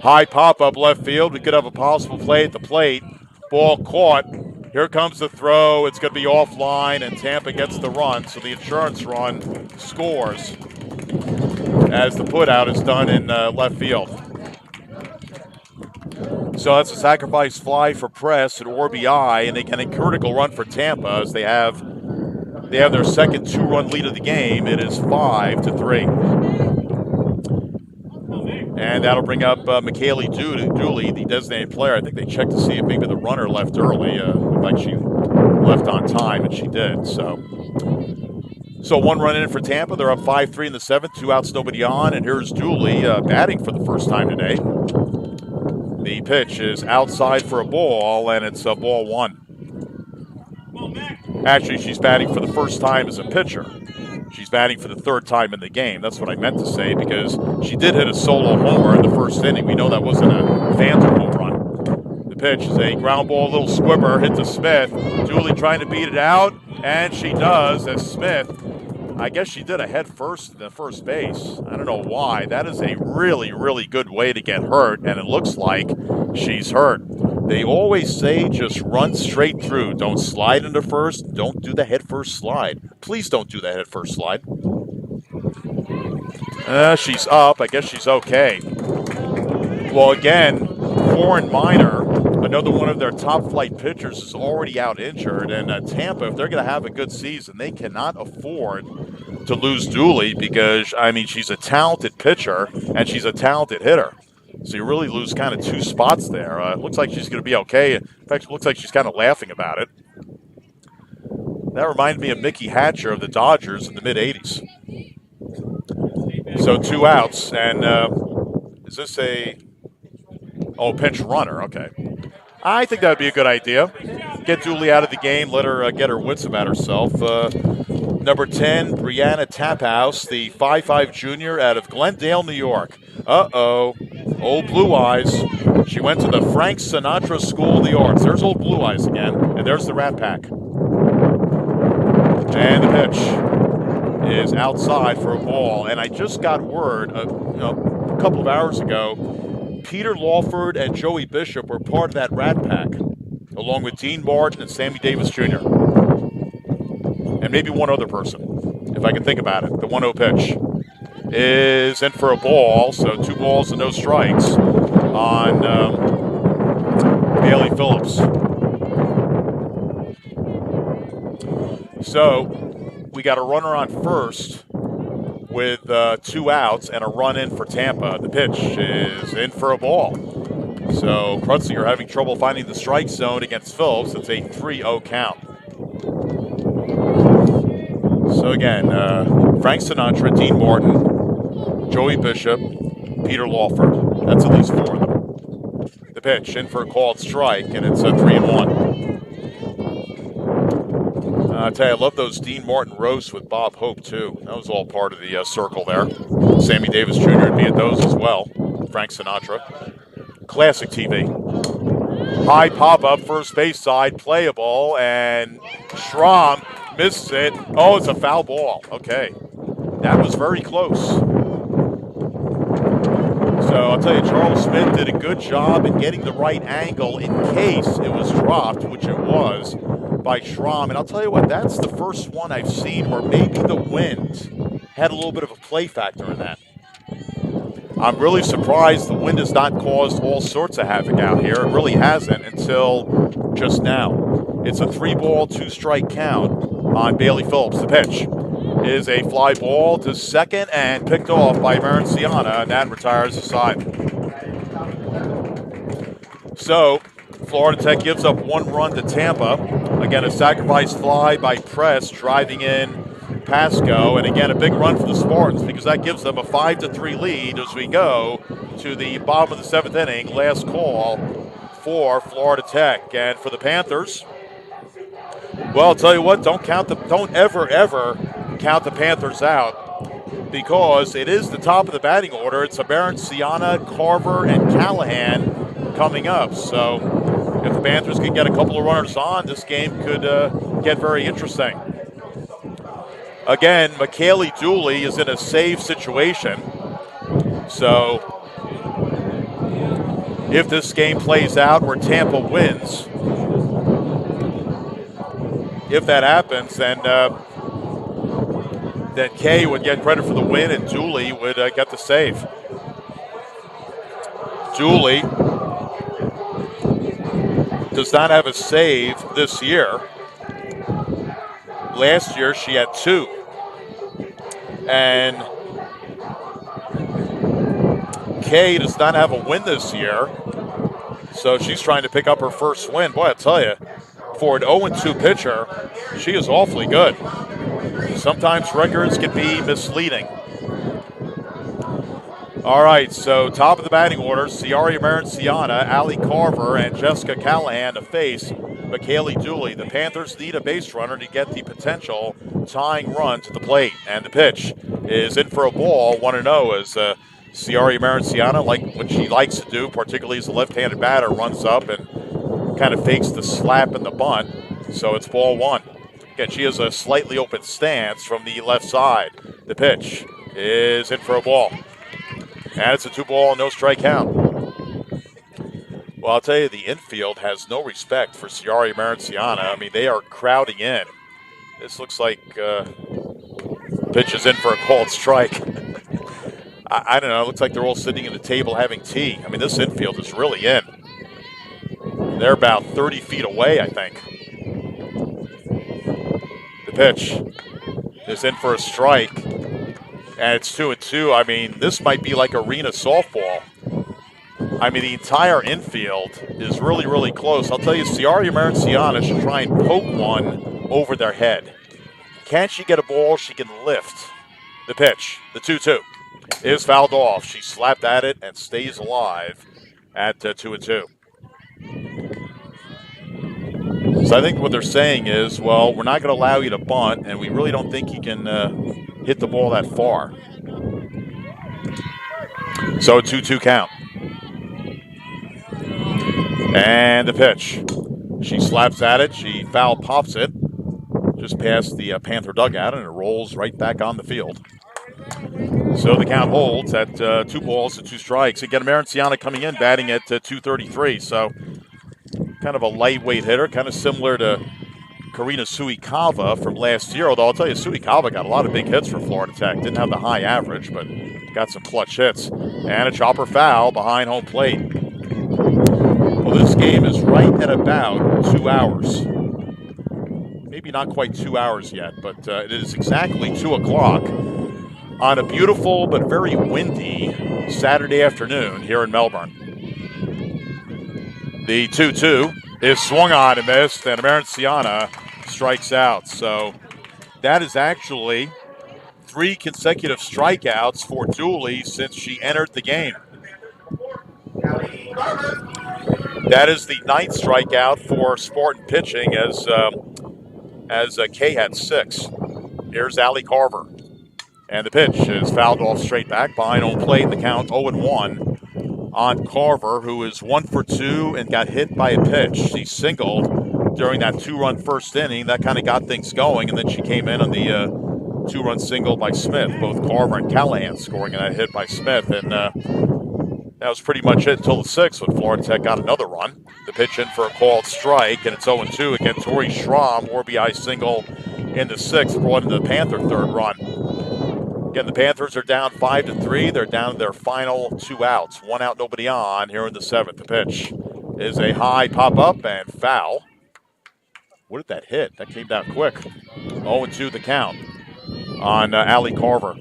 high pop-up left field. We could have a possible play at the plate. Ball caught Here comes the throw. It's going to be offline, and Tampa gets the run. So the insurance run scores as the putout is done in left field. So that's a sacrifice fly for Press at RBI, and they get a critical run for Tampa as they have their second 2-run lead of the game. It is 5-3. And that'll bring up McKaylee Dooley, the designated player. I think they checked to see if maybe the runner left early. Like she left on time, and she did. So 1 run in for Tampa. They're up 5-3 in the 7th. 2 outs, nobody on. And here's Dooley batting for the first time today. The pitch is outside for a ball, and it's a ball 1. Actually, she's batting for the first time as a pitcher. She's batting for the 3rd time in the game. That's what I meant to say, because she did hit a solo homer in the first inning. We know that wasn't a phantom home run. The pitch is a ground ball, little squibber, hit to Smith. Dooley trying to beat it out, and she does, as Smith, I guess she did a head first in the first base. I don't know why. That is a really, really good way to get hurt, and it looks like she's hurt. They always say just run straight through. Don't slide into first. Don't do the head first slide. Please don't do the head first slide. She's up. I guess she's okay. Well, again, Warren Minor, another one of their top flight pitchers, is already out injured. And Tampa, if they're going to have a good season, they cannot afford to lose Dooley because, I mean, she's a talented pitcher and she's a talented hitter. So you really lose kind of 2 spots there. It looks like she's going to be okay. In fact, it looks like she's kind of laughing about it. That reminded me of Mickey Hatcher of the Dodgers in the mid-'80s. So 2 outs, and is this a pinch runner? Okay. I think that would be a good idea. Get Dooley out of the game, let her get her wits about herself. Number 10, Brianna Taphouse, the 5'5" junior out of Glendale, New York. Uh-oh. Old Blue Eyes. She went to the Frank Sinatra School of the Arts. There's Old Blue Eyes again. And there's the Rat Pack. And the pitch is outside for a ball. And I just got word a couple of hours ago, Peter Lawford and Joey Bishop were part of that Rat Pack, along with Dean Martin and Sammy Davis Jr. And maybe one other person, if I can think about it. The 1-0 pitch is in for a ball, so 2 balls and no strikes on Bailey Phillips. So we got a runner on first with 2 outs and a run in for Tampa. The pitch is in for a ball. So Krutzinger having trouble finding the strike zone against Phillips. It's a 3-0 count. So again, Frank Sinatra, Dean Martin, Joey Bishop, Peter Lawford. That's at least 4 of them. The pitch in for a called strike, and it's a 3-1. I tell you, I love those Dean Martin roasts with Bob Hope, too. That was all part of the circle there. Sammy Davis Jr. would be at those as well. Frank Sinatra. Classic TV. High pop-up, first base side, playable, and Schramm misses it. Oh, it's a foul ball. Okay. That was very close. So I'll tell you, Charles Smith did a good job in getting the right angle in case it was dropped, which it was, by Schramm. And I'll tell you what, that's the first one I've seen where maybe the wind had a little bit of a play factor in that. I'm really surprised the wind has not caused all sorts of havoc out here. It really hasn't until just now. It's a 3-ball, 2-strike count on Bailey Phillips. The pitch is a fly ball to second and picked off by Maranciana, and that retires the side. So Florida Tech gives up 1 run to Tampa. Again, a sacrifice fly by Press driving in Pasco, and again a big run for the Spartans because that gives them a 5-3 lead as we go to the bottom of the 7th inning. Last call for Florida Tech. And for the Panthers, well, I'll tell you what, don't ever count the Panthers out because it is the top of the batting order. It's Maranciana, Carver, and Callahan coming up. So if the Panthers can get a couple of runners on, this game could get very interesting. Again, McKaylee Dooley is in a save situation. So if this game plays out where Tampa wins, if that happens, then Kay would get credit for the win and Julie would get the save. Julie does not have a save this year. Last year she had 2. And Kay does not have a win this year. So she's trying to pick up her first win. Boy, I tell you, for an 0-2 pitcher, she is awfully good. Sometimes records can be misleading. All right, so top of the batting order, Ciara Maranciana, Allie Carver, and Jessica Callahan to face McKaylee Dooley. The Panthers need a base runner to get the potential tying run to the plate. And the pitch is in for a ball, 1-0 as Ciara Maranciana, like what she likes to do, particularly as a left-handed batter, runs up and kind of fakes the slap and the bunt. So it's ball 1. Again, she has a slightly open stance from the left side. The pitch is in for a ball. And it's a 2-ball, no strike count. Well, I'll tell you, the infield has no respect for Ciara Maranciana. I mean, they are crowding in. This looks like pitch is in for a called strike. I don't know. It looks like they're all sitting at the table having tea. I mean, this infield is really in. They're about 30 feet away, I think. The pitch is in for a strike. And it's 2-2. I mean, this might be like arena softball. I mean, the entire infield is really, really close. I'll tell you, Ciara Maranciana should try and poke one over their head. Can she get a ball she can lift? The pitch, the 2-2, is fouled off. She slapped at it and stays alive at 2-2. So I think what they're saying is, well, we're not going to allow you to bunt, and we really don't think you can hit the ball that far. So a 2-2 count. And the pitch. She slaps at it. She foul pops it just past the Panther dugout, and it rolls right back on the field. So the count holds at 2 balls and 2 strikes. Again, Maranciana coming in, batting at 233. So kind of a lightweight hitter, kind of similar to Karina Suikava from last year. Although I'll tell you, Suikava got a lot of big hits for Florida Tech. Didn't have the high average, but got some clutch hits. And a chopper foul behind home plate. Well, this game is right at about 2 hours. Maybe not quite 2 hours yet, but it is exactly 2 o'clock on a beautiful but very windy Saturday afternoon here in Melbourne. The 2-2 is swung on and missed, and Maranciana strikes out. So that is actually 3 consecutive strikeouts for Dooley since she entered the game. That is the 9th strikeout for Spartan pitching as Kay had 6. Here's Allie Carver. And the pitch is fouled off straight back behind home plate. The count 0-1 on Carver, who is 1 for 2 and got hit by a pitch. She singled during that 2-run first inning. That kind of got things going, and then she came in on the 2-run single by Smith. Both Carver and Callahan scoring in that hit by Smith. And that was pretty much it until the 6th when Florida Tech got another run. The pitch in for a called strike, and it's 0-2 against Tori Schramm. RBI single in the 6th brought in the Panther 3rd run. Again, the Panthers are down 5-3. They're down to their final 2 outs. 1 out, nobody on here in the 7th. The pitch is a high pop-up and foul. What did that hit? That came down quick. 0-2 the count on Allie Carver.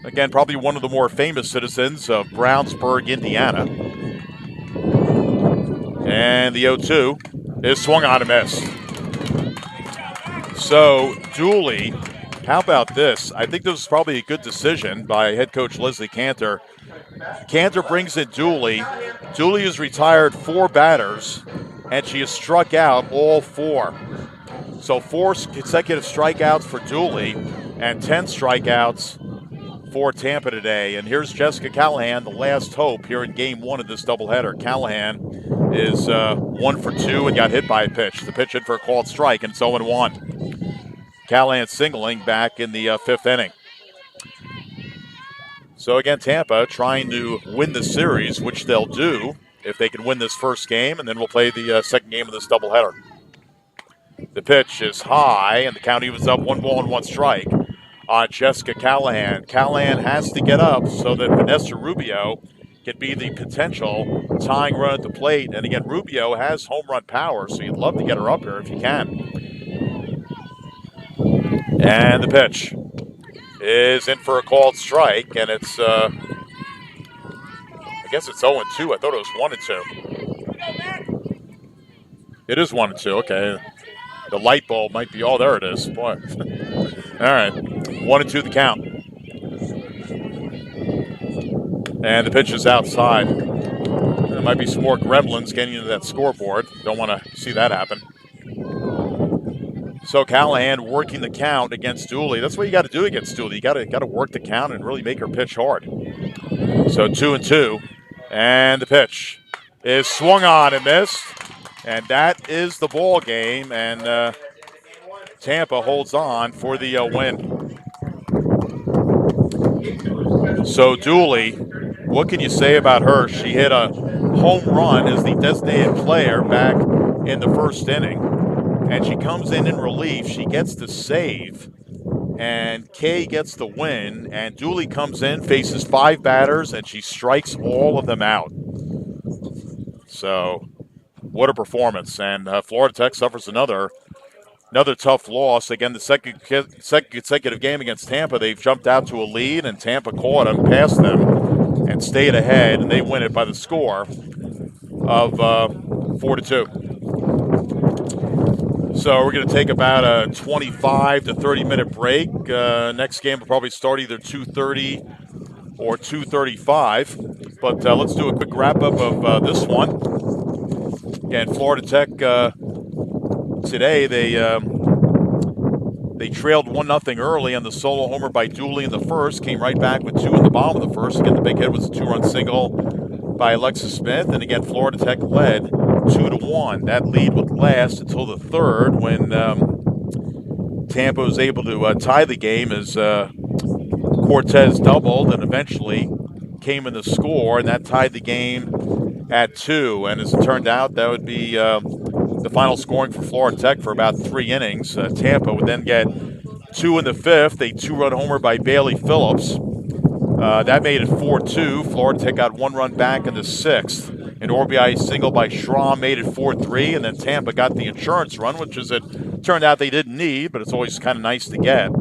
Again, probably one of the more famous citizens of Brownsburg, Indiana. And the 0-2 is swung on and missed. So, Dooley, how about this? I think this was probably a good decision by head coach Leslie Cantor. Cantor brings in Dooley. Dooley has retired 4 batters, and she has struck out all 4. So 4 consecutive strikeouts for Dooley and 10 strikeouts for Tampa today. And here's Jessica Callahan, the last hope here in game 1 of this doubleheader. Callahan is 1 for 2 and got hit by a pitch. The pitch in for a called strike, and it's 0-1. Callahan singling back in the 5th inning. So again, Tampa trying to win the series, which they'll do if they can win this first game, and then we'll play the second game of this doubleheader. The pitch is high, and the count evens up 1 ball and 1 strike on Jessica Callahan. Callahan has to get up so that Vanessa Rubio can be the potential tying run at the plate. And again, Rubio has home run power, so you'd love to get her up here if you can. And the pitch is in for a called strike, and it's, I guess it's 0-2. I thought it was 1-2. It is 1-2, okay. The light bulb might be, oh, there it is. Boy. All right, 1-2 the count. And the pitch is outside. There might be some more gremlins getting into that scoreboard. Don't want to see that happen. So Callahan working the count against Dooley. That's what you got to do against Dooley. You got to work the count and really make her pitch hard. So 2-2, and the pitch is swung on and missed, and that is the ball game. And Tampa holds on for the win. So Dooley, what can you say about her? She hit a home run as the designated player back in the first inning, and she comes in relief. She gets the save, and Kay gets the win, and Dooley comes in, faces 5 batters, and she strikes all of them out. So what a performance. And Florida Tech suffers another tough loss. Again, the second consecutive game against Tampa, they've jumped out to a lead, and Tampa caught them, passed them, and stayed ahead, and they win it by the score of 4-2. So we're going to take about a 25 to 30-minute break. Next game will probably start either 2:30 or 2:35. But let's do a quick wrap-up of this one. Again, Florida Tech today, they trailed 1-0 early on the solo homer by Dooley in the first, came right back with 2 in the bottom of the first. Again, the big hit was a 2-run single by Alexis Smith. And again, Florida Tech led 2-1. That lead would last until the third, when Tampa was able to tie the game as Cortez doubled and eventually came in the score, and that tied the game at 2. And as it turned out, that would be the final scoring for Florida Tech for about 3 innings. Tampa would then get 2 in the fifth, a 2-run homer by Bailey Phillips. That made it 4-2. Florida Tech got 1 run back in the sixth. An RBI single by Schramm made it 4-3, and then Tampa got the insurance run, which as it turned out they didn't need, but it's always kind of nice to get.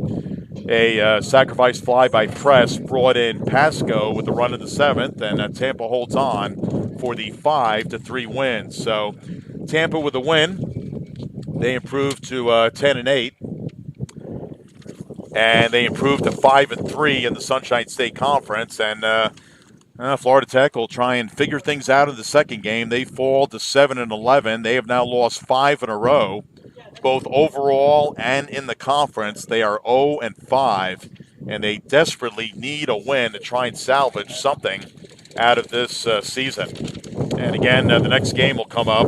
A sacrifice fly by Press brought in Pasco with the run in the seventh, and Tampa holds on for the 5-3 win. So Tampa with the win. They improved to 10-8, and they improved to 5-3 in the Sunshine State Conference. And Florida Tech will try and figure things out in the second game. They fall to 7-11. They have now lost 5 in a row, both overall and in the conference. They are 0-5, and they desperately need a win to try and salvage something out of this season. And again, the next game will come up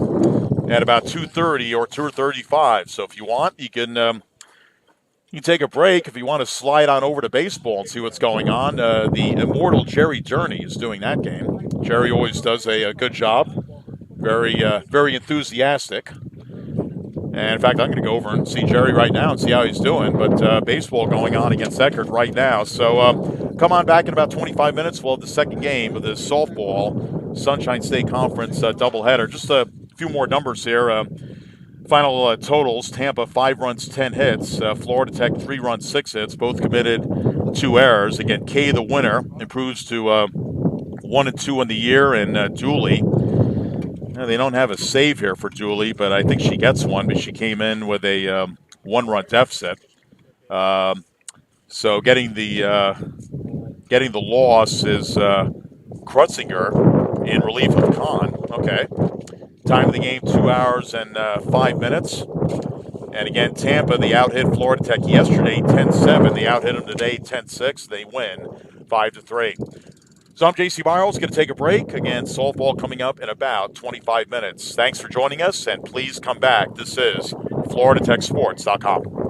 at about 2:30 or 2:35. So if you want, you can take a break. If you want to slide on over to baseball and see what's going on, the immortal Jerry Journey is doing that game. Jerry always does a good job. Very enthusiastic. And in fact, I'm going to go over and see Jerry right now and see how he's doing. But baseball going on against Eckerd right now. So come on back in about 25 minutes. We'll have the second game of the softball Sunshine State Conference doubleheader. Just a few more numbers here. Final totals: Tampa 5 runs, 10 hits. Florida Tech 3 runs, 6 hits. Both committed 2 errors. Again, Kay, the winner, improves to 1-2 in the year, and Dooley. They don't have a save here for Dooley, but I think she gets one. But she came in with a 1-run deficit. So getting the loss is Krutzinger in relief of Kahn. Okay. Time of the game, 2 hours and 5 minutes. And again, Tampa, they out-hit Florida Tech yesterday 10-7. They out-hit them today 10-6. They win 5-3. So I'm J.C. Miles, going to take a break. Again, softball coming up in about 25 minutes. Thanks for joining us, and please come back. This is FloridaTechSports.com.